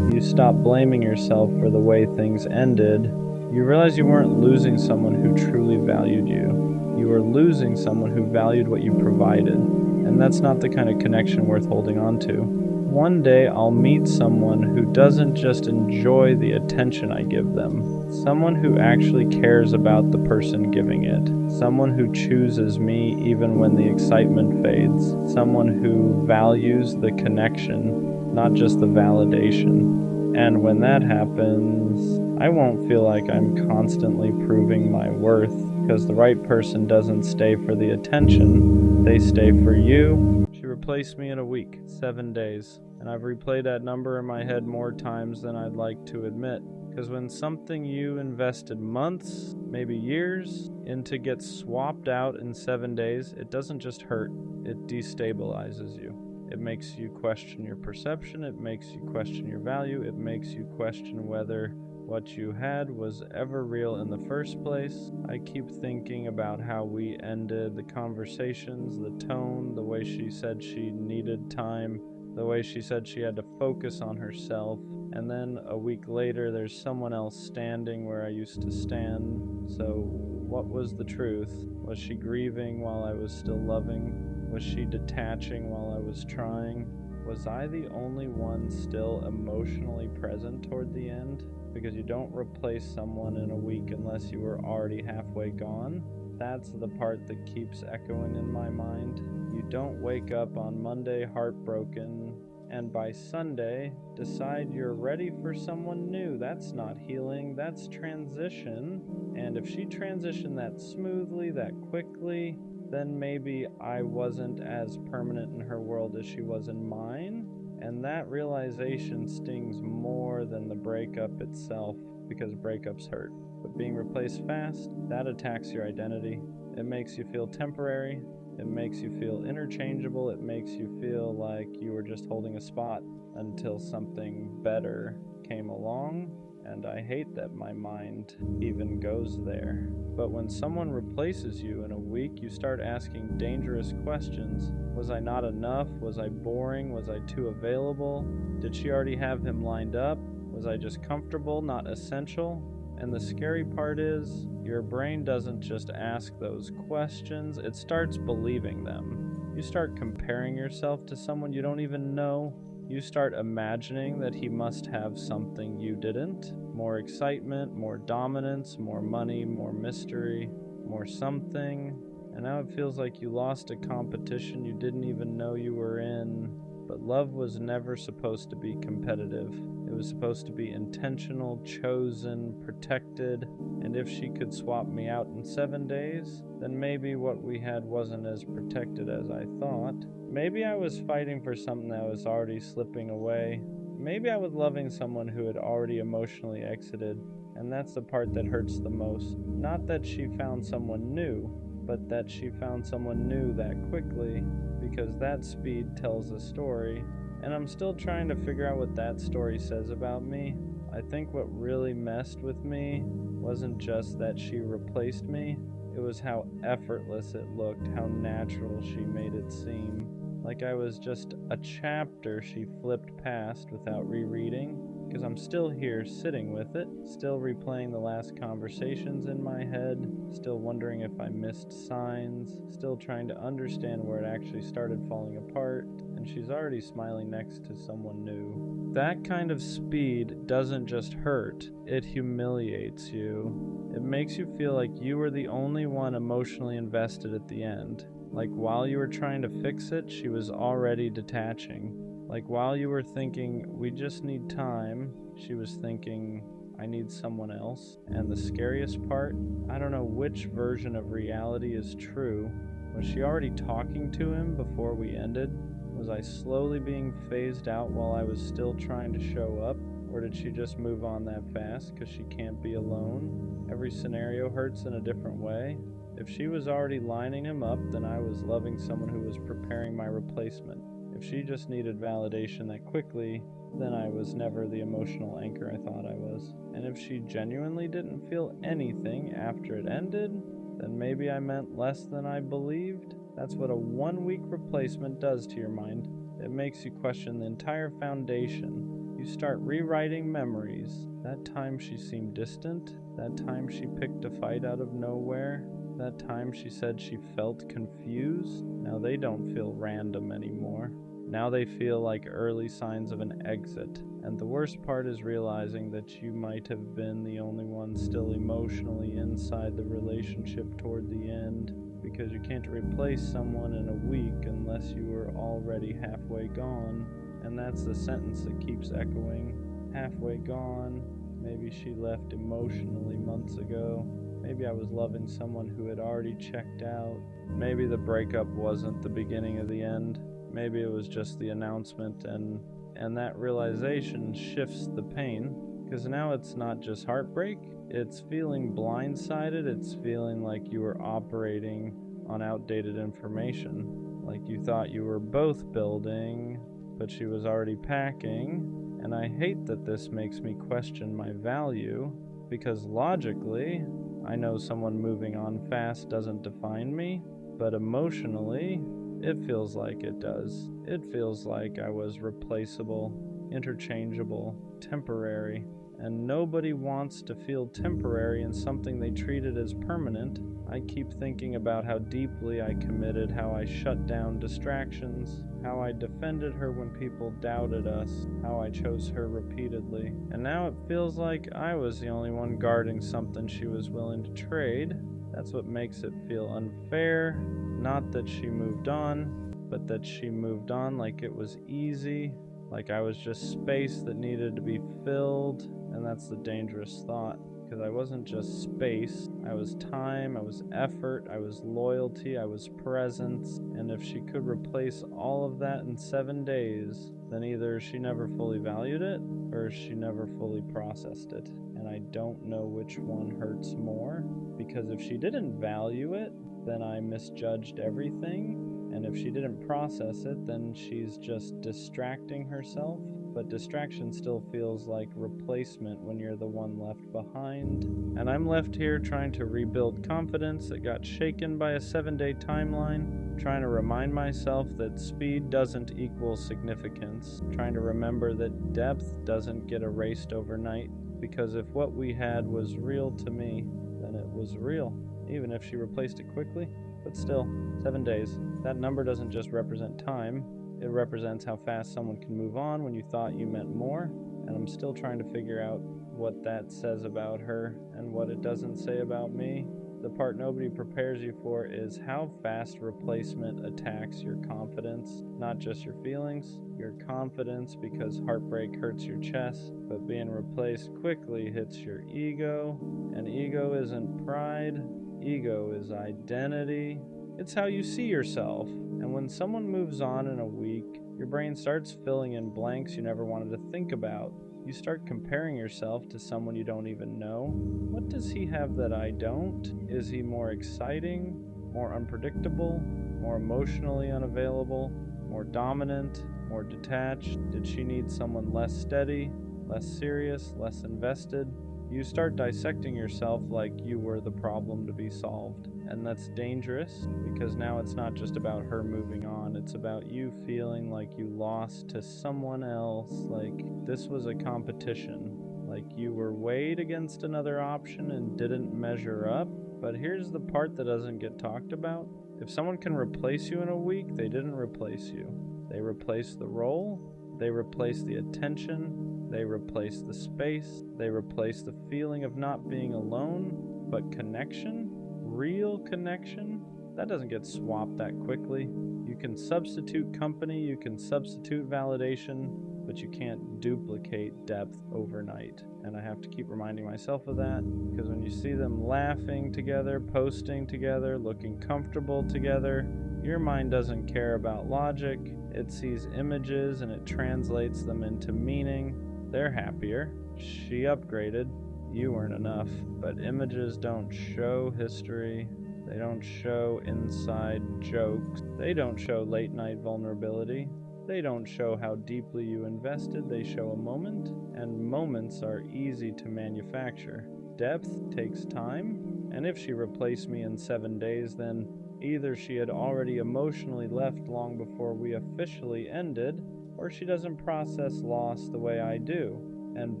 you stop blaming yourself for the way things ended. You realize you weren't losing someone who truly valued you. You were losing someone who valued what you provided. And that's not the kind of connection worth holding on to. One day I'll meet someone who doesn't just enjoy the attention I give them. Someone who actually cares about the person giving it. Someone who chooses me even when the excitement fades. Someone who values the connection, not just the validation. And when that happens, I won't feel like I'm constantly proving my worth, because the right person doesn't stay for the attention, they stay for you. She replaced me in a week, 7 days, and I've replayed that number in my head more times than I'd like to admit. Because when something you invested months, maybe years, into gets swapped out in 7 days, it doesn't just hurt, it destabilizes you. It makes you question your perception, it makes you question your value, it makes you question whether what you had was ever real in the first place. I keep thinking about how we ended the conversations, the tone, the way she said she needed time, the way she said she had to focus on herself, and then a week later there's someone else standing where I used to stand. So what was the truth? Was she grieving while I was still loving? Was she detaching while I was trying? Was I the only one still emotionally present toward the end? Because you don't replace someone in a week unless you were already halfway gone. That's the part that keeps echoing in my mind. You don't wake up on Monday heartbroken and by Sunday decide you're ready for someone new. That's not healing, that's transition. And if she transitioned that smoothly, that quickly, then maybe I wasn't as permanent in her world as she was in mine. And that realization stings more than the breakup itself, because breakups hurt. But being replaced fast, that attacks your identity. It makes you feel temporary. It makes you feel interchangeable. It makes you feel like you were just holding a spot until something better came along. And I hate that my mind even goes there. But when someone replaces you in a week, you start asking dangerous questions. Was I not enough? Was I boring? Was I too available? Did she already have him lined up? Was I just comfortable, not essential? And the scary part is, your brain doesn't just ask those questions, it starts believing them. You start comparing yourself to someone you don't even know. You start imagining that he must have something you didn't. More excitement, more dominance, more money, more mystery, more something. And now it feels like you lost a competition you didn't even know you were in. But love was never supposed to be competitive. It was supposed to be intentional, chosen, protected. And if she could swap me out in 7 days, then maybe what we had wasn't as protected as I thought. Maybe I was fighting for something that was already slipping away. maybe I was loving someone who had already emotionally exited, and that's the part that hurts the most. Not that she found someone new, but that she found someone new that quickly, because that speed tells a story, and I'm still trying to figure out what that story says about me. I think what really messed with me wasn't just that she replaced me, it was how effortless it looked, how natural she made it seem. Like I was just a chapter she flipped past without rereading. Because I'm still here sitting with it, still replaying the last conversations in my head, still wondering if I missed signs, still trying to understand where it actually started falling apart, and she's already smiling next to someone new. That kind of speed doesn't just hurt, it humiliates you. It makes you feel like you were the only one emotionally invested at the end. Like while you were trying to fix it, she was already detaching. Like while you were thinking, we just need time, she was thinking, I need someone else. And the scariest part, I don't know which version of reality is true. Was she already talking to him before we ended? Was I slowly being phased out while I was still trying to show up? Or did she just move on that fast because she can't be alone? Every scenario hurts in a different way. If she was already lining him up, then I was loving someone who was preparing my replacement. If she just needed validation that quickly, then I was never the emotional anchor I thought I was. And if she genuinely didn't feel anything after it ended, then maybe I meant less than I believed. That's what a 1-week replacement does to your mind. It makes you question the entire foundation. You start rewriting memories. That time she seemed distant, that time she picked a fight out of nowhere, that time she said she felt confused. Now they don't feel random anymore. Now they feel like early signs of an exit. And the worst part is realizing that you might have been the only one still emotionally inside the relationship toward the end, because you can't replace someone in a week unless you were already halfway gone. And that's the sentence that keeps echoing. Halfway gone. Maybe she left emotionally months ago. Maybe I was loving someone who had already checked out. Maybe the breakup wasn't the beginning of the end. Maybe it was just the announcement, and that realization shifts the pain. Because now it's not just heartbreak, it's feeling blindsided, it's feeling like you were operating on outdated information. Like you thought you were both building, but she was already packing. And I hate that this makes me question my value, because logically, I know someone moving on fast doesn't define me, but emotionally, it feels like it does. It feels like I was replaceable, interchangeable, temporary, and nobody wants to feel temporary in something they treated as permanent. I keep thinking about how deeply I committed, how I shut down distractions, how I defended her when people doubted us, how I chose her repeatedly. And now it feels like I was the only one guarding something she was willing to trade. That's what makes it feel unfair. Not that she moved on, but that she moved on like it was easy, like I was just space that needed to be filled. And that's the dangerous thought, because I wasn't just space. I was time, I was effort, I was loyalty, I was presence. And if she could replace all of that in 7 days, then either she never fully valued it, or she never fully processed it. And I don't know which one hurts more, because if she didn't value it, then I misjudged everything. And if she didn't process it, then she's just distracting herself. But distraction still feels like replacement when you're the one left behind. And I'm left here trying to rebuild confidence that got shaken by a 7-day timeline, trying to remind myself that speed doesn't equal significance, trying to remember that depth doesn't get erased overnight, because if what we had was real to me, then it was real, even if she replaced it quickly. But still, 7 days. That number doesn't just represent time, it represents how fast someone can move on when you thought you meant more. And I'm still trying to figure out what that says about her and what it doesn't say about me. The part nobody prepares you for is how fast replacement attacks your confidence. Not just your feelings, your confidence, because heartbreak hurts your chest, but being replaced quickly hits your ego. And ego isn't pride, ego is identity. It's how you see yourself. And when someone moves on in a week, your brain starts filling in blanks you never wanted to think about. You start comparing yourself to someone you don't even know. What does he have that I don't? Is he more exciting, more unpredictable, more emotionally unavailable, more dominant, more detached? Did she need someone less steady, less serious, less invested? You start dissecting yourself like you were the problem to be solved. And that's dangerous because now it's not just about her moving on, it's about you feeling like you lost to someone else, like this was a competition, like you were weighed against another option and didn't measure up. But here's the part that doesn't get talked about. If someone can replace you in a week, they didn't replace you. They replaced the role, they replaced the attention, they replaced the space, they replaced the feeling of not being alone, but connection, real connection, that doesn't get swapped that quickly. You can substitute company, you can substitute validation, but you can't duplicate depth overnight. And I have to keep reminding myself of that, because when you see them laughing together, posting together, looking comfortable together, your mind doesn't care about logic. It sees images and it translates them into meaning. They're happier. She upgraded. You weren't enough. But images don't show history. They don't show inside jokes. They don't show late night vulnerability. They don't show how deeply you invested. They show a moment, and moments are easy to manufacture. Depth takes time, and if she replaced me in 7 days, then either she had already emotionally left long before we officially ended, or she doesn't process loss the way I do. And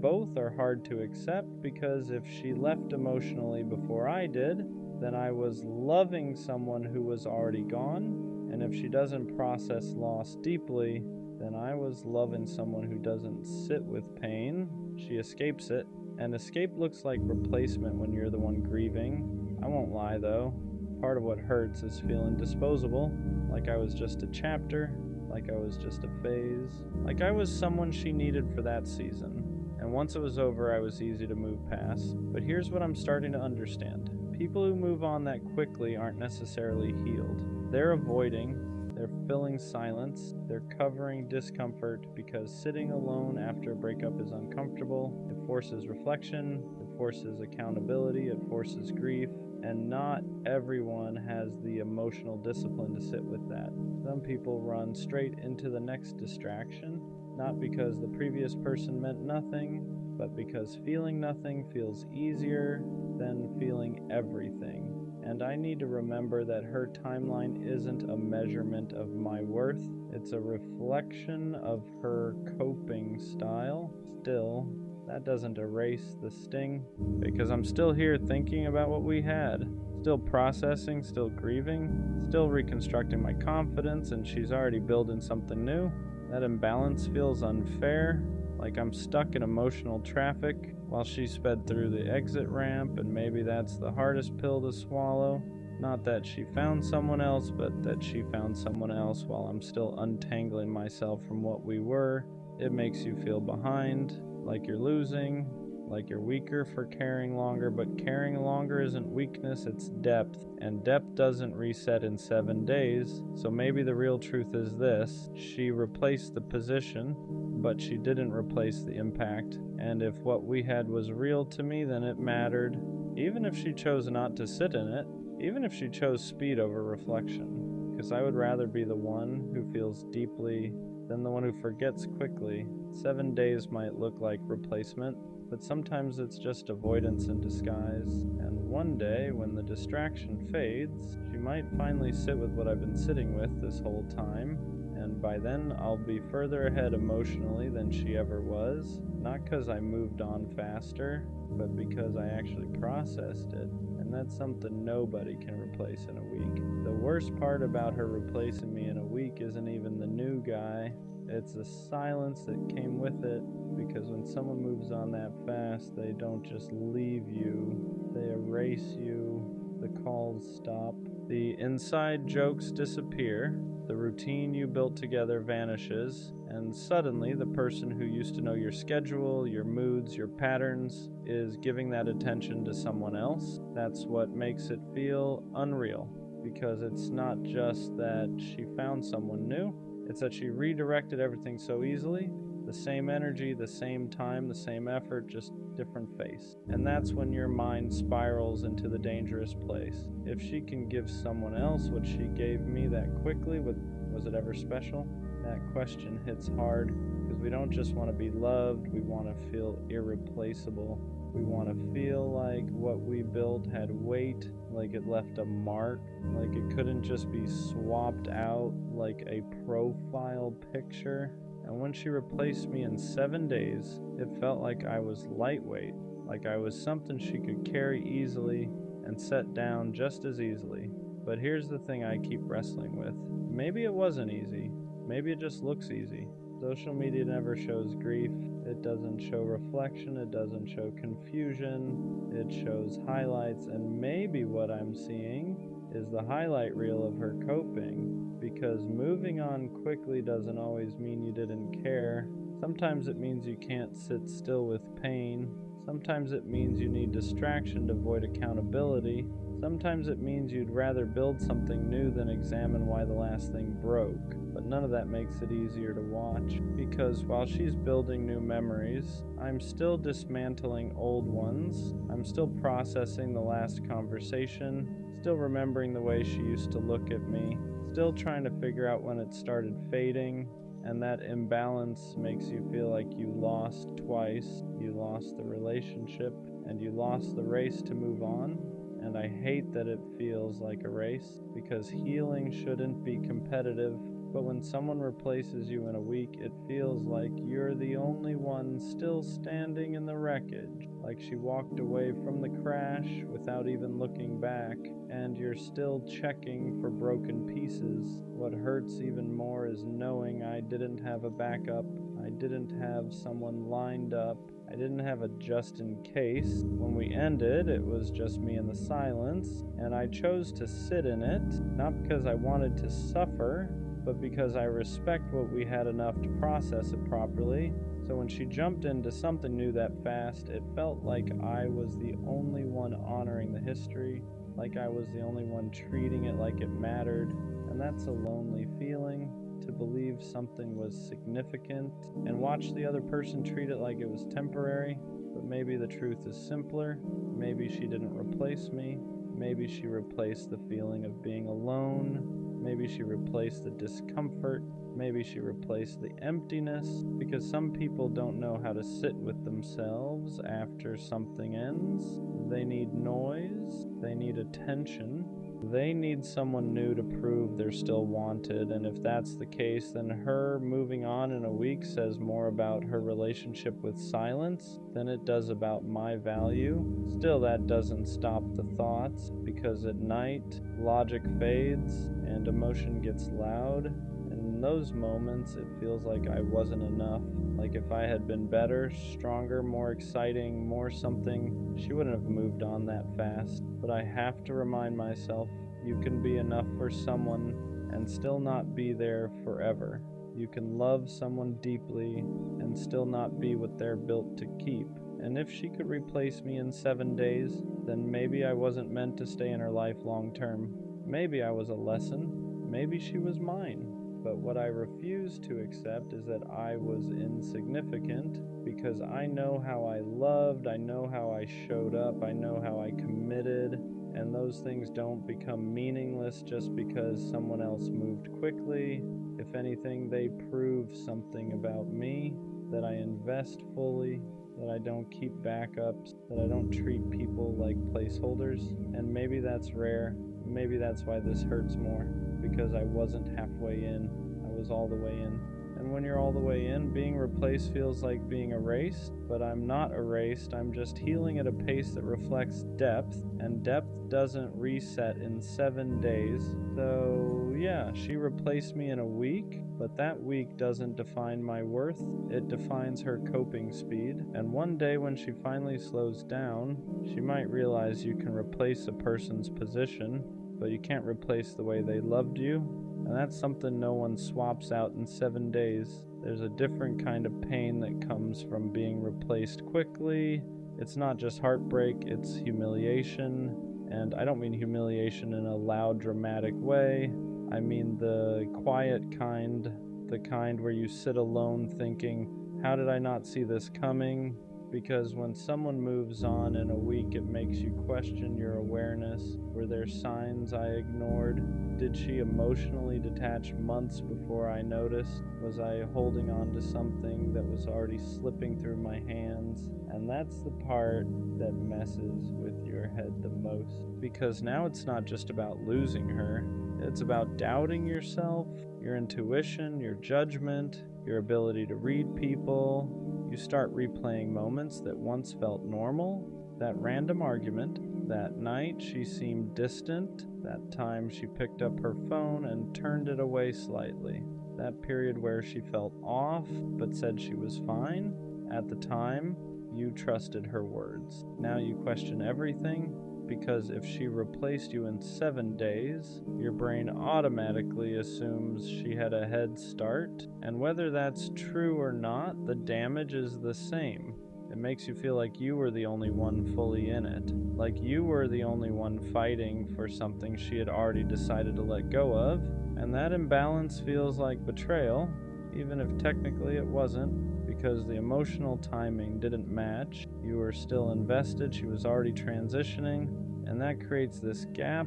both are hard to accept, because if she left emotionally before I did, then I was loving someone who was already gone. And if she doesn't process loss deeply, then I was loving someone who doesn't sit with pain. She escapes it. And escape looks like replacement when you're the one grieving. I won't lie though. Part of what hurts is feeling disposable. Like I was just a chapter. Like I was just a phase. Like I was someone she needed for that season. And once it was over, I was easy to move past. But here's what I'm starting to understand. People who move on that quickly aren't necessarily healed. They're avoiding, they're filling silence, they're covering discomfort, because sitting alone after a breakup is uncomfortable. It forces reflection, it forces accountability, it forces grief, and not everyone has the emotional discipline to sit with that. Some people run straight into the next distraction, not because the previous person meant nothing, but because feeling nothing feels easier than feeling everything. And I need to remember that her timeline isn't a measurement of my worth. It's a reflection of her coping style. Still, that doesn't erase the sting, because I'm still here thinking about what we had. Still processing, still grieving, still reconstructing my confidence, and she's already building something new. That imbalance feels unfair, like I'm stuck in emotional traffic while she sped through the exit ramp, and maybe that's the hardest pill to swallow. Not that she found someone else, but that she found someone else while I'm still untangling myself from what we were. It makes you feel behind, like you're losing, like you're weaker for caring longer, but caring longer isn't weakness, it's depth, and depth doesn't reset in 7 days. So maybe the real truth is this: she replaced the position, but she didn't replace the impact. And if what we had was real to me, then it mattered, even if she chose not to sit in it, even if she chose speed over reflection, because I would rather be the one who feels deeply than the one who forgets quickly. 7 days might look like replacement, but sometimes it's just avoidance in disguise. And one day, when the distraction fades, she might finally sit with what I've been sitting with this whole time. And by then, I'll be further ahead emotionally than she ever was. Not because I moved on faster, but because I actually processed it. And that's something nobody can replace in a week. The worst part about her replacing me in a week isn't even the new guy. It's the silence that came with it. Because when someone moves on that fast, they don't just leave you, they erase you. The calls stop. The inside jokes disappear. The routine you built together vanishes, and suddenly the person who used to know your schedule, your moods, your patterns is giving that attention to someone else. That's what makes it feel unreal. because it's not just that she found someone new, it's that she redirected everything so easily. The same energy, the same time, the same effort, just different face. And that's when your mind spirals into the dangerous place. If she can give someone else what she gave me that quickly, was it ever special? That question hits hard because we don't just want to be loved, we want to feel irreplaceable. We want to feel like what we built had weight, like it left a mark, like it couldn't just be swapped out like a profile picture. And when she replaced me in 7 days, it felt like I was lightweight, like I was something she could carry easily and set down just as easily. But here's the thing I keep wrestling with. Maybe it wasn't easy. Maybe it just looks easy. Social media never shows grief. It doesn't show reflection. It doesn't show confusion. It shows highlights. And maybe what I'm seeing is the highlight reel of her coping, because moving on quickly doesn't always mean you didn't care. Sometimes it means you can't sit still with pain. Sometimes it means you need distraction to avoid accountability. Sometimes it means you'd rather build something new than examine why the last thing broke. But none of that makes it easier to watch, because while she's building new memories, I'm still dismantling old ones. I'm still processing the last conversation, still remembering the way she used to look at me, still trying to figure out when it started fading. And that imbalance makes you feel like you lost twice. You lost the relationship and you lost the race to move on. And I hate that it feels like a race, because healing shouldn't be competitive. But when someone replaces you in a week, it feels like you're the only one still standing in the wreckage. Like she walked away from the crash without even looking back, and you're still checking for broken pieces. What hurts even more is knowing I didn't have a backup. I didn't have someone lined up. I didn't have a just in case. When we ended, it was just me in the silence, and I chose to sit in it, not because I wanted to suffer, but because I respect what we had enough to process it properly. So when she jumped into something new that fast, it felt like I was the only one honoring the history, like I was the only one treating it like it mattered. And that's a lonely feeling, to believe something was significant and watch the other person treat it like it was temporary. But maybe the truth is simpler. Maybe she didn't replace me. Maybe she replaced the feeling of being alone. Maybe she replaced the discomfort. Maybe she replaced the emptiness, because some people don't know how to sit with themselves after something ends. They need noise. They need attention. They need someone new to prove they're still wanted. And if that's the case, then her moving on in a week says more about her relationship with silence than it does about my value. Still, that doesn't stop the thoughts, because at night, logic fades and emotion gets loud. And in those moments, it feels like I wasn't enough. Like if I had been better, stronger, more exciting, more something, she wouldn't have moved on that fast. But I have to remind myself, you can be enough for someone and still not be there forever. You can love someone deeply and still not be what they're built to keep. And if she could replace me in 7 days, then maybe I wasn't meant to stay in her life long term. Maybe I was a lesson. Maybe she was mine. But what I refuse to accept is that I was insignificant, because I know how I loved, I know how I showed up, I know how I committed, and those things don't become meaningless just because someone else moved quickly. If anything, they prove something about me, that I invest fully, that I don't keep backups, that I don't treat people like placeholders. And maybe that's rare. Maybe that's why this hurts more, because I wasn't halfway in. I was all the way in. And when you're all the way in, being replaced feels like being erased, but I'm not erased. I'm just healing at a pace that reflects depth, and depth doesn't reset in 7 days. So yeah, she replaced me in a week, but that week doesn't define my worth. It defines her coping speed. And one day when she finally slows down, she might realize you can replace a person's position, but you can't replace the way they loved you. And that's something no one swaps out in 7 days. There's a different kind of pain that comes from being replaced quickly. It's not just heartbreak, it's humiliation. And I don't mean humiliation in a loud, dramatic way. I mean the quiet kind, the kind where you sit alone thinking, how did I not see this coming? Because when someone moves on in a week, it makes you question your awareness. Were there signs I ignored? Did she emotionally detach months before I noticed? Was I holding on to something that was already slipping through my hands? And that's the part that messes with your head the most. Because now it's not just about losing her, it's about doubting yourself, your intuition, your judgment, your ability to read people. You start replaying moments that once felt normal, that random argument, that night she seemed distant, that time she picked up her phone and turned it away slightly, that period where she felt off but said she was fine. At the time, you trusted her words. Now you question everything, because if she replaced you in 7 days, your brain automatically assumes she had a head start, and whether that's true or not, the damage is the same. It makes you feel like you were the only one fully in it, like you were the only one fighting for something she had already decided to let go of, and that imbalance feels like betrayal, even if technically it wasn't. Because the emotional timing didn't match. You were still invested, she was already transitioning, and that creates this gap,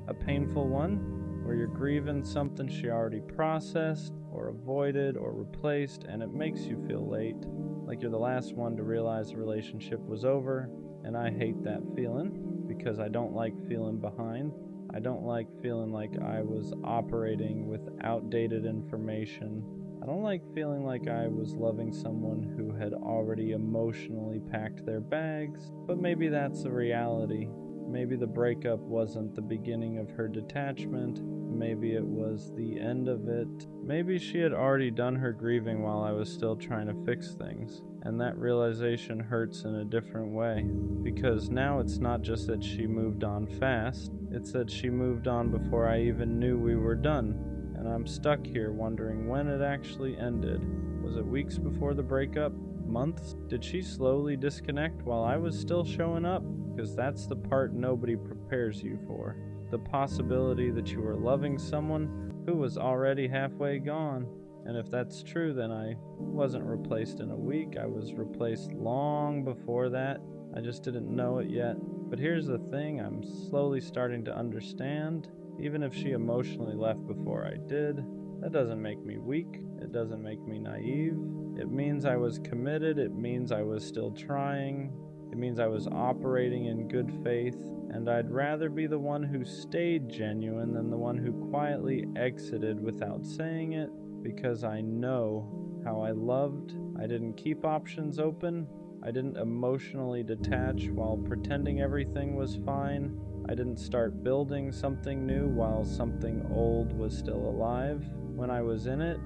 a painful one, where you're grieving something she already processed, or avoided, or replaced, and it makes you feel late, like you're the last one to realize the relationship was over, and I hate that feeling, because I don't like feeling behind. I don't like feeling like I was operating with outdated information. I don't like feeling like I was loving someone who had already emotionally packed their bags, but maybe that's the reality. Maybe the breakup wasn't the beginning of her detachment, maybe it was the end of it. Maybe she had already done her grieving while I was still trying to fix things, and that realization hurts in a different way, because now it's not just that she moved on fast, it's that she moved on before I even knew we were done. And I'm stuck here wondering when it actually ended. Was it weeks before the breakup? Months? Did she slowly disconnect while I was still showing up? Because that's the part nobody prepares you for. The possibility that you were loving someone who was already halfway gone. And if that's true, then I wasn't replaced in a week. I was replaced long before that. I just didn't know it yet. But here's the thing, I'm slowly starting to understand. Even if she emotionally left before I did, that doesn't make me weak. It doesn't make me naive. It means I was committed. It means I was still trying. It means I was operating in good faith. And I'd rather be the one who stayed genuine than the one who quietly exited without saying it, because I know how I loved. I didn't keep options open. I didn't emotionally detach while pretending everything was fine. I didn't start building something new while something old was still alive. When I was in it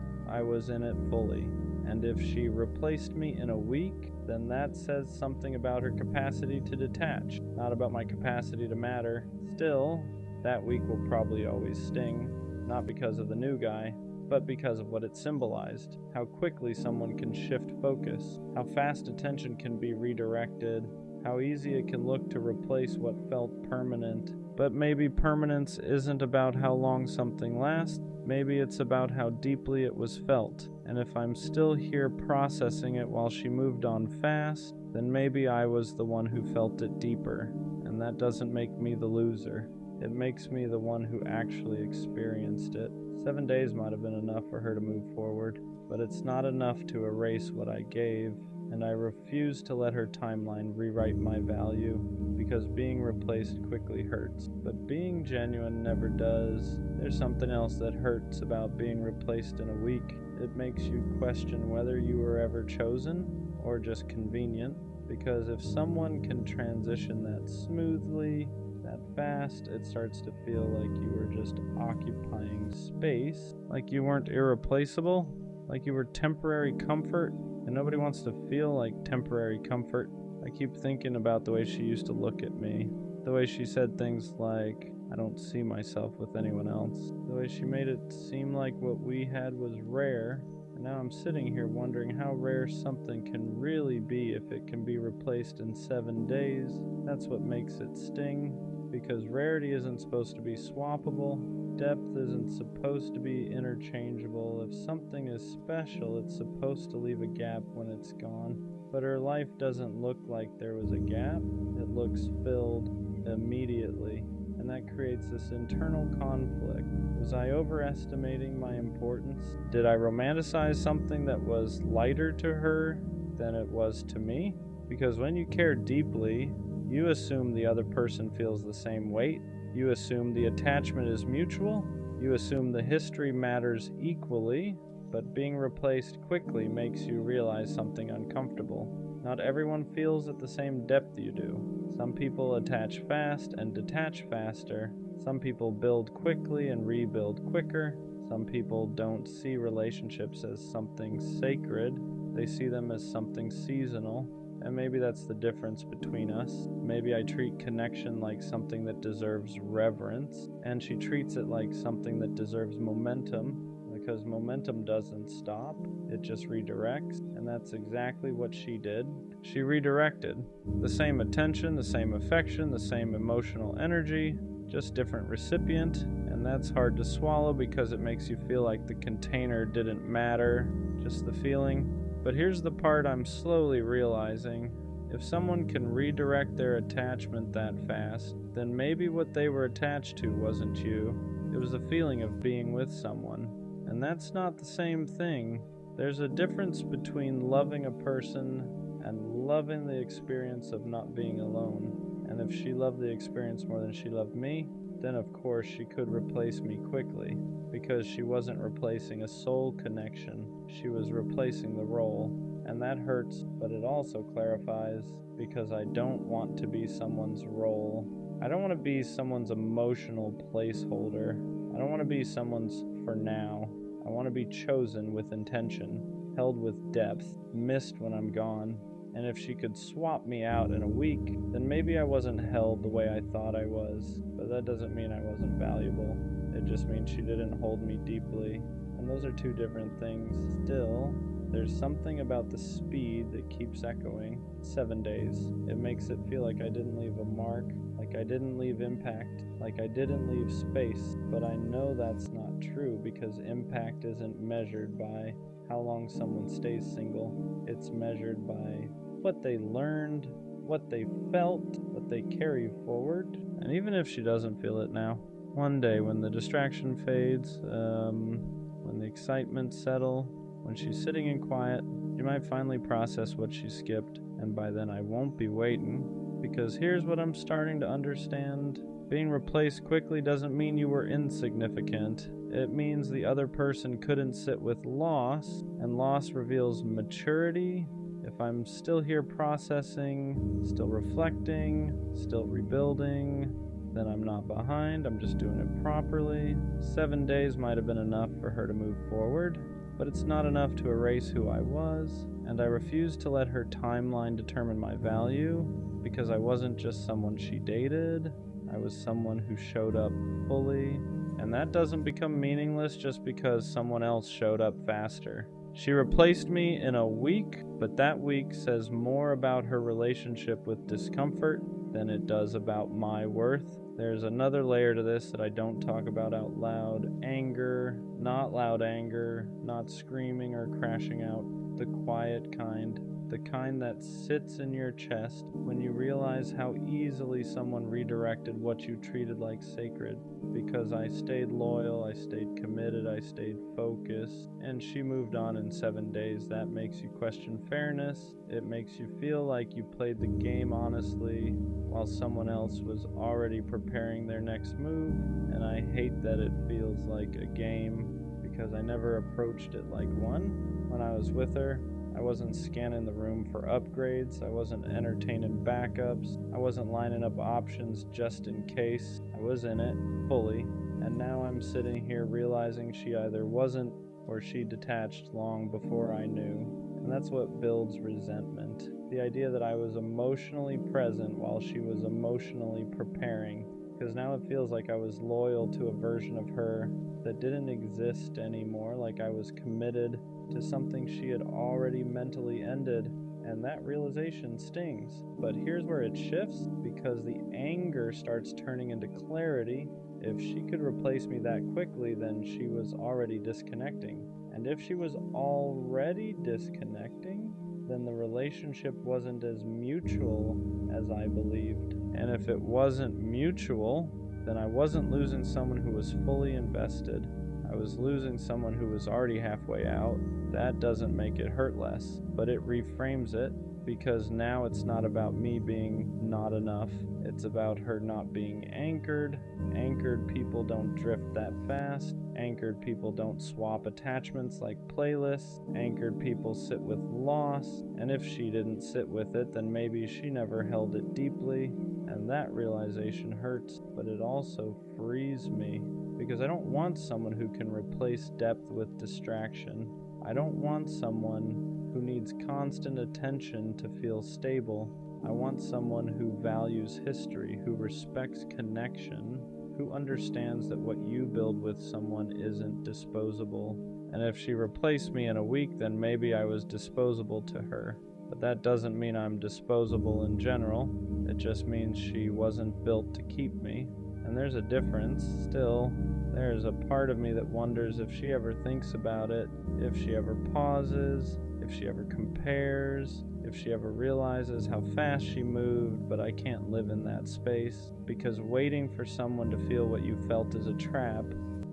fully. And if she replaced me in a week, then that says something about her capacity to detach, not about my capacity to matter. Still, that week will probably always sting, not because of the new guy, but because of what it symbolized. How quickly someone can shift focus, how fast attention can be redirected, how easy it can look to replace what felt permanent. But maybe permanence isn't about how long something lasts, maybe it's about how deeply it was felt. And if I'm still here processing it while she moved on fast, then maybe I was the one who felt it deeper. And that doesn't make me the loser. It makes me the one who actually experienced it. 7 days might have been enough for her to move forward, but it's not enough to erase what I gave. And I refuse to let her timeline rewrite my value, because being replaced quickly hurts, but being genuine never does. There's something else that hurts about being replaced in a week. It makes you question whether you were ever chosen or just convenient, because if someone can transition that smoothly, that fast, it starts to feel like you were just occupying space, like you weren't irreplaceable, like you were temporary comfort. And nobody wants to feel like temporary comfort. I keep thinking about the way she used to look at me. The way she said things like, I don't see myself with anyone else. The way she made it seem like what we had was rare. And now I'm sitting here wondering how rare something can really be if it can be replaced in 7 days. That's what makes it sting. because rarity isn't supposed to be swappable, depth isn't supposed to be interchangeable. If something is special, it's supposed to leave a gap when it's gone. But her life doesn't look like there was a gap, it looks filled immediately, and that creates this internal conflict. Was I overestimating my importance? Did I romanticize something that was lighter to her than it was to me? Because when you care deeply, you assume the other person feels the same weight. You assume the attachment is mutual. You assume the history matters equally, but being replaced quickly makes you realize something uncomfortable. Not everyone feels at the same depth you do. Some people attach fast and detach faster. Some people build quickly and rebuild quicker. Some people don't see relationships as something sacred. They see them as something seasonal. And maybe that's the difference between us. Maybe I treat connection like something that deserves reverence, and she treats it like something that deserves momentum, because momentum doesn't stop, it just redirects, and that's exactly what she did. She redirected. The same attention, the same affection, the same emotional energy, just different recipient, and that's hard to swallow because it makes you feel like the container didn't matter, just the feeling. But here's the part I'm slowly realizing. If someone can redirect their attachment that fast, then maybe what they were attached to wasn't you. It was a feeling of being with someone. And that's not the same thing. There's a difference between loving a person and loving the experience of not being alone. And if she loved the experience more than she loved me, then of course she could replace me quickly, because she wasn't replacing a soul connection, she was replacing the role. And that hurts, but it also clarifies, because I don't want to be someone's role. I don't want to be someone's emotional placeholder. I don't want to be someone's for now. I want to be chosen with intention, held with depth, missed when I'm gone. And if she could swap me out in a week, then maybe I wasn't held the way I thought I was. But that doesn't mean I wasn't valuable. It just means she didn't hold me deeply. And those are two different things. Still, there's something about the speed that keeps echoing. 7 days. It makes it feel like I didn't leave a mark, like I didn't leave impact, like I didn't leave space. But I know that's not true, because impact isn't measured by how long someone stays single. It's measured by what they learned, what they felt, what they carry forward. And even if she doesn't feel it now, one day when the distraction fades, when the excitement settles, when she's sitting in quiet, she might finally process what she skipped, and by then I won't be waiting. Because here's what I'm starting to understand. Being replaced quickly doesn't mean you were insignificant. It means the other person couldn't sit with loss, and loss reveals maturity. If I'm still here processing, still reflecting, still rebuilding, then I'm not behind, I'm just doing it properly. 7 days might have been enough for her to move forward, but it's not enough to erase who I was, and I refuse to let her timeline determine my value, because I wasn't just someone she dated, I was someone who showed up fully, and that doesn't become meaningless just because someone else showed up faster. She replaced me in a week, but that week says more about her relationship with discomfort than it does about my worth. There's another layer to this that I don't talk about out loud. Anger, not loud anger, not screaming or crashing out. The quiet kind. The kind that sits in your chest when you realize how easily someone redirected what you treated like sacred. Because I stayed loyal, I stayed committed, I stayed focused, and she moved on in 7 days. That makes you question fairness. It makes you feel like you played the game honestly while someone else was already preparing their next move. And I hate that it feels like a game, because I never approached it like one. When I was with her, I wasn't scanning the room for upgrades, I wasn't entertaining backups, I wasn't lining up options just in case. I was in it, fully, and now I'm sitting here realizing she either wasn't or she detached long before I knew. And that's what builds resentment. The idea that I was emotionally present while she was emotionally preparing. Because now it feels like I was loyal to a version of her that didn't exist anymore, like I was committed to something she had already mentally ended. And that realization stings. But here's where it shifts, because the anger starts turning into clarity. If she could replace me that quickly, then she was already disconnecting. And if she was already disconnecting, then the relationship wasn't as mutual as I believed. And if it wasn't mutual, then I wasn't losing someone who was fully invested. I was losing someone who was already halfway out. That doesn't make it hurt less, but it reframes it, because now it's not about me being not enough. It's about her not being anchored. Anchored people don't drift that fast. Anchored people don't swap attachments like playlists. Anchored people sit with loss, and if she didn't sit with it, then maybe she never held it deeply. And that realization hurts, but it also frees me, because I don't want someone who can replace depth with distraction. I don't want someone who needs constant attention to feel stable. I want someone who values history, who respects connection, who understands that what you build with someone isn't disposable. And if she replaced me in a week, then maybe I was disposable to her. But that doesn't mean I'm disposable in general. It just means she wasn't built to keep me. And there's a difference. Still, there's a part of me that wonders if she ever thinks about it, if she ever pauses, if she ever compares, if she ever realizes how fast she moved. But I can't live in that space, because waiting for someone to feel what you felt is a trap,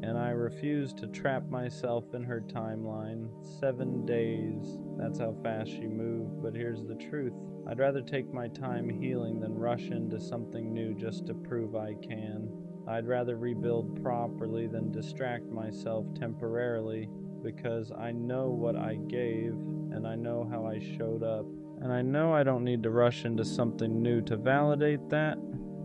and I refuse to trap myself in her timeline. 7 days, that's how fast she moved. But here's the truth. I'd rather take my time healing than rush into something new just to prove I can. I'd rather rebuild properly than distract myself temporarily, because I know what I gave, and I know how I showed up. And I know I don't need to rush into something new to validate that.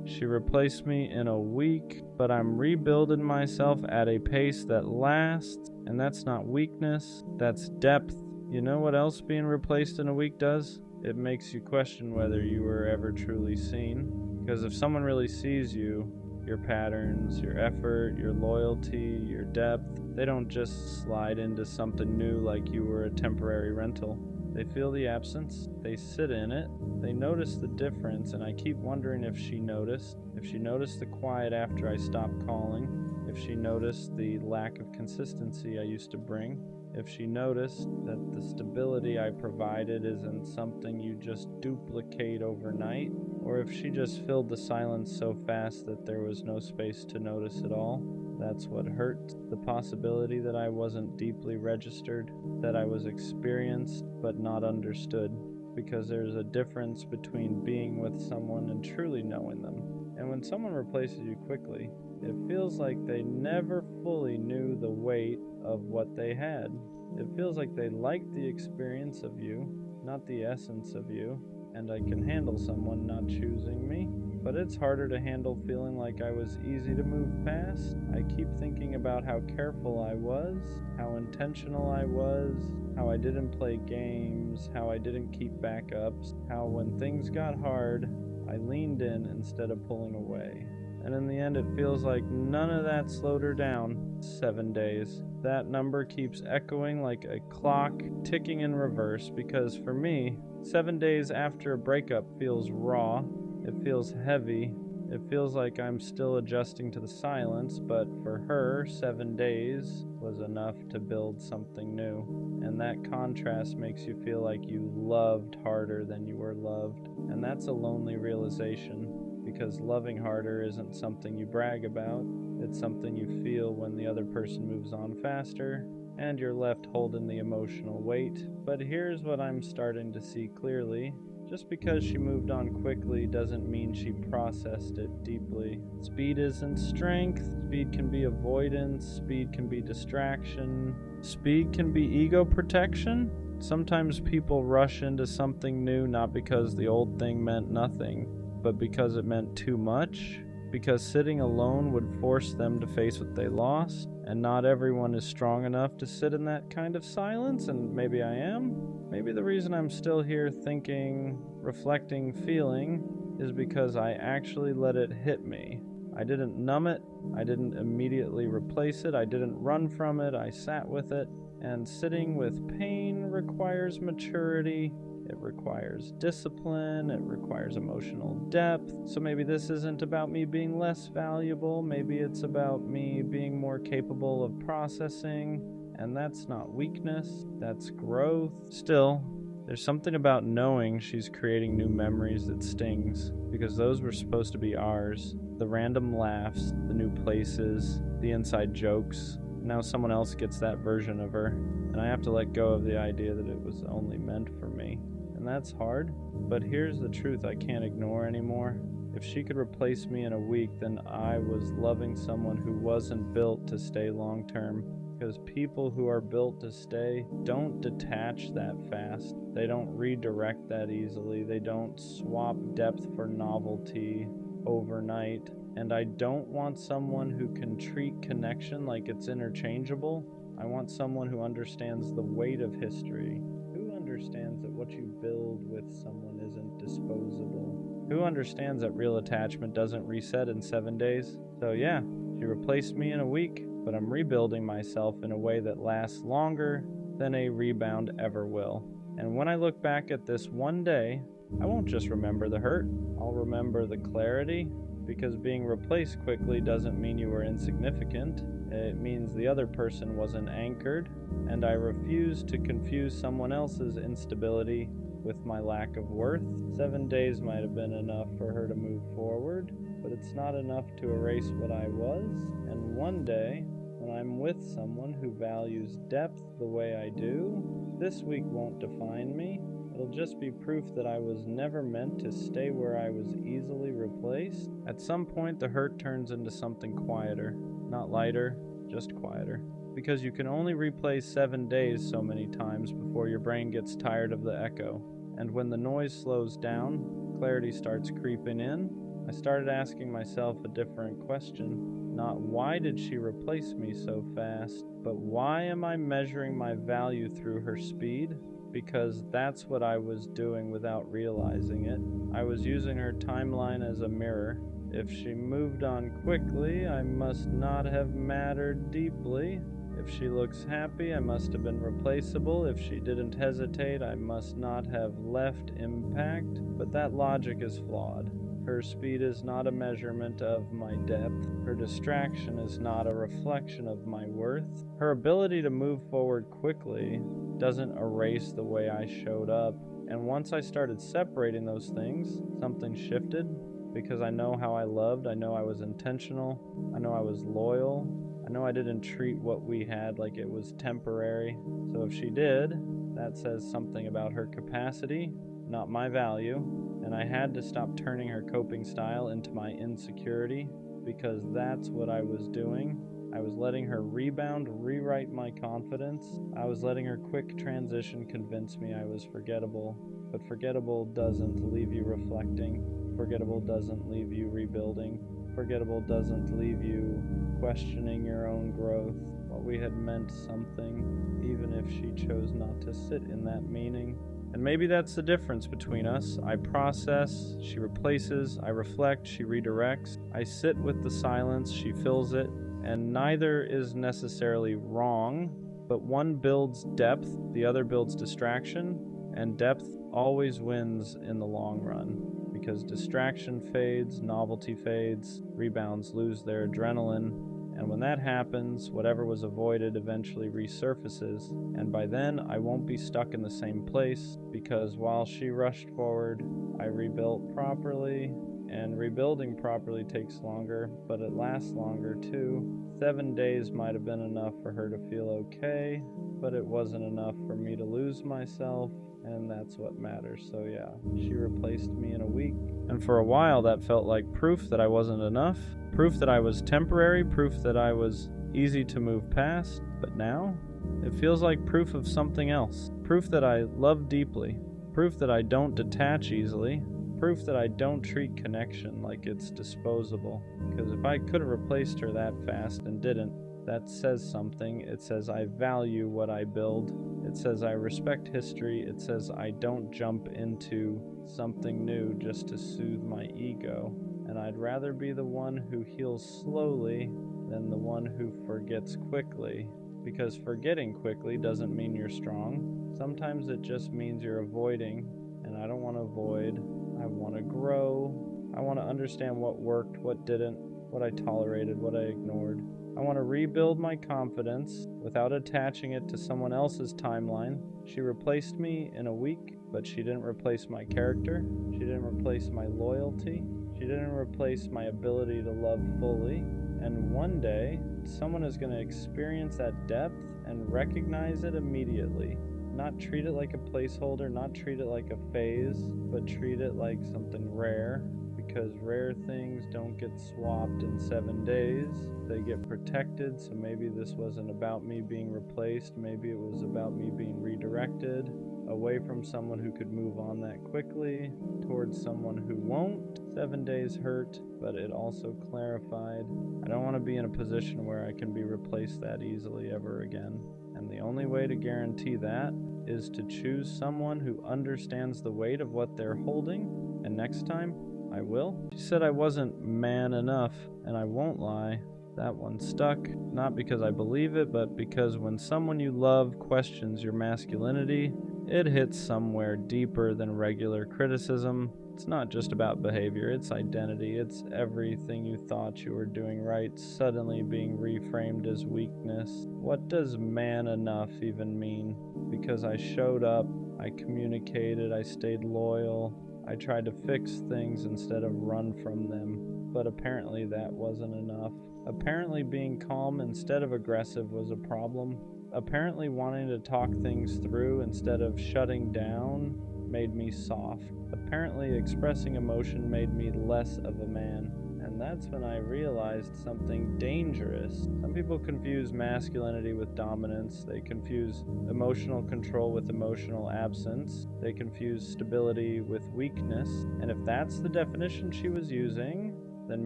She replaced me in a week, but I'm rebuilding myself at a pace that lasts, and that's not weakness, that's depth. You know what else being replaced in a week does? It makes you question whether you were ever truly seen. Because if someone really sees you, your patterns, your effort, your loyalty, your depth, they don't just slide into something new like you were a temporary rental. They feel the absence, they sit in it, they notice the difference, and I keep wondering if she noticed the quiet after I stopped calling, if she noticed the lack of consistency I used to bring, if she noticed that the stability I provided isn't something you just duplicate overnight, or if she just filled the silence so fast that there was no space to notice at all. That's what hurt. The possibility that I wasn't deeply registered, that I was experienced but not understood. Because there's a difference between being with someone and truly knowing them. And when someone replaces you quickly, it feels like they never fully knew the weight of what they had. It feels like they liked the experience of you, not the essence of you. And I can handle someone not choosing me. But it's harder to handle feeling like I was easy to move past. I keep thinking about how careful I was, how intentional I was, how I didn't play games, how I didn't keep backups, how when things got hard, I leaned in instead of pulling away. And in the end, it feels like none of that slowed her down. 7 days. That number keeps echoing like a clock ticking in reverse, because for me, 7 days after a breakup feels raw. It feels heavy. It feels like I'm still adjusting to the silence, but for her, 7 days was enough to build something new. And that contrast makes you feel like you loved harder than you were loved. And that's a lonely realization, because loving harder isn't something you brag about. It's something you feel when the other person moves on faster, and you're left holding the emotional weight. But here's what I'm starting to see clearly. Just because she moved on quickly doesn't mean she processed it deeply. Speed isn't strength. Speed can be avoidance. Speed can be distraction. Speed can be ego protection. Sometimes people rush into something new not because the old thing meant nothing, but because it meant too much. Because sitting alone would force them to face what they lost, and not everyone is strong enough to sit in that kind of silence, and maybe I am. Maybe the reason I'm still here thinking, reflecting, feeling is because I actually let it hit me. I didn't numb it, I didn't immediately replace it, I didn't run from it, I sat with it. And sitting with pain requires maturity, It requires discipline, it requires emotional depth. So maybe this isn't about me being less valuable, maybe it's about me being more capable of processing, and that's not weakness, that's growth. Still, there's something about knowing she's creating new memories that stings, because those were supposed to be ours. The random laughs, the new places, the inside jokes. Now someone else gets that version of her, and I have to let go of the idea that it was only meant for me. And that's hard, but here's the truth I can't ignore anymore. If she could replace me in a week, then I was loving someone who wasn't built to stay long term. Because people who are built to stay don't detach that fast. They don't redirect that easily. They don't swap depth for novelty overnight. And I don't want someone who can treat connection like it's interchangeable. I want someone who understands the weight of history. Who understands that what you build with someone isn't disposable? Who understands that real attachment doesn't reset in 7 days? So yeah, she replaced me in a week, but I'm rebuilding myself in a way that lasts longer than a rebound ever will. And when I look back at this one day, I won't just remember the hurt, I'll remember the clarity, because being replaced quickly doesn't mean you were insignificant. It means the other person wasn't anchored, and I refuse to confuse someone else's instability with my lack of worth. 7 days might have been enough for her to move forward, but it's not enough to erase what I was. And one day, when I'm with someone who values depth the way I do, this week won't define me. It'll just be proof that I was never meant to stay where I was easily replaced. At some point, the hurt turns into something quieter. Not lighter, just quieter. Because you can only replay 7 days so many times before your brain gets tired of the echo. And when the noise slows down, clarity starts creeping in. I started asking myself a different question. Not why did she replace me so fast, but why am I measuring my value through her speed? Because that's what I was doing without realizing it. I was using her timeline as a mirror. If she moved on quickly, I must not have mattered deeply. If she looks happy, I must have been replaceable. If she didn't hesitate, I must not have left impact. But that logic is flawed. Her speed is not a measurement of my depth. Her distraction is not a reflection of my worth. Her ability to move forward quickly doesn't erase the way I showed up. And once I started separating those things, something shifted. Because I know how I loved, I know I was intentional, I know I was loyal, I know I didn't treat what we had like it was temporary. So if she did, that says something about her capacity, not my value. And I had to stop turning her coping style into my insecurity, because that's what I was doing. I was letting her rebound rewrite my confidence. I was letting her quick transition convince me I was forgettable. But forgettable doesn't leave you reflecting. Forgettable doesn't leave you rebuilding. Forgettable doesn't leave you questioning your own growth. What we had meant something, even if she chose not to sit in that meaning. And maybe that's the difference between us. I process, she replaces. I reflect, she redirects. I sit with the silence, she fills it. And neither is necessarily wrong, but one builds depth, the other builds distraction, and depth always wins in the long run. Because distraction fades, novelty fades, rebounds lose their adrenaline, and when that happens, whatever was avoided eventually resurfaces, and by then I won't be stuck in the same place, because while she rushed forward, I rebuilt properly, and rebuilding properly takes longer, but it lasts longer too. 7 days might have been enough for her to feel okay, but it wasn't enough for me to lose myself, and that's what matters. So yeah, she replaced me in a week. And for a while that felt like proof that I wasn't enough, proof that I was temporary, proof that I was easy to move past. But now, it feels like proof of something else. Proof that I love deeply. Proof that I don't detach easily. Proof that I don't treat connection like it's disposable. Because if I could have replaced her that fast and didn't, that says something. It says I value what I build. It says I respect history. It says I don't jump into something new just to soothe my ego. And I'd rather be the one who heals slowly than the one who forgets quickly. because forgetting quickly doesn't mean you're strong. Sometimes it just means you're avoiding, and I don't want to avoid. I want to grow. I want to understand what worked, what didn't, what I tolerated, what I ignored. I want to rebuild my confidence without attaching it to someone else's timeline. She replaced me in a week, but she didn't replace my character. She didn't replace my loyalty. She didn't replace my ability to love fully. And one day, someone is going to experience that depth and recognize it immediately. Not treat it like a placeholder, not treat it like a phase, but treat it like something rare, because rare things don't get swapped in 7 days. They get protected, so maybe this wasn't about me being replaced, maybe it was about me being redirected away from someone who could move on that quickly towards someone who won't. 7 days hurt, but it also clarified. I don't want to be in a position where I can be replaced that easily ever again. And the only way to guarantee that is to choose someone who understands the weight of what they're holding, and next time, I will. She said I wasn't man enough, and I won't lie. That one stuck, not because I believe it, but because when someone you love questions your masculinity, it hits somewhere deeper than regular criticism. It's not just about behavior, it's identity. It's everything you thought you were doing right suddenly being reframed as weakness. What does man enough even mean? Because I showed up, I communicated, I stayed loyal, I tried to fix things instead of run from them. But apparently that wasn't enough. Apparently being calm instead of aggressive was a problem. Apparently wanting to talk things through instead of shutting down made me soft. Apparently expressing emotion made me less of a man. And that's when I realized something dangerous. Some people confuse masculinity with dominance. They confuse emotional control with emotional absence. They confuse stability with weakness. And if that's the definition she was using, then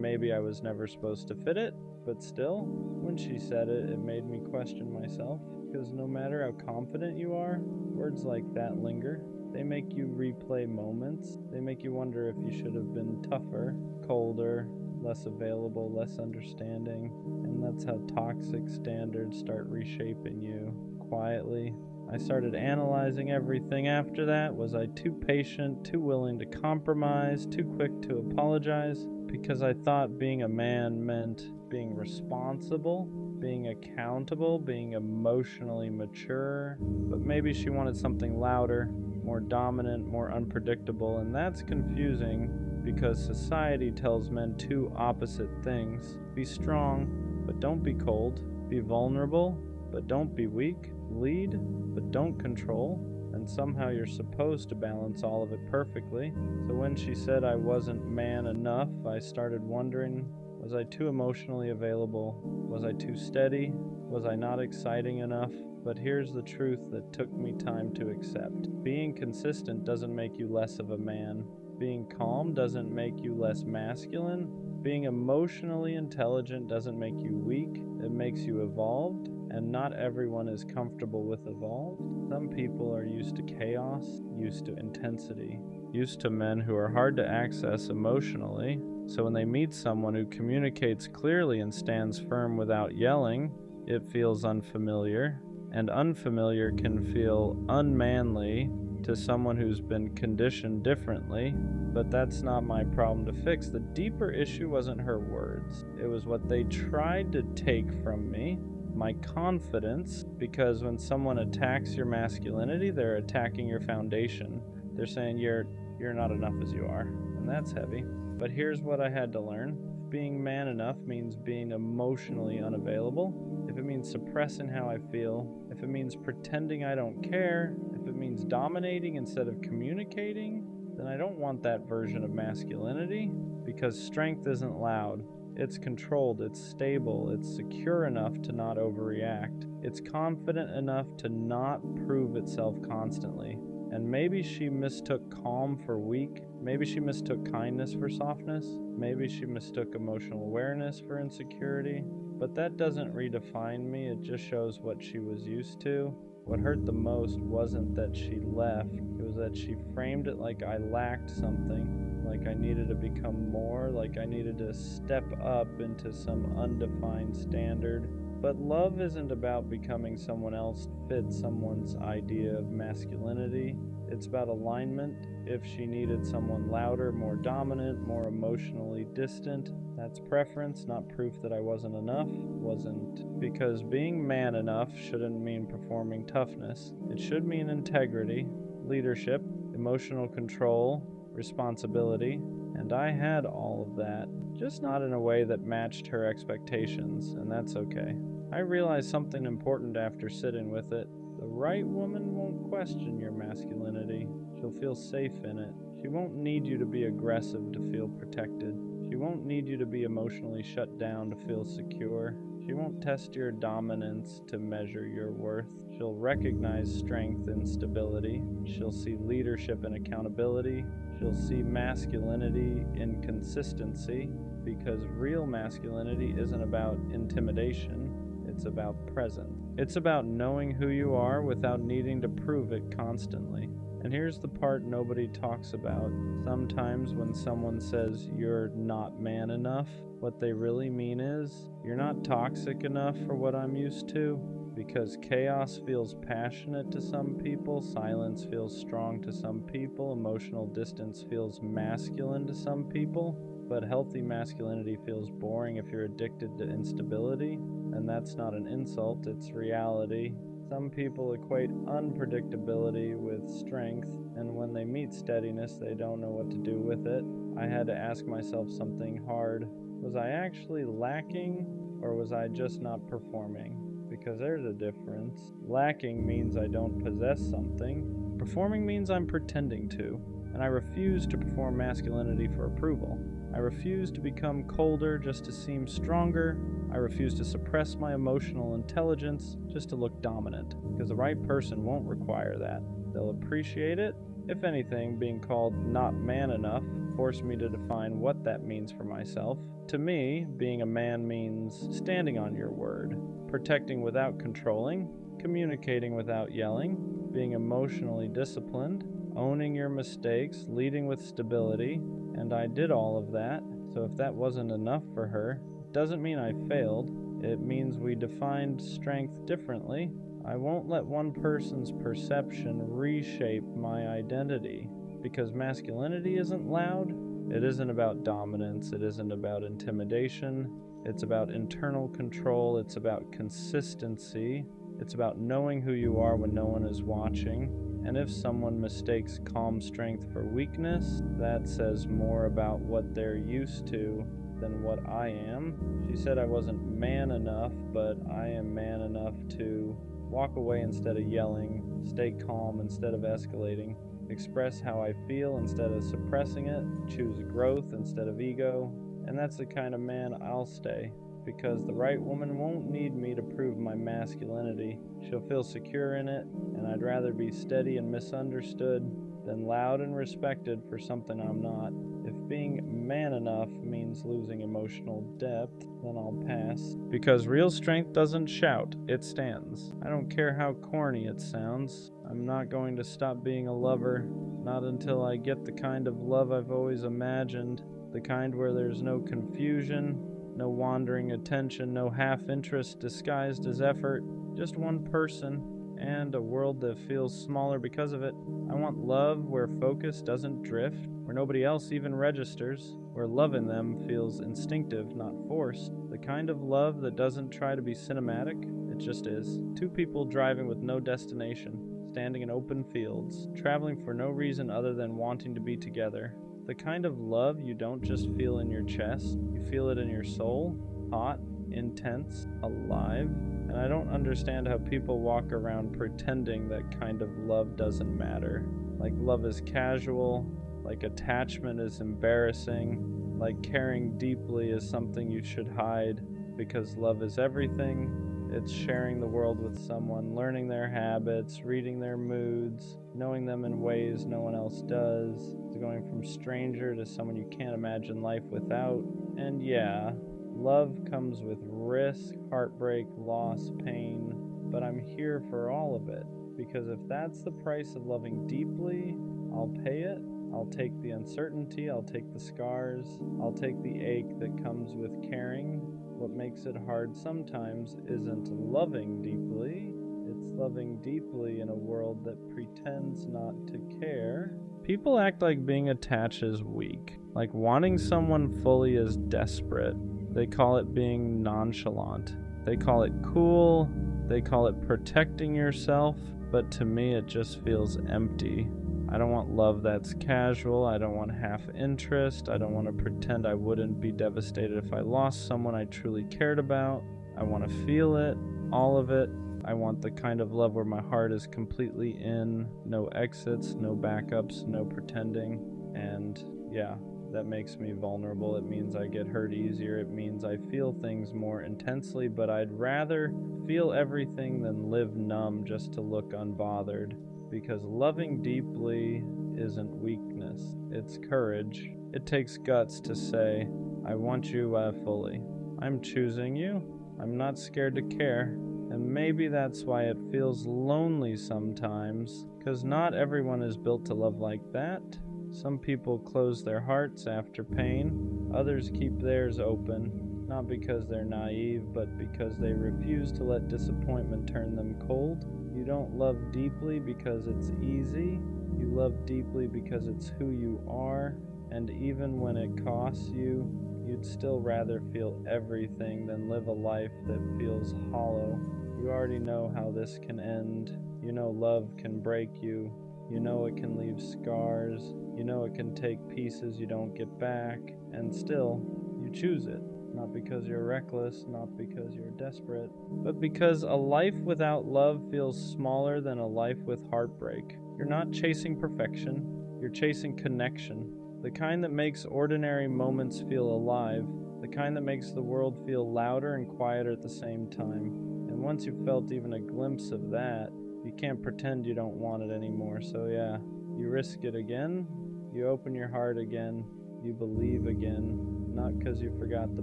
maybe I was never supposed to fit it. But still, when she said it, it made me question myself. Because no matter how confident you are, words like that linger. They make you replay moments. They make you wonder if you should have been tougher, colder, less available, less understanding. And that's how toxic standards start reshaping you quietly. I started analyzing everything after that. Was I too patient, too willing to compromise, too quick to apologize? Because I thought being a man meant being responsible, being accountable, being emotionally mature. But maybe she wanted something louder, more dominant, more unpredictable, and that's confusing because society tells men two opposite things. Be strong, but don't be cold. Be vulnerable, but don't be weak. Lead, but don't control. And somehow you're supposed to balance all of it perfectly. So when she said I wasn't man enough, I started wondering, was I too emotionally available? Was I too steady? Was I not exciting enough? But here's the truth that took me time to accept. Being consistent doesn't make you less of a man. Being calm doesn't make you less masculine. Being emotionally intelligent doesn't make you weak. It makes you evolved. And not everyone is comfortable with evolved. Some people are used to chaos, used to intensity, used to men who are hard to access emotionally. So when they meet someone who communicates clearly and stands firm without yelling, it feels unfamiliar. And unfamiliar can feel unmanly to someone who's been conditioned differently. But that's not my problem to fix. The deeper issue wasn't her words. It was what they tried to take from me. My confidence, because when someone attacks your masculinity, they're attacking your foundation. They're saying you're not enough as you are, and that's heavy. But here's what I had to learn. If being man enough means being emotionally unavailable, if it means suppressing how I feel, if it means pretending I don't care, if it means dominating instead of communicating, then I don't want that version of masculinity, because strength isn't loud. It's controlled, it's stable, it's secure enough to not overreact. It's confident enough to not prove itself constantly. And maybe she mistook calm for weak. Maybe she mistook kindness for softness. Maybe she mistook emotional awareness for insecurity. But that doesn't redefine me, it just shows what she was used to. What hurt the most wasn't that she left, it was that she framed it like I lacked something. Like I needed to become more, like I needed to step up into some undefined standard. But love isn't about becoming someone else to fit someone's idea of masculinity. It's about alignment. If she needed someone louder, more dominant, more emotionally distant, that's preference, not proof that I wasn't enough. Wasn't. Because being man enough shouldn't mean performing toughness. It should mean integrity, leadership, emotional control, responsibility. And I had all of that, just not in a way that matched her expectations, and that's okay. I realized something important after sitting with it. The right woman won't question your masculinity. She'll feel safe in it. She won't need you to be aggressive to feel protected. She won't need you to be emotionally shut down to feel secure. She won't test your dominance to measure your worth. She'll recognize strength in stability. She'll see leadership and accountability. She'll see masculinity in consistency, because real masculinity isn't about intimidation, it's about presence. It's about knowing who you are without needing to prove it constantly. And here's the part nobody talks about. Sometimes when someone says you're not man enough, what they really mean is, you're not toxic enough for what I'm used to. Because chaos feels passionate to some people, silence feels strong to some people, emotional distance feels masculine to some people, but healthy masculinity feels boring if you're addicted to instability, and that's not an insult, it's reality. Some people equate unpredictability with strength, and when they meet steadiness, they don't know what to do with it. I had to ask myself something hard. Was I actually lacking, or was I just not performing? Because there's a difference. Lacking means I don't possess something. Performing means I'm pretending to. And I refuse to perform masculinity for approval. I refuse to become colder just to seem stronger. I refuse to suppress my emotional intelligence just to look dominant. Because the right person won't require that. They'll appreciate it. If anything, being called not man enough forced me to define what that means for myself. To me, being a man means standing on your word, protecting without controlling, communicating without yelling, being emotionally disciplined, owning your mistakes, leading with stability, and I did all of that. So if that wasn't enough for her, it doesn't mean I failed. It means we defined strength differently. I won't let one person's perception reshape my identity, because masculinity isn't loud. It isn't about dominance. It isn't about intimidation. It's about internal control. It's about consistency. It's about knowing who you are when no one is watching. And if someone mistakes calm strength for weakness, that says more about what they're used to than what I am. She said I wasn't man enough, but I am man enough to walk away instead of yelling, stay calm instead of escalating, express how I feel instead of suppressing it, choose growth instead of ego, and that's the kind of man I'll stay, because the right woman won't need me to prove my masculinity. She'll feel secure in it, and I'd rather be steady and misunderstood than loud and respected for something I'm not. If being man enough means losing emotional depth, then I'll pass. Because real strength doesn't shout, it stands. I don't care how corny it sounds. I'm not going to stop being a lover, not until I get the kind of love I've always imagined, the kind where there's no confusion, no wandering attention, no half-interest disguised as effort, just one person, and a world that feels smaller because of it. I want love where focus doesn't drift, where nobody else even registers, where loving them feels instinctive, not forced. The kind of love that doesn't try to be cinematic, it just is. Two people driving with no destination, standing in open fields, traveling for no reason other than wanting to be together. The kind of love you don't just feel in your chest, you feel it in your soul, hot, intense, alive. And I don't understand how people walk around pretending that kind of love doesn't matter. Like love is casual, like attachment is embarrassing, like caring deeply is something you should hide, because love is everything. It's sharing the world with someone, learning their habits, reading their moods, knowing them in ways no one else does. It's going from stranger to someone you can't imagine life without. And yeah, love comes with risk, heartbreak, loss, pain, but I'm here for all of it, because if that's the price of loving deeply, I'll pay it. I'll take the uncertainty, I'll take the scars, I'll take the ache that comes with caring, What makes it hard sometimes isn't loving deeply, it's loving deeply in a world that pretends not to care. People act like being attached is weak, like wanting someone fully is desperate. They call it being nonchalant. They call it cool. They call it protecting yourself. But to me, it just feels empty. I don't want love that's casual. I don't want half interest. I don't want to pretend I wouldn't be devastated if I lost someone I truly cared about. I want to feel it, all of it. I want the kind of love where my heart is completely in, no exits, no backups, no pretending. And yeah, that makes me vulnerable. It means I get hurt easier. It means I feel things more intensely, but I'd rather feel everything than live numb just to look unbothered. Because loving deeply isn't weakness, it's courage. It takes guts to say, I want you fully. I'm choosing you. I'm not scared to care. And maybe that's why it feels lonely sometimes, because not everyone is built to love like that. Some people close their hearts after pain. Others keep theirs open, not because they're naive, but because they refuse to let disappointment turn them cold. You don't love deeply because it's easy. You love deeply because it's who you are. And even when it costs you, you'd still rather feel everything than live a life that feels hollow. You already know how this can end. You know love can break you. You know it can leave scars. You know it can take pieces you don't get back. And still, you choose it. Not because you're reckless, not because you're desperate, but because a life without love feels smaller than a life with heartbreak. You're not chasing perfection. You're chasing connection. The kind that makes ordinary moments feel alive. The kind that makes the world feel louder and quieter at the same time. And once you've felt even a glimpse of that, you can't pretend you don't want it anymore. So yeah, you risk it again, you open your heart again, you believe again, not because you forgot the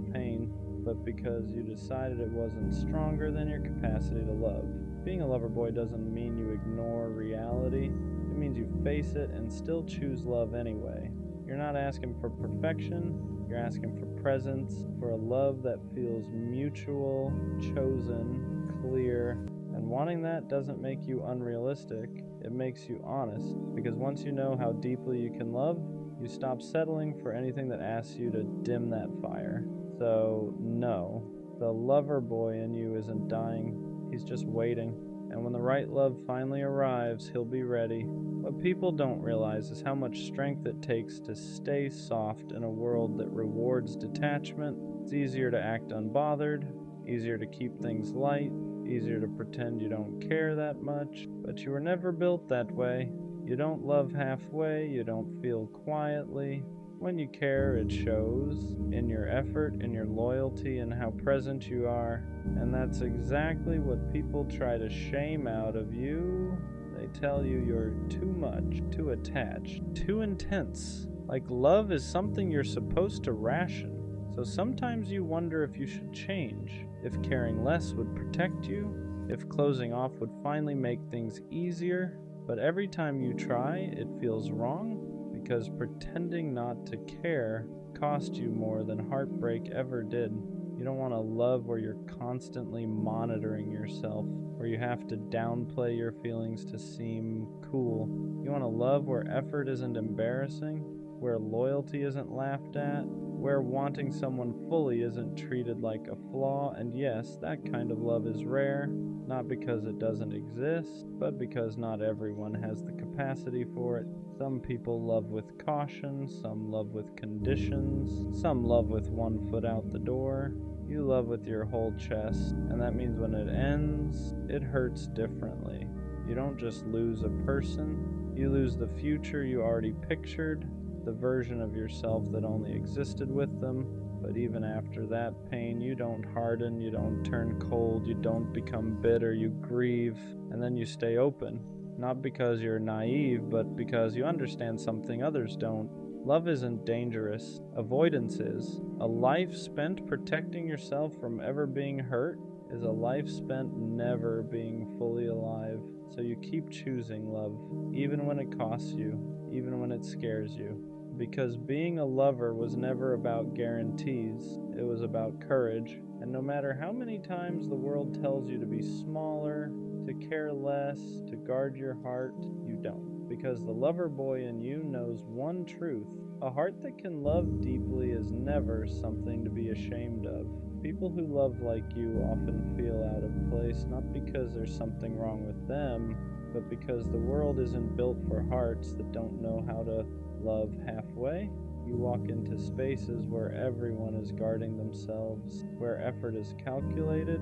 pain, but because you decided it wasn't stronger than your capacity to love. Being a lover boy doesn't mean you ignore reality. It means you face it and still choose love anyway. You're not asking for perfection, you're asking for presence, for a love that feels mutual, chosen, clear, and wanting that doesn't make you unrealistic, it makes you honest, because once you know how deeply you can love, you stop settling for anything that asks you to dim that fire. So, no, the lover boy in you isn't dying, he's just waiting, and when the right love finally arrives, he'll be ready. What people don't realize is how much strength it takes to stay soft in a world that rewards detachment. It's easier to act unbothered, easier to keep things light, easier to pretend you don't care that much, but you were never built that way. You don't love halfway, you don't feel quietly. When you care, it shows in your effort, in your loyalty, and how present you are. And that's exactly what people try to shame out of you. They tell you you're too much, too attached, too intense. Like love is something you're supposed to ration. So sometimes you wonder if you should change, if caring less would protect you, if closing off would finally make things easier. But every time you try, it feels wrong, because pretending not to care cost you more than heartbreak ever did. You don't want a love where you're constantly monitoring yourself, where you have to downplay your feelings to seem cool. You want a love where effort isn't embarrassing, where loyalty isn't laughed at, where wanting someone fully isn't treated like a flaw. And yes, that kind of love is rare, not because it doesn't exist, but because not everyone has the capacity for it. Some people love with caution, some love with conditions, some love with one foot out the door. You love with your whole chest, and that means when it ends, it hurts differently. You don't just lose a person, you lose the future you already pictured, the version of yourself that only existed with them. But even after that pain, you don't harden, you don't turn cold, you don't become bitter, you grieve, and then you stay open. Not because you're naive, but because you understand something others don't. Love isn't dangerous, avoidance is. A life spent protecting yourself from ever being hurt is a life spent never being fully alive. So you keep choosing love, even when it costs you, even when it scares you. Because being a lover was never about guarantees, it was about courage. And no matter how many times the world tells you to be smaller, to care less, to guard your heart, you don't. Because the lover boy in you knows one truth. A heart that can love deeply is never something to be ashamed of. People who love like you often feel out of place, not because there's something wrong with them, but because the world isn't built for hearts that don't know how to love halfway. You walk into spaces where everyone is guarding themselves, where effort is calculated,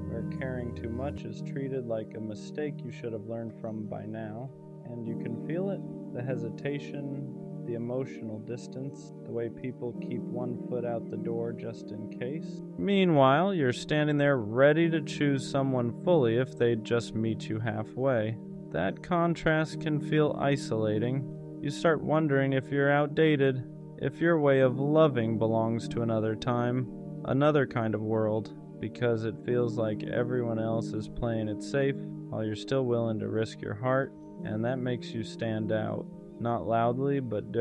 where caring too much is treated like a mistake you should have learned from by now. And you can feel it, the hesitation, the emotional distance, the way people keep one foot out the door just in case. Meanwhile, you're standing there ready to choose someone fully if they'd just meet you halfway. That contrast can feel isolating. You start wondering if you're outdated, if your way of loving belongs to another time, another kind of world, because it feels like everyone else is playing it safe while you're still willing to risk your heart, and that makes you stand out. Not loudly, but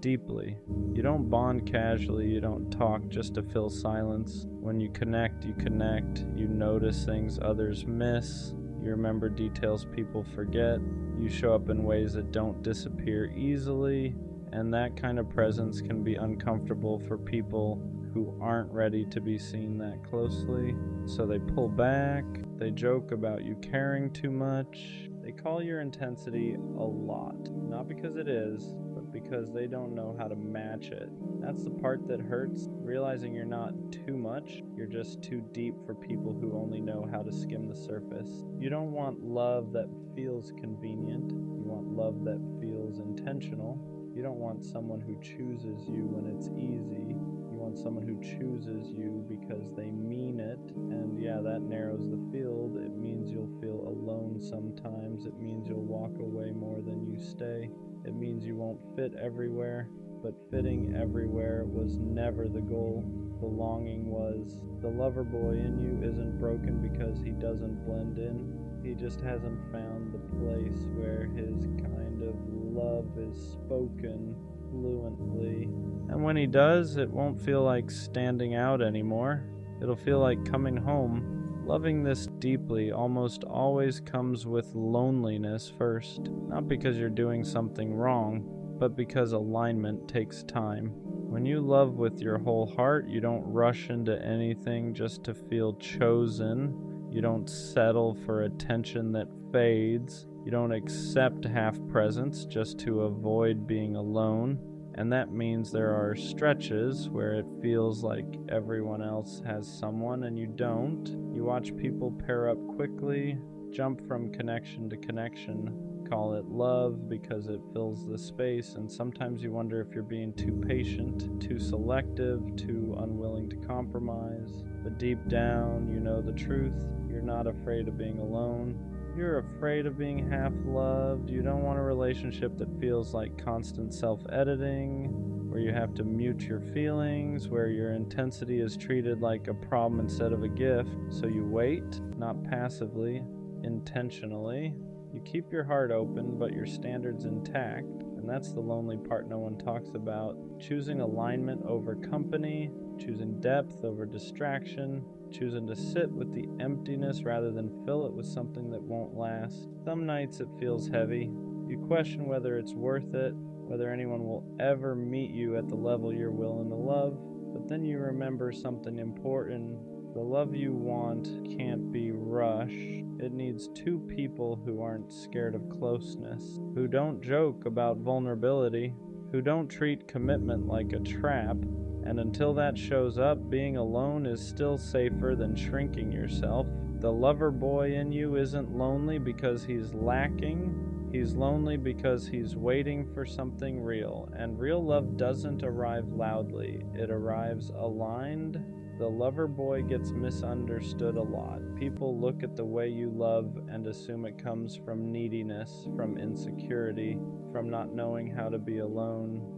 deeply. You don't bond casually, you don't talk just to fill silence. When you connect, you notice things others miss, you remember details people forget, you show up in ways that don't disappear easily, and that kind of presence can be uncomfortable for people who aren't ready to be seen that closely. So they pull back, they joke about you caring too much, they call your intensity a lot. Not because it is, but because they don't know how to match it. That's the part that hurts, realizing you're not too much, you're just too deep for people who only know how to skim the surface. You don't want love that feels convenient, you want love that feels intentional. You don't want someone who chooses you when it's easy. You want someone who chooses you because they mean it. And yeah, that narrows the field. It means you'll feel alone sometimes. It means you'll walk away more than you stay. It means you won't fit everywhere. But fitting everywhere was never the goal. The longing was. The lover boy in you isn't broken because he doesn't blend in. He just hasn't found the place where his kind of love is spoken fluently. And when he does, it won't feel like standing out anymore. It'll feel like coming home. Loving this deeply almost always comes with loneliness first. Not because you're doing something wrong, but because alignment takes time. When you love with your whole heart, you don't rush into anything just to feel chosen. You don't settle for attention that fades. You don't accept half presence just to avoid being alone. And that means there are stretches where it feels like everyone else has someone and you don't. You watch people pair up quickly, jump from connection to connection, call it love because it fills the space, and sometimes you wonder if you're being too patient, too selective, too unwilling to compromise. But deep down, you know the truth. You're not afraid of being alone. You're afraid of being half-loved. You don't want a relationship that feels like constant self-editing, where you have to mute your feelings, where your intensity is treated like a problem instead of a gift. So you wait, not passively, intentionally. You keep your heart open, but your standards intact, and that's the lonely part no one talks about. Choosing alignment over company, choosing depth over distraction, choosing to sit with the emptiness rather than fill it with something that won't last. Some nights it feels heavy. You question whether it's worth it, whether anyone will ever meet you at the level you're willing to love, but then you remember something important. The love you want can't be rushed. It needs two people who aren't scared of closeness, who don't joke about vulnerability, who don't treat commitment like a trap. And until that shows up, being alone is still safer than shrinking yourself. The lover boy in you isn't lonely because he's lacking. He's lonely because he's waiting for something real. And real love doesn't arrive loudly. It arrives aligned. The lover boy gets misunderstood a lot. People look at the way you love and assume it comes from neediness, from insecurity, from not knowing how to be alone.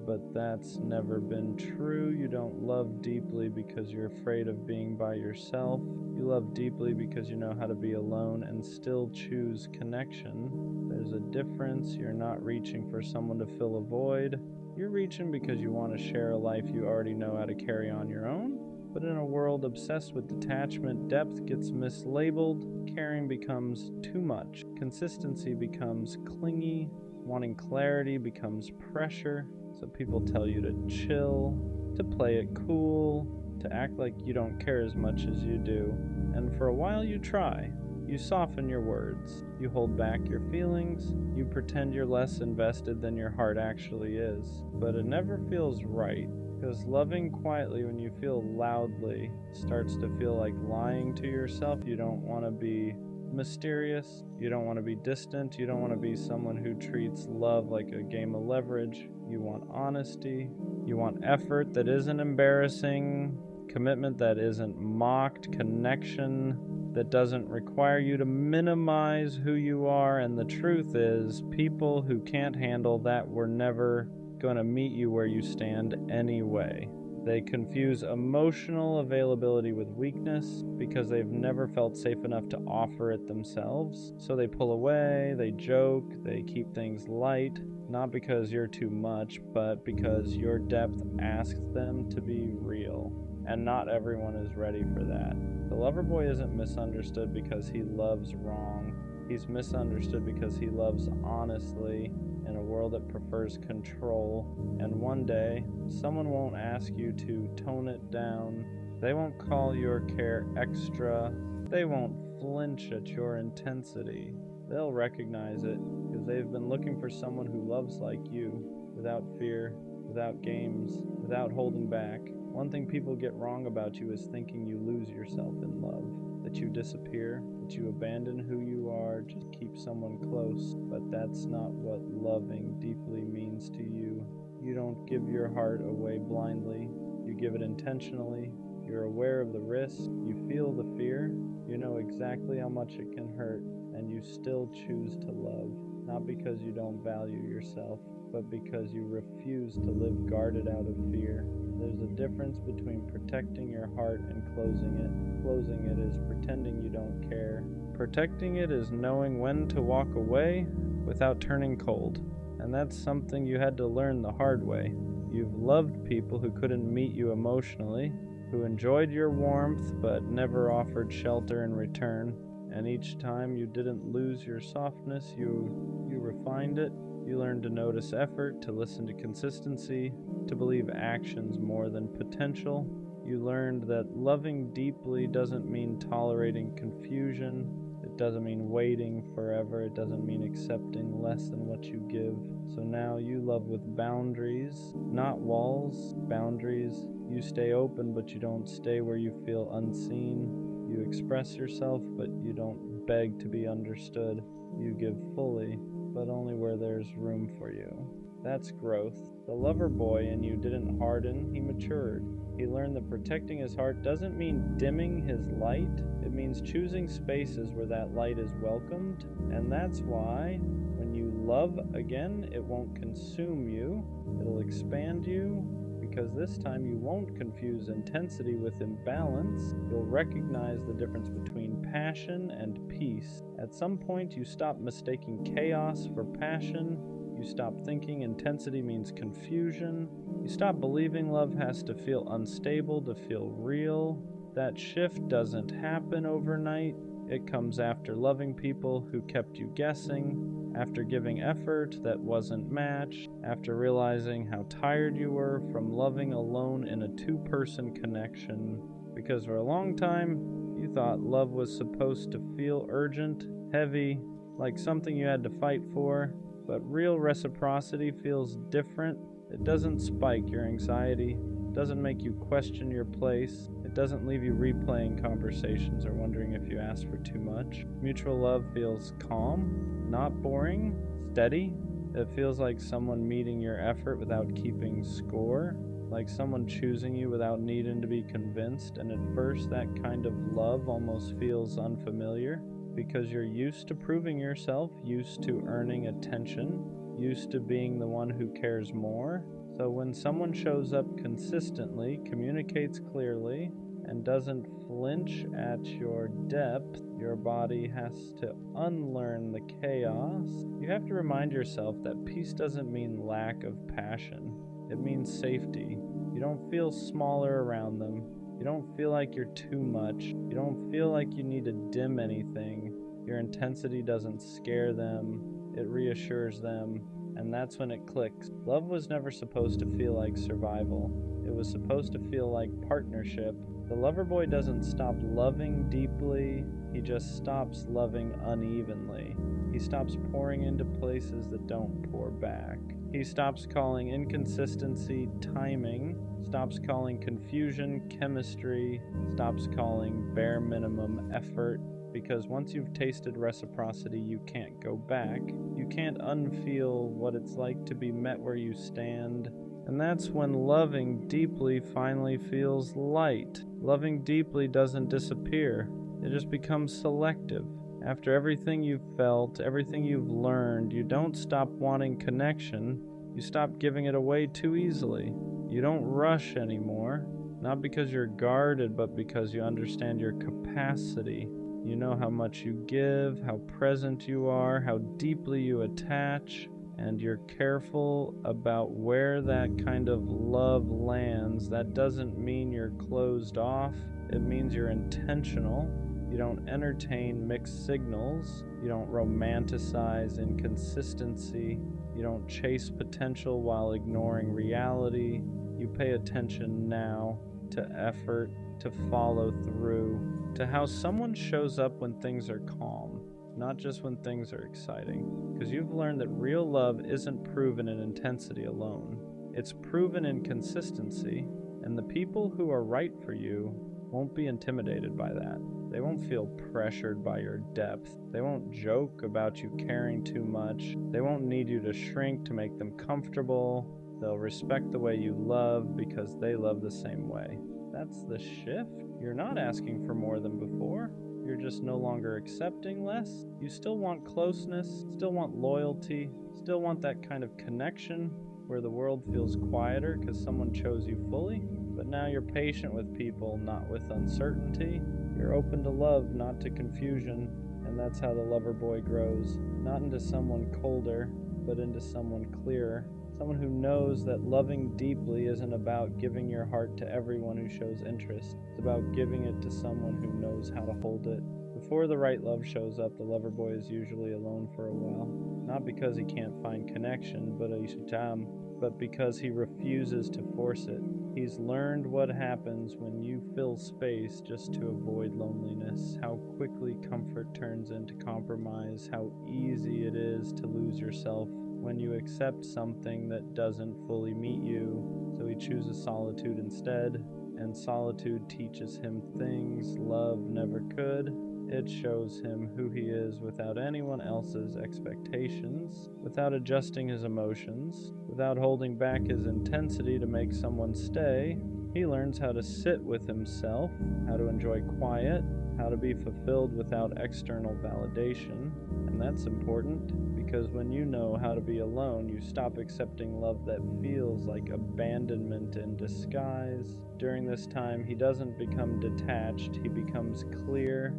But that's never been true. You don't love deeply because you're afraid of being by yourself. You love deeply because you know how to be alone and still choose connection. There's a difference. You're not reaching for someone to fill a void. You're reaching because you want to share a life you already know how to carry on your own. But in a world obsessed with detachment, depth gets mislabeled, caring becomes too much, consistency becomes clingy, wanting clarity becomes pressure, so people tell you to chill, to play it cool, to act like you don't care as much as you do. And for a while you try. You soften your words, you hold back your feelings, you pretend you're less invested than your heart actually is. But it never feels right, because loving quietly when you feel loudly starts to feel like lying to yourself. You don't want to be mysterious, you don't want to be distant, you don't want to be someone who treats love like a game of leverage. You want honesty, you want effort that isn't embarrassing, commitment that isn't mocked, connection that doesn't require you to minimize who you are. And the truth is, people who can't handle that were never going to meet you where you stand anyway. They confuse emotional availability with weakness because they've never felt safe enough to offer it themselves. So they pull away, they joke, they keep things light, not because you're too much, but because your depth asks them to be real. And not everyone is ready for that. The lover boy isn't misunderstood because he loves wrong. He's misunderstood because he loves honestly in a world that prefers control. And one day, someone won't ask you to tone it down. They won't call your care extra. They won't flinch at your intensity. They'll recognize it because they've been looking for someone who loves like you, without fear, without games, without holding back. One thing people get wrong about you is thinking you lose yourself in love, that you disappear, that you abandon who you are, just keep someone close. But that's not what loving deeply means to you. You don't give your heart away blindly. You give it intentionally. You're aware of the risk. You feel the fear. You know exactly how much it can hurt, and you still choose to love, not because you don't value yourself, but because you refuse to live guarded out of fear. There's a difference between protecting your heart and closing it. Closing it is pretending you don't care. Protecting it is knowing when to walk away without turning cold. And that's something you had to learn the hard way. You've loved people who couldn't meet you emotionally, who enjoyed your warmth but never offered shelter in return. And each time you didn't lose your softness, you refined it. You learned to notice effort, to listen to consistency, to believe actions more than potential. You learned that loving deeply doesn't mean tolerating confusion. It doesn't mean waiting forever. It doesn't mean accepting less than what you give. So now you love with boundaries, not walls, boundaries. You stay open, but you don't stay where you feel unseen. You express yourself, but you don't beg to be understood. You give fully, but only where there's room for you. That's growth. The lover boy in you didn't harden, he matured. He learned that protecting his heart doesn't mean dimming his light. It means choosing spaces where that light is welcomed. And that's why when you love again, it won't consume you. It'll expand you. Because this time you won't confuse intensity with imbalance. You'll recognize the difference between passion and peace. At some point, you stop mistaking chaos for passion. You stop thinking intensity means confusion. You stop believing love has to feel unstable to feel real. That shift doesn't happen overnight. It comes after loving people who kept you guessing, after giving effort that wasn't matched, after realizing how tired you were from loving alone in a two-person connection. Because for a long time, you thought love was supposed to feel urgent, heavy, like something you had to fight for. But real reciprocity feels different. It doesn't spike your anxiety. It doesn't make you question your place. It doesn't leave you replaying conversations or wondering if you asked for too much. Mutual love feels calm, not boring, steady. It feels like someone meeting your effort without keeping score, like someone choosing you without needing to be convinced. And at first, that kind of love almost feels unfamiliar because you're used to proving yourself, used to earning attention, used to being the one who cares more. So when someone shows up consistently, communicates clearly, and doesn't flinch at your depth, your body has to unlearn the chaos. You have to remind yourself that peace doesn't mean lack of passion. It means safety. You don't feel smaller around them. You don't feel like you're too much. You don't feel like you need to dim anything. Your intensity doesn't scare them. It reassures them. And that's when it clicks. Love was never supposed to feel like survival. It was supposed to feel like partnership. The lover boy doesn't stop loving deeply. He just stops loving unevenly. He stops pouring into places that don't pour back. He stops calling inconsistency timing, stops calling confusion chemistry, stops calling bare minimum effort, because once you've tasted reciprocity, you can't go back. You can't unfeel what it's like to be met where you stand. And that's when loving deeply finally feels light. Loving deeply doesn't disappear. It just becomes selective. After everything you've felt, everything you've learned, you don't stop wanting connection. You stop giving it away too easily. You don't rush anymore, not because you're guarded, but because you understand your capacity. You know how much you give, how present you are, how deeply you attach, and you're careful about where that kind of love lands. That doesn't mean you're closed off. It means you're intentional. You don't entertain mixed signals. You don't romanticize inconsistency. You don't chase potential while ignoring reality. You pay attention now to effort, to follow through, to how someone shows up when things are calm, not just when things are exciting. Because you've learned that real love isn't proven in intensity alone. It's proven in consistency, and the people who are right for you won't be intimidated by that. They won't feel pressured by your depth. They won't joke about you caring too much. They won't need you to shrink to make them comfortable. They'll respect the way you love because they love the same way. That's the shift. You're not asking for more than before. You're just no longer accepting less. You still want closeness, still want loyalty, still want that kind of connection where the world feels quieter because someone chose you fully. But now you're patient with people, not with uncertainty. You're open to love, not to confusion. And that's how the lover boy grows. Not into someone colder, but into someone clearer. Someone who knows that loving deeply isn't about giving your heart to everyone who shows interest. It's about giving it to someone who knows how to hold it. Before the right love shows up, the lover boy is usually alone for a while. Not because he can't find connection, but because he refuses to force it. He's learned what happens when you fill space just to avoid loneliness, how quickly comfort turns into compromise, how easy it is to lose yourself when you accept something that doesn't fully meet you. So he chooses solitude instead, and solitude teaches him things love never could. It shows him who he is without anyone else's expectations, without adjusting his emotions, without holding back his intensity to make someone stay. He learns how to sit with himself, how to enjoy quiet, how to be fulfilled without external validation. And that's important, because when you know how to be alone, you stop accepting love that feels like abandonment in disguise. During this time, he doesn't become detached, he becomes clear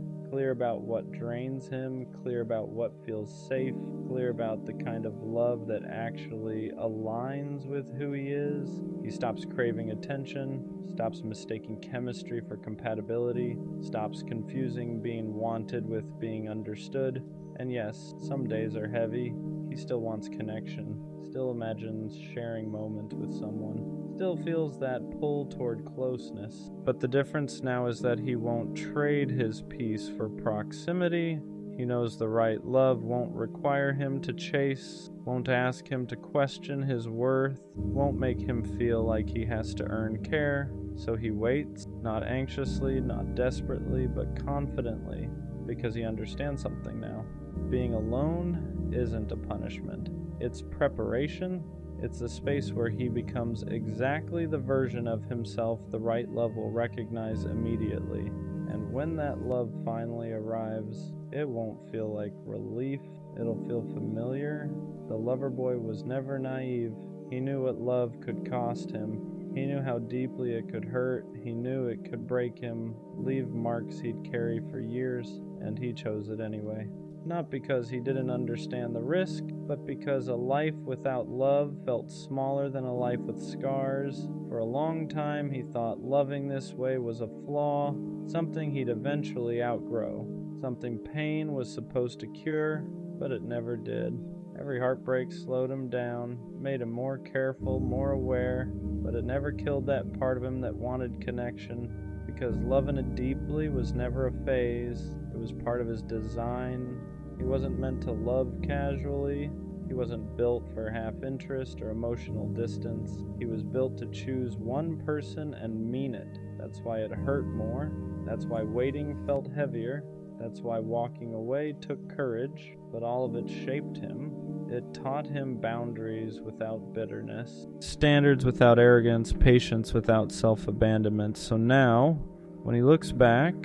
about what drains him, clear about what feels safe, clear about the kind of love that actually aligns with who he is. He stops craving attention, stops mistaking chemistry for compatibility, stops confusing being wanted with being understood. And yes, some days are heavy. He still wants connection, still imagines sharing moments with someone, still feels that pull toward closeness. But the difference now is that he won't trade his peace for proximity. He knows the right love won't require him to chase, won't ask him to question his worth, won't make him feel like he has to earn care. So he waits, not anxiously, not desperately, but confidently, because he understands something now. Being alone isn't a punishment. It's preparation. It's a space where he becomes exactly the version of himself the right love will recognize immediately. And when that love finally arrives, it won't feel like relief. It'll feel familiar. The lover boy was never naive. He knew what love could cost him. He knew how deeply it could hurt. He knew it could break him, leave marks he'd carry for years, and he chose it anyway. Not because he didn't understand the risk, but because a life without love felt smaller than a life with scars. For a long time, he thought loving this way was a flaw, something he'd eventually outgrow, something pain was supposed to cure, but it never did. Every heartbreak slowed him down, made him more careful, more aware, but it never killed that part of him that wanted connection, because loving it deeply was never a phase. It was part of his design. He wasn't meant to love casually. He wasn't built for half interest or emotional distance. He was built to choose one person and mean it. That's why it hurt more. That's why waiting felt heavier. That's why walking away took courage, but all of it shaped him. It taught him boundaries without bitterness, standards without arrogance, patience without self-abandonment. So now, when he looks back,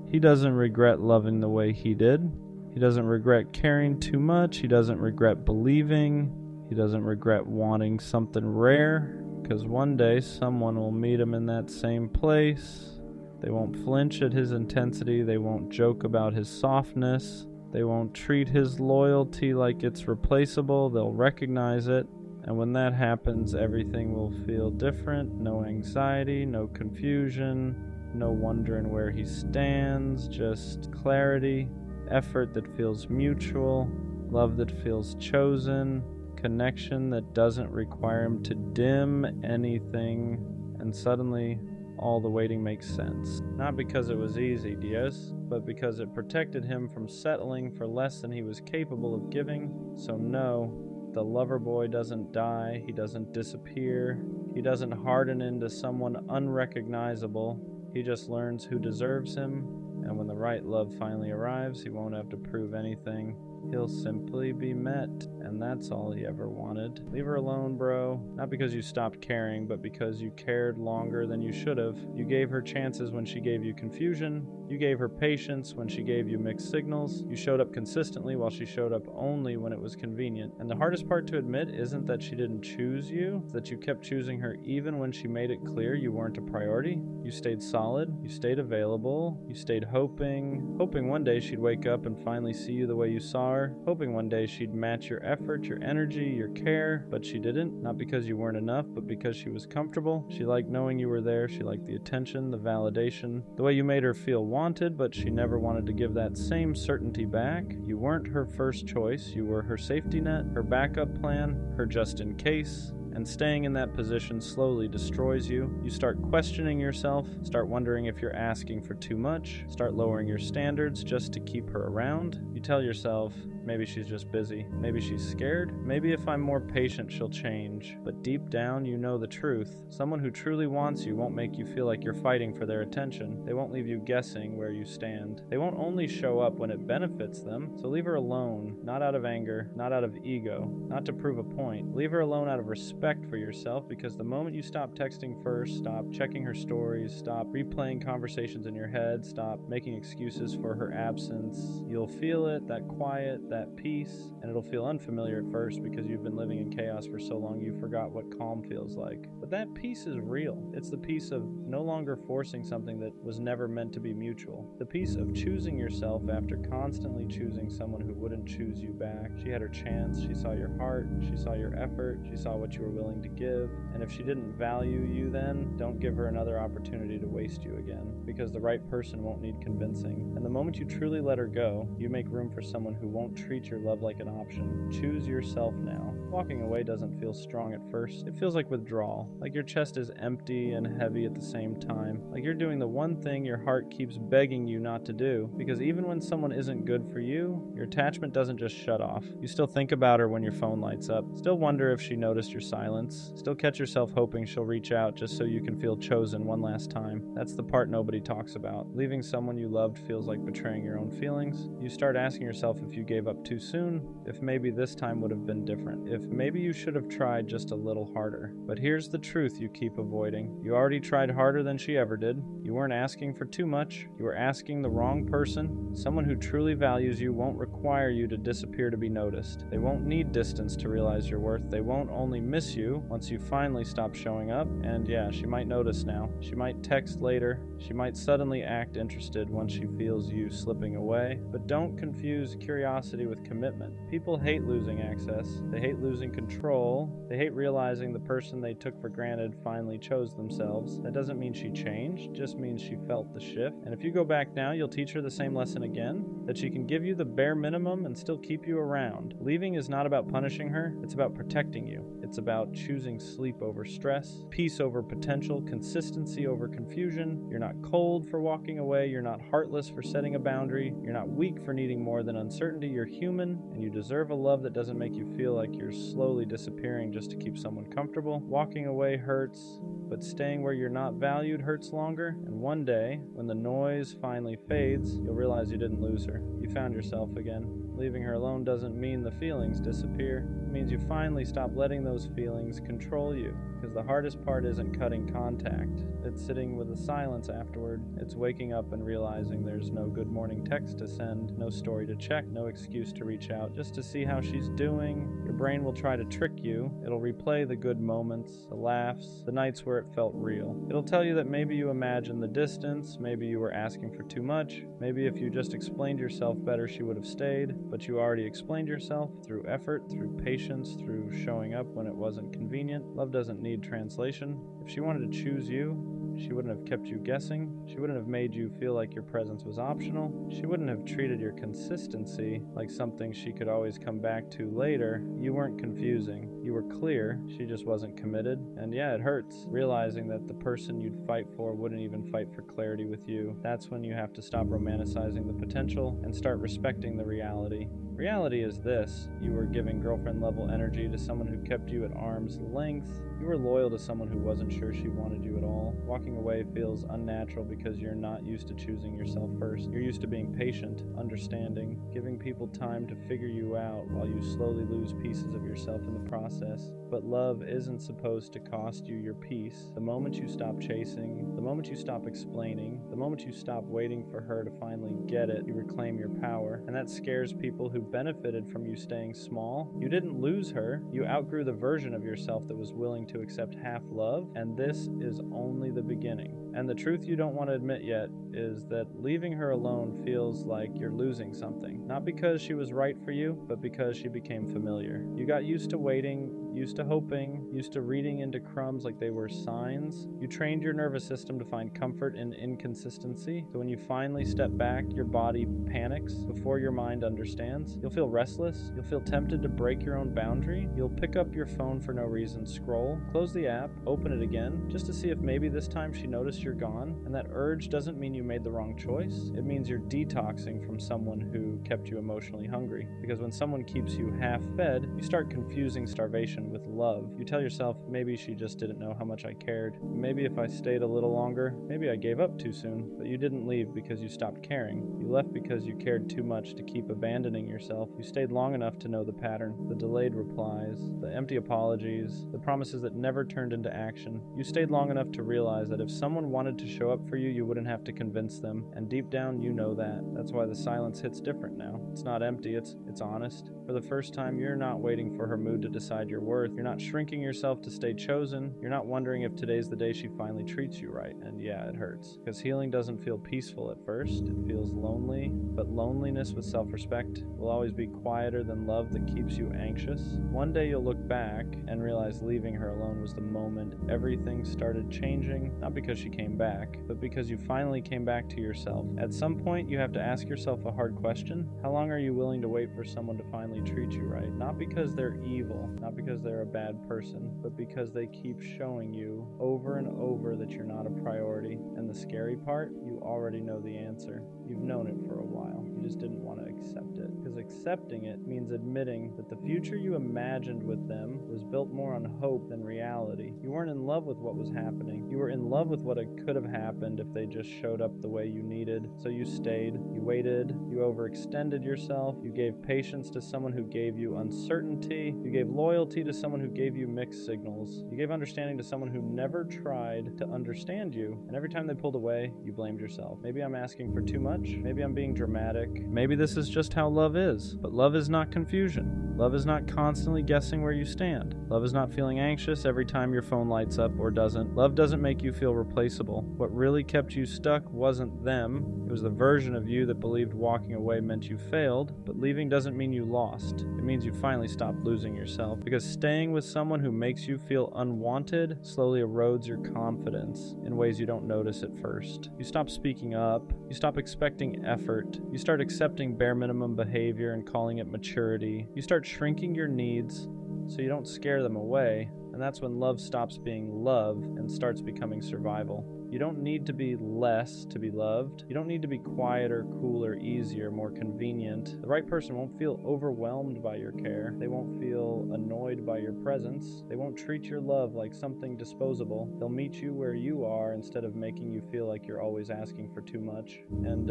he doesn't regret loving the way he did. He doesn't regret caring too much. He doesn't regret believing. He doesn't regret wanting something rare, because one day someone will meet him in that same place. They won't flinch at his intensity. They won't joke about his softness. They won't treat his loyalty like it's replaceable. They'll recognize it. And when that happens, everything will feel different. No anxiety, no confusion, no wondering where he stands, just clarity, effort that feels mutual, love that feels chosen, connection that doesn't require him to dim anything. And suddenly, all the waiting makes sense. Not because it was easy, Diaz, but because it protected him from settling for less than he was capable of giving. So no, the lover boy doesn't die, he doesn't disappear, he doesn't harden into someone unrecognizable. He just learns who deserves him, and when the right love finally arrives, he won't have to prove anything. He'll simply be met, and that's all he ever wanted. Leave her alone, bro. Not because you stopped caring, but because you cared longer than you should have. You gave her chances when she gave you confusion. You gave her patience when she gave you mixed signals. You showed up consistently while she showed up only when it was convenient. And the hardest part to admit isn't that she didn't choose you, it's that you kept choosing her even when she made it clear you weren't a priority. You stayed solid, you stayed available, you stayed hoping one day she'd wake up and finally see you the way you saw her, hoping one day she'd match your effort, your energy, your care, but she didn't, not because you weren't enough, but because she was comfortable. She liked knowing you were there, she liked the attention, the validation, the way you made her feel wanted, but she never wanted to give that same certainty back. You weren't her first choice, you were her safety net, her backup plan, her just in case. And staying in that position slowly destroys you. You start questioning yourself, start wondering if you're asking for too much, start lowering your standards just to keep her around. You tell yourself, maybe she's just busy, maybe she's scared, maybe if I'm more patient she'll change. But deep down you know the truth. Someone who truly wants you won't make you feel like you're fighting for their attention. They won't leave you guessing where you stand. They won't only show up when it benefits them. So leave her alone, not out of anger, not out of ego, not to prove a point. Leave her alone out of respect for yourself, because the moment you stop texting first, stop checking her stories, stop replaying conversations in your head, stop making excuses for her absence, you'll feel it, that quiet, that peace, and it'll feel unfamiliar at first because you've been living in chaos for so long you forgot what calm feels like. But that peace is real. It's the peace of no longer forcing something that was never meant to be mutual. The peace of choosing yourself after constantly choosing someone who wouldn't choose you back. She had her chance, she saw your heart, she saw your effort, she saw what you were willing to give, and if she didn't value you then, don't give her another opportunity to waste you again, because the right person won't need convincing. And the moment you truly let her go, you make room for someone who won't treat your love like an option. Choose yourself now. Walking away doesn't feel strong at first. It feels like withdrawal, like your chest is empty and heavy at the same time, like you're doing the one thing your heart keeps begging you not to do, because even when someone isn't good for you, your attachment doesn't just shut off. You still think about her when your phone lights up, still wonder if she noticed your silence, still catch yourself hoping she'll reach out just so you can feel chosen one last time. That's the part nobody talks about. Leaving someone you loved feels like betraying your own feelings. You start asking yourself if you gave up up too soon, if maybe this time would have been different, if maybe you should have tried just a little harder. But here's the truth you keep avoiding. You already tried harder than she ever did. You weren't asking for too much. You were asking the wrong person. Someone who truly values you won't require you to disappear to be noticed. They won't need distance to realize your worth. They won't only miss you once you finally stop showing up. And yeah, she might notice now. She might text later. She might suddenly act interested once she feels you slipping away. But don't confuse curiosity with commitment. People hate losing access. They hate losing control. They hate realizing the person they took for granted finally chose themselves. That doesn't mean she changed, just means she felt the shift. And if you go back now, you'll teach her the same lesson again, that she can give you the bare minimum and still keep you around. Leaving is not about punishing her, it's about protecting you. It's about choosing sleep over stress, peace over potential, consistency over confusion. You're not cold for walking away, you're not heartless for setting a boundary, you're not weak for needing more than uncertainty, you're human, and you deserve a love that doesn't make you feel like you're slowly disappearing just to keep someone comfortable. Walking away hurts, but staying where you're not valued hurts longer, and one day, when the noise finally fades, you'll realize you didn't lose her. You found yourself again. Leaving her alone doesn't mean the feelings disappear. It means you finally stop letting those feelings control you. Because the hardest part isn't cutting contact. It's sitting with the silence afterward. It's waking up and realizing there's no good morning text to send, no story to check, no excuse to reach out, just to see how she's doing. Your brain will try to trick you. It'll replay the good moments, the laughs, the nights where it felt real. It'll tell you that maybe you imagined the distance, maybe you were asking for too much, maybe if you just explained yourself better she would have stayed, but you already explained yourself through effort, through patience, through showing up when it wasn't convenient. Love doesn't need translation. If she wanted to choose you, she wouldn't have kept you guessing. She wouldn't have made you feel like your presence was optional. She wouldn't have treated your consistency like something she could always come back to later. You weren't confusing. You were clear. She just wasn't committed. And yeah, it hurts realizing that the person you'd fight for wouldn't even fight for clarity with you. That's when you have to stop romanticizing the potential and start respecting the reality. Reality is this: you were giving girlfriend level energy to someone who kept you at arm's length. You were loyal to someone who wasn't sure she wanted you at all. Walking away feels unnatural because you're not used to choosing yourself first. You're used to being patient, understanding, giving people time to figure you out while you slowly lose pieces of yourself in the process. But love isn't supposed to cost you your peace. The moment you stop chasing, the moment you stop explaining, the moment you stop waiting for her to finally get it, you reclaim your power. And that scares people who benefited from you staying small. You didn't lose her. You outgrew the version of yourself that was willing to accept half love, and this is only the beginning. And the truth you don't want to admit yet is that leaving her alone feels like you're losing something. Not because she was right for you, but because she became familiar. You got used to waiting, used to hoping, used to reading into crumbs like they were signs. You trained your nervous system to find comfort in inconsistency. So when you finally step back, your body panics before your mind understands. You'll feel restless. You'll feel tempted to break your own boundary. You'll pick up your phone for no reason, scroll, close the app, open it again, just to see if maybe this time she noticed you're gone. And that urge doesn't mean you made the wrong choice. It means you're detoxing from someone who kept you emotionally hungry. Because when someone keeps you half-fed, you start confusing starvation with love. You tell yourself, maybe she just didn't know how much I cared. Maybe if I stayed a little longer, maybe I gave up too soon. But you didn't leave because you stopped caring. You left because you cared too much to keep abandoning yourself. You stayed long enough to know the pattern, the delayed replies, the empty apologies, the promises that never turned into action. You stayed long enough to realize that if someone wanted to show up for you, you wouldn't have to convince them. And deep down, you know that. That's why the silence hits different now. It's not empty, it's honest. For the first time, you're not waiting for her mood to decide your worth. You're not shrinking yourself to stay chosen. You're not wondering if today's the day she finally treats you right. And yeah, it hurts. Because healing doesn't feel peaceful at first. It feels lonely. But loneliness with self-respect will always be quieter than love that keeps you anxious. One day you'll look back and realize leaving her alone was the moment everything started changing. Not because she came back, but because you finally came back to yourself. At some point, you have to ask yourself a hard question. How long are you willing to wait for someone to finally treat you right? Not because they're evil, not because they're a bad person, but because they keep showing you over and over that you're not a priority. And the scary part, you already know the answer. You've known it for a while. You just didn't want to accept it. Because accepting it means admitting that the future you imagined with them was built more on hope than reality. You weren't in love with what was happening. You were in love with what could have happened if they just showed up the way you needed. So you stayed, you waited, you overextended yourself, you gave patience to someone who gave you uncertainty, you gave loyalty to someone who gave you mixed signals, you gave understanding to someone who never tried to understand you, and every time they pulled away, you blamed yourself. Maybe I'm asking for too much, maybe I'm being dramatic, maybe this is just how love is, but love is not confusion. Love is not constantly guessing where you stand. Love is not feeling anxious every time your phone lights up or doesn't. Love doesn't make you feel replaceable. What really kept you stuck wasn't them, it was the version of you that believed walking away meant you failed, but leaving doesn't mean you lost. It means you finally stopped losing yourself, because staying with someone who makes you feel unwanted slowly erodes your confidence in ways you don't notice at first. You stop speaking up, you stop expecting effort, you start accepting bare minimum behavior and calling it maturity, you start shrinking your needs so you don't scare them away, and that's when love stops being love and starts becoming survival. You don't need to be less to be loved. You don't need to be quieter, cooler, easier, more convenient. The right person won't feel overwhelmed by your care. They won't feel annoyed by your presence. They won't treat your love like something disposable. They'll meet you where you are instead of making you feel like you're always asking for too much. And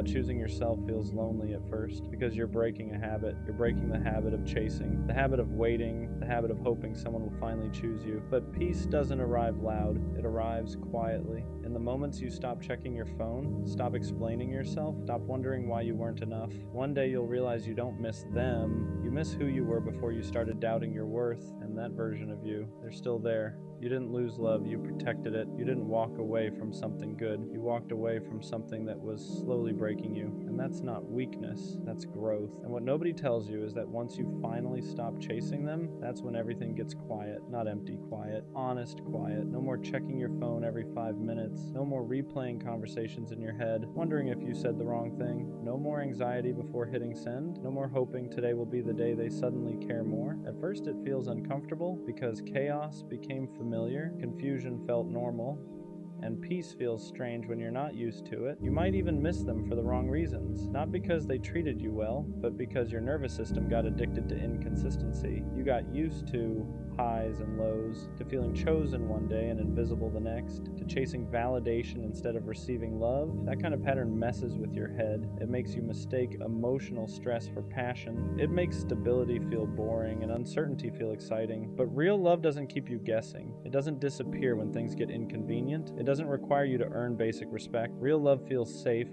choosing yourself feels lonely at first because you're breaking a habit. You're breaking the habit of chasing, the habit of waiting, the habit of hoping someone will finally choose you. But peace doesn't arrive loud. It arrives quietly. In the moments you stop checking your phone, stop explaining yourself, stop wondering why you weren't enough, one day you'll realize you don't miss them, you miss who you were before you started doubting your worth, and that version of you, they're still there. You didn't lose love, you protected it. You didn't walk away from something good. You walked away from something that was slowly breaking you. And that's not weakness, that's growth. And what nobody tells you is that once you finally stop chasing them, that's when everything gets quiet. Not empty quiet, honest quiet. No more checking your phone every 5 minutes. No more replaying conversations in your head, wondering if you said the wrong thing. No more anxiety before hitting send. No more hoping today will be the day they suddenly care more. At first it feels uncomfortable because chaos became familiar. Confusion felt normal, and peace feels strange when you're not used to it. You might even miss them for the wrong reasons. Not because they treated you well, but because your nervous system got addicted to inconsistency. You got used to highs and lows, to feeling chosen one day and invisible the next, to chasing validation instead of receiving love. That kind of pattern messes with your head. It makes you mistake emotional stress for passion. It makes stability feel boring and uncertainty feel exciting. But real love doesn't keep you guessing. It doesn't disappear when things get inconvenient. It doesn't require you to earn basic respect. Real love feels safe.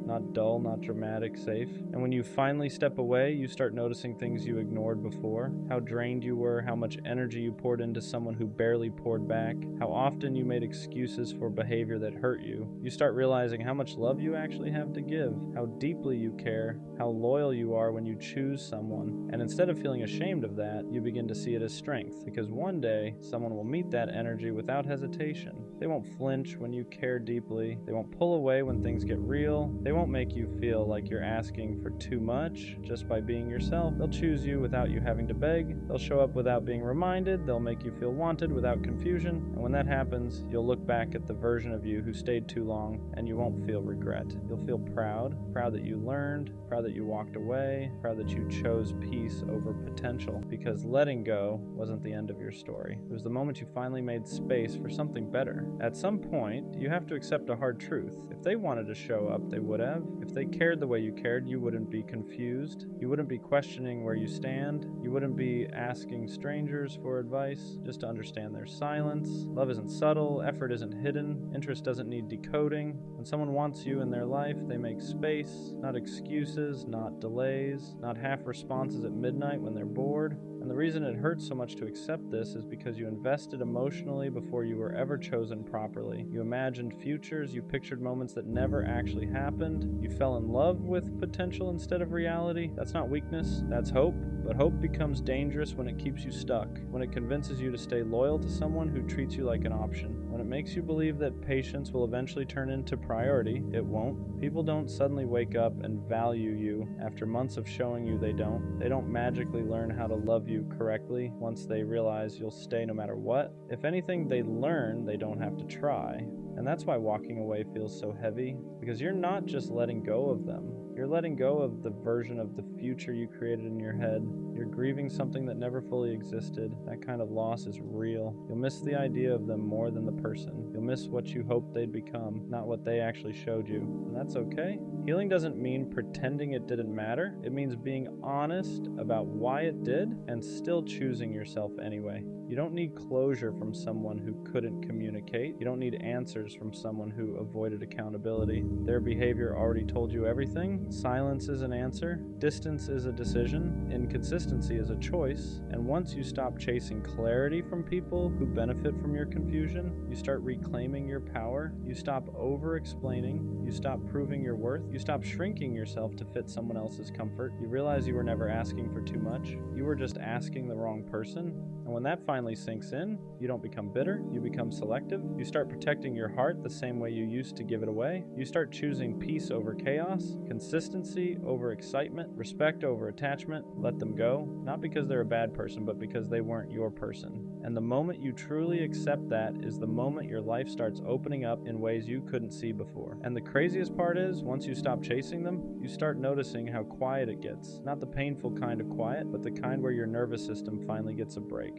Not dull, not dramatic, safe. And when you finally step away, you start noticing things you ignored before. How drained you were, how much energy you poured into someone who barely poured back, how often you made excuses for behavior that hurt you. You start realizing how much love you actually have to give, how deeply you care, how loyal you are when you choose someone. And instead of feeling ashamed of that, you begin to see it as strength, because one day, someone will meet that energy without hesitation. They won't flinch when you care deeply. They won't pull away when things get real. They won't make you feel like you're asking for too much just by being yourself. They'll choose you without you having to beg. They'll show up without being reminded. They'll make you feel wanted without confusion. And when that happens, you'll look back at the version of you who stayed too long, and you won't feel regret. You'll feel proud that you learned, proud that you walked away, proud that you chose peace over potential, because letting go wasn't the end of your story. It was the moment you finally made space for something better. At some point, you have to accept a hard truth. If they wanted to show up, they would have. If they cared the way you cared, you wouldn't be confused. You wouldn't be questioning where you stand. You wouldn't be asking strangers for advice just to understand their silence. Love isn't subtle, effort isn't hidden, interest doesn't need decoding. When someone wants you in their life, they make space, not excuses, not delays, not half responses at midnight when they're bored. And the reason it hurts so much to accept this is because you invested emotionally before you were ever chosen properly. You imagined futures, you pictured moments that never actually happened. You fell in love with potential instead of reality. That's not weakness, that's hope. But hope becomes dangerous when it keeps you stuck, when it convinces you to stay loyal to someone who treats you like an option, when it makes you believe that patience will eventually turn into priority. It won't. People don't suddenly wake up and value you after months of showing you they don't. They don't magically learn how to love you correctly once they realize you'll stay no matter what. If anything, they learn they don't have to try. And that's why walking away feels so heavy, because you're not just letting go of them. You're letting go of the version of the future you created in your head. You're grieving something that never fully existed. That kind of loss is real. You'll miss the idea of them more than the person. You'll miss what you hoped they'd become, not what they actually showed you. And that's okay. Healing doesn't mean pretending it didn't matter. It means being honest about why it did and still choosing yourself anyway. You don't need closure from someone who couldn't communicate. You don't need answers from someone who avoided accountability. Their behavior already told you everything. Silence is an answer. Distance is a decision. Inconsistency is a choice. And once you stop chasing clarity from people who benefit from your confusion, you start reclaiming your power. You stop over-explaining. You stop proving your worth. You stop shrinking yourself to fit someone else's comfort. You realize you were never asking for too much. You were just asking the wrong person. And when that finally sinks in, you don't become bitter, you become selective. You start protecting your heart the same way you used to give it away. You start choosing peace over chaos, consistency over excitement, respect over attachment. Let them go, not because they're a bad person, but because they weren't your person. And the moment you truly accept that is the moment your life starts opening up in ways you couldn't see before. And the craziest part is, once you stop chasing them, you start noticing how quiet it gets. Not the painful kind of quiet, but the kind where your nervous system finally gets a break.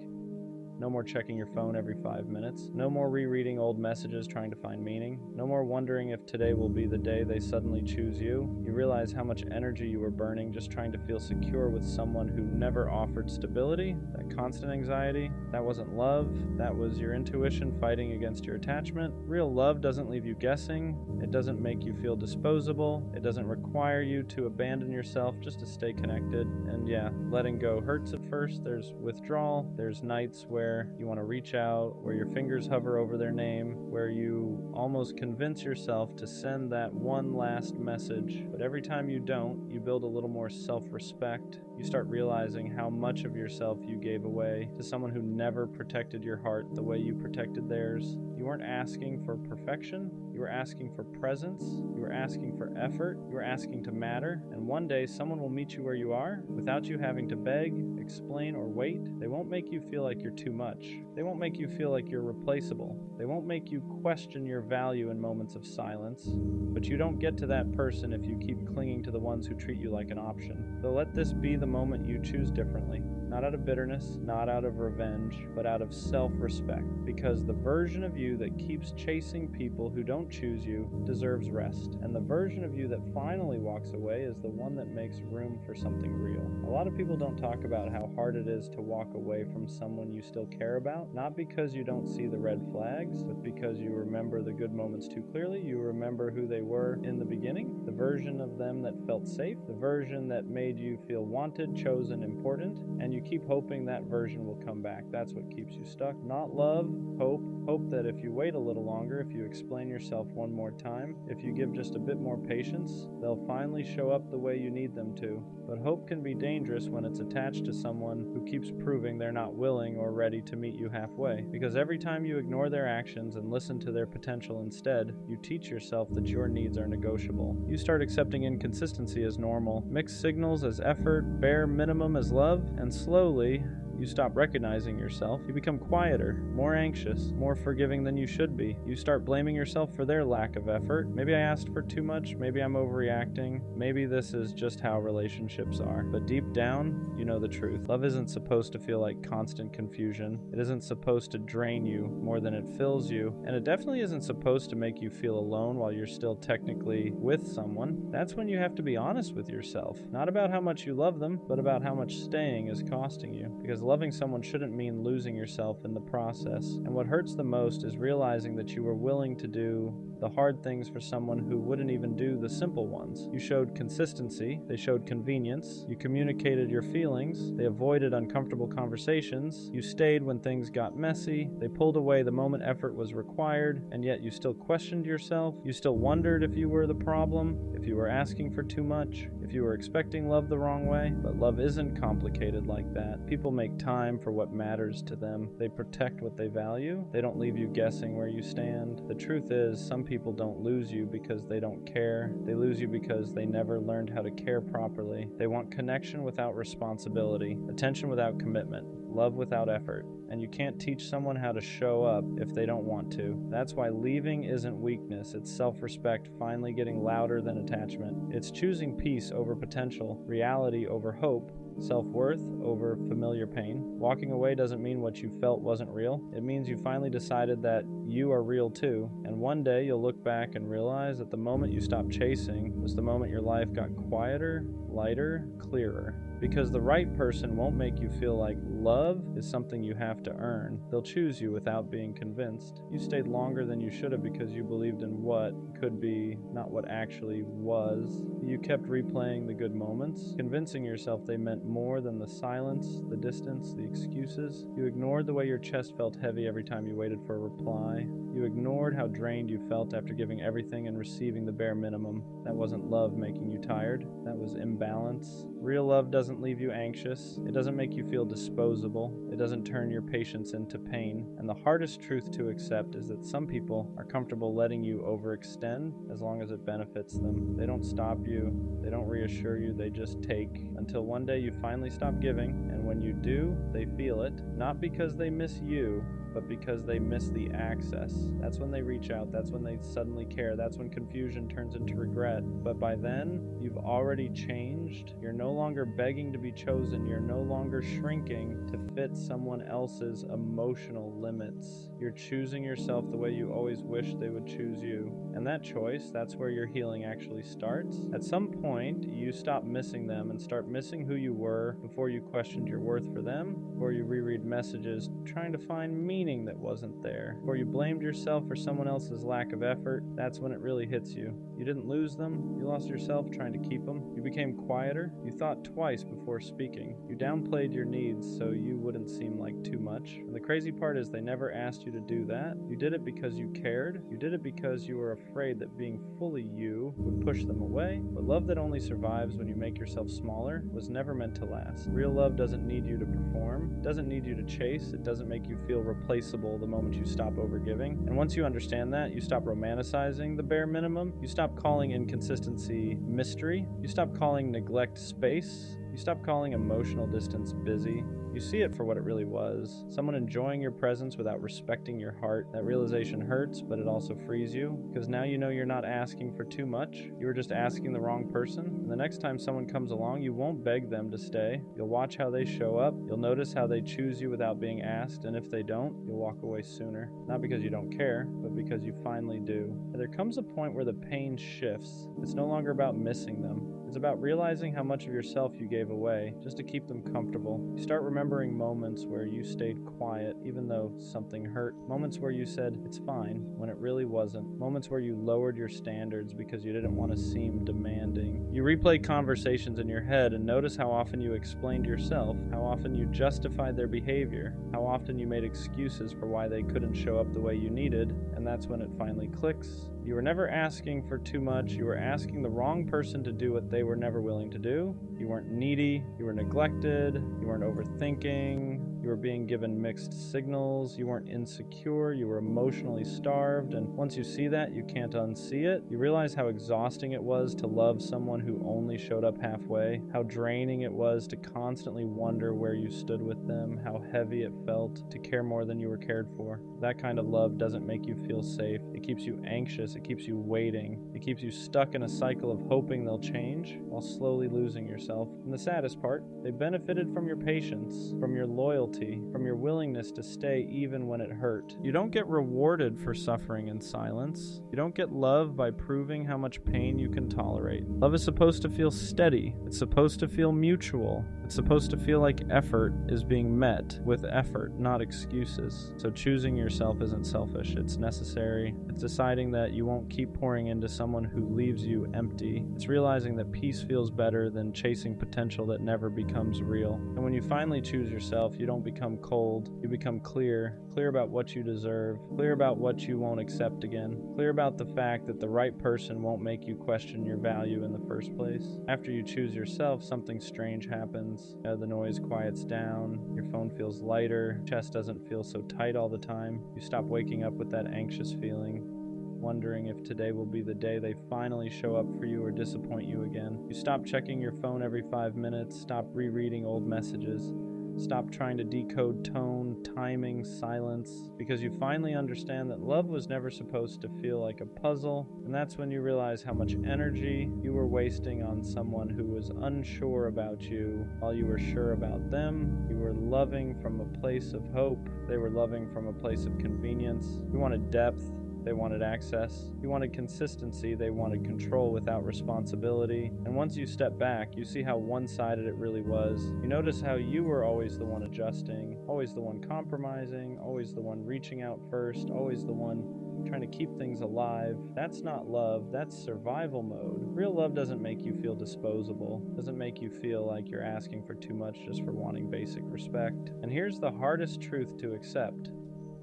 No more checking your phone every 5 minutes. No more rereading old messages trying to find meaning. No more wondering if today will be the day they suddenly choose you. You realize how much energy you were burning just trying to feel secure with someone who never offered stability. That constant anxiety, that wasn't love. That was your intuition fighting against your attachment. Real love doesn't leave you guessing. It doesn't make you feel disposable. It doesn't require you to abandon yourself just to stay connected. And yeah, letting go hurts at first. There's withdrawal. There's nights where you want to reach out, where your fingers hover over their name, where you almost convince yourself to send that one last message. But every time you don't, you build a little more self-respect. You start realizing how much of yourself you gave away to someone who never protected your heart the way you protected theirs. You weren't asking for perfection. You were asking for presence. You were asking for effort. You were asking to matter. And one day someone will meet you where you are without you having to beg, explain, or wait. They won't make you feel like you're too much. They won't make you feel like you're replaceable. They won't make you question your value in moments of silence. But you don't get to that person if you keep clinging to the ones who treat you like an option. So let this be the moment you choose differently. Not out of bitterness, not out of revenge, but out of self-respect. Because the version of you that keeps chasing people who don't choose you deserves rest. And the version of you that finally walks away is the one that makes room for something real. A lot of people don't talk about how hard it is to walk away from someone you still care about, not because you don't see the red flags, but because you remember the good moments too clearly. You remember who they were in the beginning, the version of them that felt safe, the version that made you feel wanted, chosen, important, and you keep hoping that version will come back. That's what keeps you stuck. Not love, hope. Hope that if you wait a little longer, if you explain yourself one more time, if you give just a bit more patience, they'll finally show up the way you need them to. But hope can be dangerous when it's attached to someone who keeps proving they're not willing or ready to meet you halfway. Because every time you ignore their actions and listen to their potential instead, you teach yourself that your needs are negotiable. You start accepting inconsistency as normal, mixed signals as effort, bare minimum as love, and slowly, you stop recognizing yourself. You become quieter, more anxious, more forgiving than you should be. You start blaming yourself for their lack of effort. Maybe I asked for too much. Maybe I'm overreacting. Maybe this is just how relationships are. But deep down, you know the truth. Love isn't supposed to feel like constant confusion. It isn't supposed to drain you more than it fills you. And it definitely isn't supposed to make you feel alone while you're still technically with someone. That's when you have to be honest with yourself. Not about how much you love them, but about how much staying is costing you. Because loving someone shouldn't mean losing yourself in the process. And what hurts the most is realizing that you were willing to do the hard things for someone who wouldn't even do the simple ones. You showed consistency, they showed convenience, you communicated your feelings, they avoided uncomfortable conversations, you stayed when things got messy, they pulled away the moment effort was required, and yet you still questioned yourself, you still wondered if you were the problem, if you were asking for too much, if you were expecting love the wrong way. But love isn't complicated like that. People make make time for what matters to them. They protect what they value. They don't leave you guessing where you stand. The truth is, some people don't lose you because they don't care. They lose you because they never learned how to care properly. They want connection without responsibility, attention without commitment, love without effort. And you can't teach someone how to show up if they don't want to. That's why leaving isn't weakness, it's self-respect finally getting louder than attachment. It's choosing peace over potential, reality over hope, self-worth over familiar pain. Walking away doesn't mean what you felt wasn't real. It means you finally decided that you are real too. And one day you'll look back and realize that the moment you stopped chasing was the moment your life got quieter, lighter, clearer. Because the right person won't make you feel like love is something you have to earn. They'll choose you without being convinced. You stayed longer than you should have because you believed in what could be, not what actually was. You kept replaying the good moments, convincing yourself they meant more than the silence, the distance, the excuses. You ignored the way your chest felt heavy every time you waited for a reply. You ignored how drained you felt after giving everything and receiving the bare minimum. That wasn't love making you tired. That was imbalance. Real love doesn't leave you anxious. It doesn't make you feel disposable. It doesn't turn your patience into pain. And the hardest truth to accept is that some people are comfortable letting you overextend as long as it benefits them. They don't stop you. They don't reassure you. They just take until one day you finally stop giving. And when you do, they feel it. Not because they miss you, but because they miss the access. That's when they reach out. That's when they suddenly care. That's when confusion turns into regret. But by then, you've already changed. You're no longer begging to be chosen. You're no longer shrinking to fit someone else's emotional limits. You're choosing yourself the way you always wished they would choose you. And that choice, that's where your healing actually starts. At some point, you stop missing them and start missing who you were before you questioned your worth for them, before you reread messages trying to find meaning that wasn't there, or you blamed yourself for someone else's lack of effort. That's when it really hits you. You didn't lose them. You lost yourself trying to keep them. You became quieter. You thought twice before speaking. You downplayed your needs so you wouldn't seem like too much. And the crazy part is they never asked you to do that. You did it because you cared. You did it because you were afraid that being fully you would push them away. But love that only survives when you make yourself smaller was never meant to last. Real love doesn't need you to perform. It doesn't need you to chase. It doesn't make you feel replaceable the moment you stop overgiving. And once you understand that, you stop romanticizing the bare minimum. You stop calling inconsistency mystery. You stop calling neglect space. You stop calling emotional distance busy. You see it for what it really was. Someone enjoying your presence without respecting your heart. That realization hurts, but it also frees you, because now you know you're not asking for too much. You were just asking the wrong person. And the next time someone comes along, you won't beg them to stay. You'll watch how they show up. You'll notice how they choose you without being asked. And if they don't, you'll walk away sooner. Not because you don't care, but because you finally do. And there comes a point where the pain shifts. It's no longer about missing them. It's about realizing how much of yourself you gave away just to keep them comfortable. You start remembering moments where you stayed quiet even though something hurt. Moments where you said, it's fine, when it really wasn't. Moments where you lowered your standards because you didn't want to seem demanding. You replay conversations in your head and notice how often you explained yourself, how often you justified their behavior, how often you made excuses for why they couldn't show up the way you needed, and that's when it finally clicks. You were never asking for too much. You were asking the wrong person to do what they were never willing to do. You weren't needy. You were neglected. You weren't overthinking. You were being given mixed signals. You weren't insecure. You were emotionally starved. And once you see that, you can't unsee it. You realize how exhausting it was to love someone who only showed up halfway, how draining it was to constantly wonder where you stood with them, how heavy it felt to care more than you were cared for. That kind of love doesn't make you feel safe. It keeps you anxious. It keeps you waiting. It keeps you stuck in a cycle of hoping they'll change while slowly losing yourself. And the saddest part, they benefited from your patience, from your loyalty, from your willingness to stay even when it hurt. You don't get rewarded for suffering in silence. You don't get love by proving how much pain you can tolerate. Love is supposed to feel steady. It's supposed to feel mutual. It's supposed to feel like effort is being met with effort, not excuses. So choosing yourself isn't selfish. It's necessary. It's It's deciding that you won't keep pouring into someone who leaves you empty. It's realizing that peace feels better than chasing potential that never becomes real. And when you finally choose yourself, you don't become cold. You become clear. Clear about what you deserve. Clear about what you won't accept again. Clear about the fact that the right person won't make you question your value in the first place. After you choose yourself, something strange happens. The noise quiets down. Your phone feels lighter. Chest doesn't feel so tight all the time. You stop waking up with that anxious feeling, wondering if today will be the day they finally show up for you or disappoint you again. You stop checking your phone every 5 minutes, stop rereading old messages, stop trying to decode tone, timing, silence, because you finally understand that love was never supposed to feel like a puzzle, and that's when you realize how much energy you were wasting on someone who was unsure about you while you were sure about them. You were loving from a place of hope. They were loving from a place of convenience. You wanted depth. They wanted access. You wanted consistency. They wanted control without responsibility. And once you step back, you see how one-sided it really was. You notice how you were always the one adjusting, always the one compromising, always the one reaching out first, always the one trying to keep things alive. That's not love, that's survival mode. Real love doesn't make you feel disposable, doesn't make you feel like you're asking for too much just for wanting basic respect. And here's the hardest truth to accept.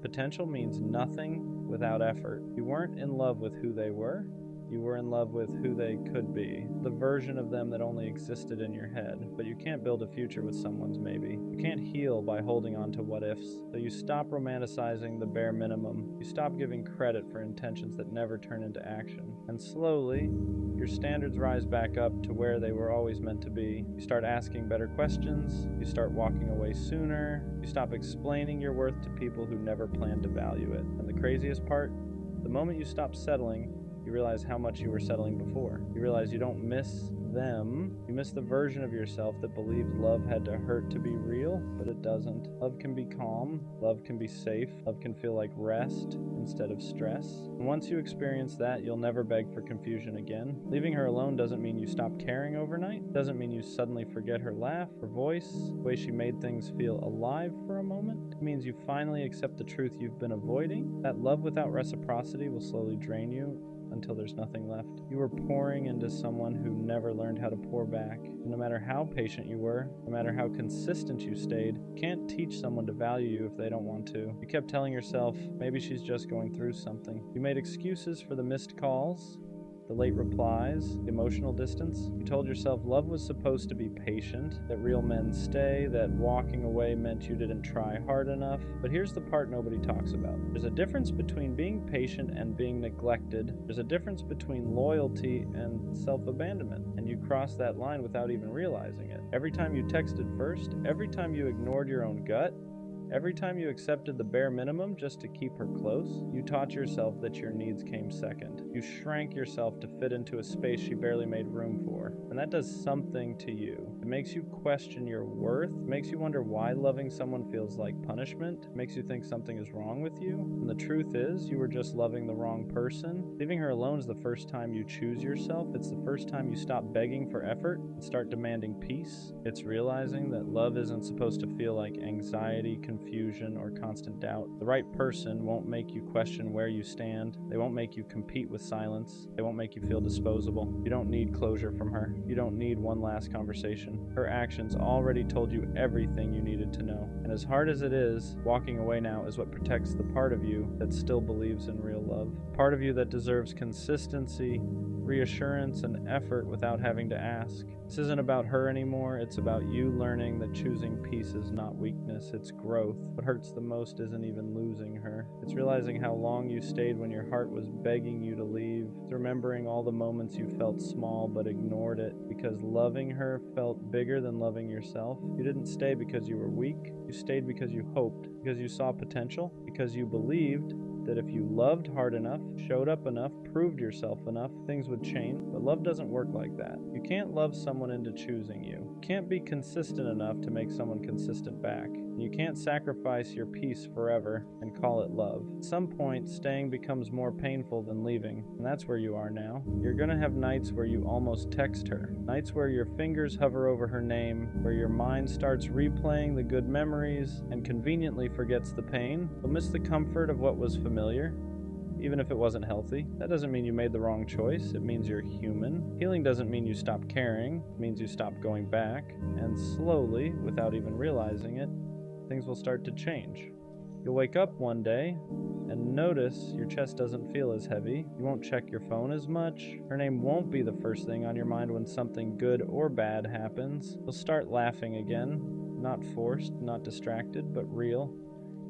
Potential means nothing without effort. You weren't in love with who they were. You were in love with who they could be, the version of them that only existed in your head. But you can't build a future with someone's maybe. You can't heal by holding on to what-ifs. So you stop romanticizing the bare minimum. You stop giving credit for intentions that never turn into action. And slowly, your standards rise back up to where they were always meant to be. You start asking better questions. You start walking away sooner. You stop explaining your worth to people who never planned to value it. And the craziest part, the moment you stop settling, you realize how much you were settling before. You realize you don't miss them. You miss the version of yourself that believed love had to hurt to be real, but it doesn't. Love can be calm. Love can be safe. Love can feel like rest instead of stress. And once you experience that, you'll never beg for confusion again. Leaving her alone doesn't mean you stop caring overnight. Doesn't mean you suddenly forget her laugh, her voice, the way she made things feel alive for a moment. It means you finally accept the truth you've been avoiding. That love without reciprocity will slowly drain you until there's nothing left. You were pouring into someone who never learned how to pour back. And no matter how patient you were, no matter how consistent you stayed, you can't teach someone to value you if they don't want to. You kept telling yourself, maybe she's just going through something. You made excuses for the missed calls, the late replies, the emotional distance. You told yourself love was supposed to be patient, that real men stay, that walking away meant you didn't try hard enough. But here's the part nobody talks about. There's a difference between being patient and being neglected. There's a difference between loyalty and self-abandonment. And you crossed that line without even realizing it. Every time you texted first, every time you ignored your own gut, every time you accepted the bare minimum just to keep her close, you taught yourself that your needs came second. You shrank yourself to fit into a space she barely made room for. And that does something to you. It makes you question your worth. It makes you wonder why loving someone feels like punishment. It makes you think something is wrong with you. And the truth is, you were just loving the wrong person. Leaving her alone is the first time you choose yourself. It's the first time you stop begging for effort and start demanding peace. It's realizing that love isn't supposed to feel like anxiety, confusion, or constant doubt. The right person won't make you question where you stand. They won't make you compete with silence. They won't make you feel disposable. You don't need closure from her. You don't need one last conversation. Her actions already told you everything you needed to know. And as hard as it is, walking away now is what protects the part of you that still believes in real love. Part of you that deserves consistency, reassurance, and effort without having to ask. This isn't about her anymore. It's about you learning that choosing peace is not weakness, it's growth. What hurts the most isn't even losing her. It's realizing how long you stayed when your heart was begging you to leave. It's remembering all the moments you felt small but ignored it because loving her felt bigger than loving yourself. You didn't stay because you were weak. You stayed because you hoped, because you saw potential, because you believed that if you loved hard enough, showed up enough, proved yourself enough, things would change. But love doesn't work like that. You can't love someone into choosing you. You can't be consistent enough to make someone consistent back. You can't sacrifice your peace forever and call it love. At some point, staying becomes more painful than leaving, and that's where you are now. You're gonna have nights where you almost text her, nights where your fingers hover over her name, where your mind starts replaying the good memories and conveniently forgets the pain. You'll miss the comfort of what was familiar, the even if it wasn't healthy. That doesn't mean you made the wrong choice. It means you're human. Healing doesn't mean you stop caring. It means you stop going back. And slowly, without even realizing it, things will start to change. You'll wake up one day and notice your chest doesn't feel as heavy. You won't check your phone as much. Her name won't be the first thing on your mind when something good or bad happens. You'll start laughing again, not forced, not distracted, but real.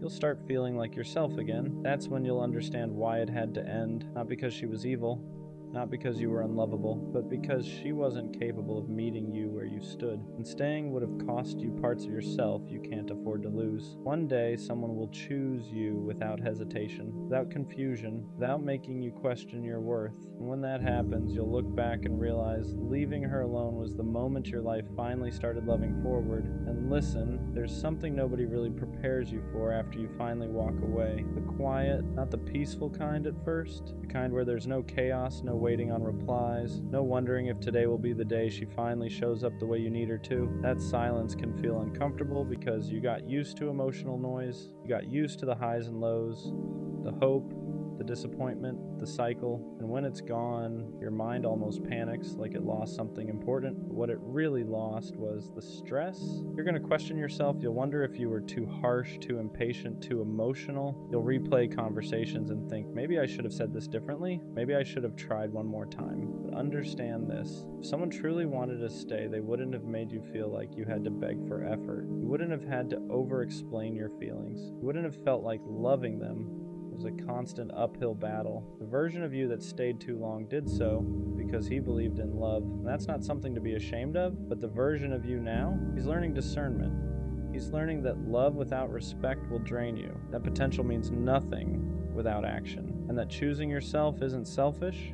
You'll start feeling like yourself again. That's when you'll understand why it had to end, not because she was evil, not because you were unlovable, but because she wasn't capable of meeting you where you stood. And staying would have cost you parts of yourself you can't afford to lose. One day, someone will choose you without hesitation, without confusion, without making you question your worth. And when that happens, you'll look back and realize leaving her alone was the moment your life finally started loving forward. And listen, there's something nobody really prepares you for after you finally walk away. The quiet, not the peaceful kind at first, the kind where there's no chaos, no waiting on replies, no wondering if today will be the day she finally shows up the way you need her to. That silence can feel uncomfortable because you got used to emotional noise, you got used to the highs and lows, the hope, the disappointment, the cycle, and when it's gone, your mind almost panics like it lost something important. But what it really lost was the stress. You're going to question yourself. You'll wonder if you were too harsh, too impatient, too emotional. You'll replay conversations and think, maybe I should have said this differently. Maybe I should have tried one more time. But understand this. If someone truly wanted to stay, they wouldn't have made you feel like you had to beg for effort. You wouldn't have had to over-explain your feelings. You wouldn't have felt like loving them was a constant uphill battle. The version of you that stayed too long did so because he believed in love. And that's not something to be ashamed of, but the version of you now, he's learning discernment. He's learning that love without respect will drain you. That potential means nothing without action. And that choosing yourself isn't selfish,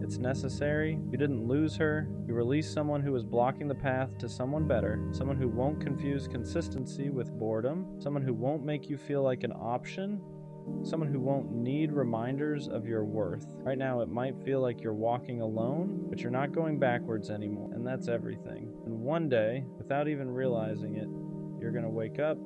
it's necessary. You didn't lose her. You released someone who was blocking the path to someone better, someone who won't confuse consistency with boredom, someone who won't make you feel like an option, someone who won't need reminders of your worth. Right now, it might feel like you're walking alone, but you're not going backwards anymore, and that's everything. And one day, without even realizing it, you're gonna wake up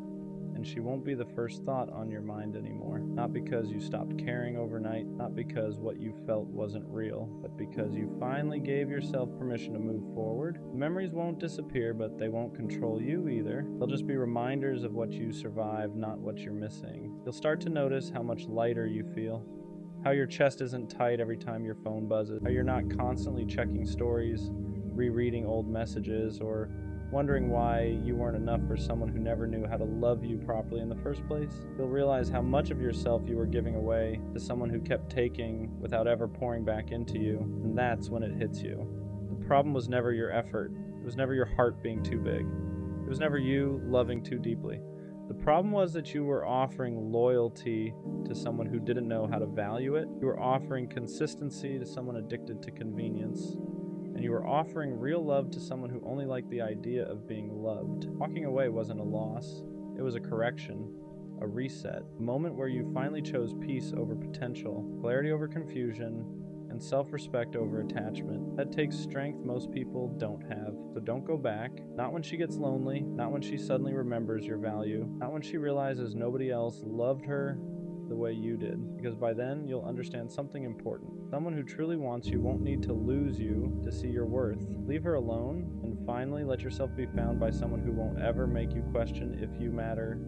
and she won't be the first thought on your mind anymore. Not because you stopped caring overnight, not because what you felt wasn't real, but because you finally gave yourself permission to move forward. The memories won't disappear, but they won't control you either. They'll just be reminders of what you survived, not what you're missing. You'll start to notice how much lighter you feel, how your chest isn't tight every time your phone buzzes, how you're not constantly checking stories, rereading old messages, or wondering why you weren't enough for someone who never knew how to love you properly in the first place. You'll realize how much of yourself you were giving away to someone who kept taking without ever pouring back into you, and that's when it hits you. The problem was never your effort. It was never your heart being too big. It was never you loving too deeply. The problem was that you were offering loyalty to someone who didn't know how to value it. You were offering consistency to someone addicted to convenience. And you were offering real love to someone who only liked the idea of being loved. Walking away wasn't a loss. It was a correction, a reset, a moment where you finally chose peace over potential, clarity over confusion, and self-respect over attachment. That takes strength most people don't have. So don't go back. Not when she gets lonely, not when she suddenly remembers your value, not when she realizes nobody else loved her the way you did, because by then you'll understand something important. Someone who truly wants you won't need to lose you to see your worth. Leave her alone, and finally let yourself be found by someone who won't ever make you question if you matter.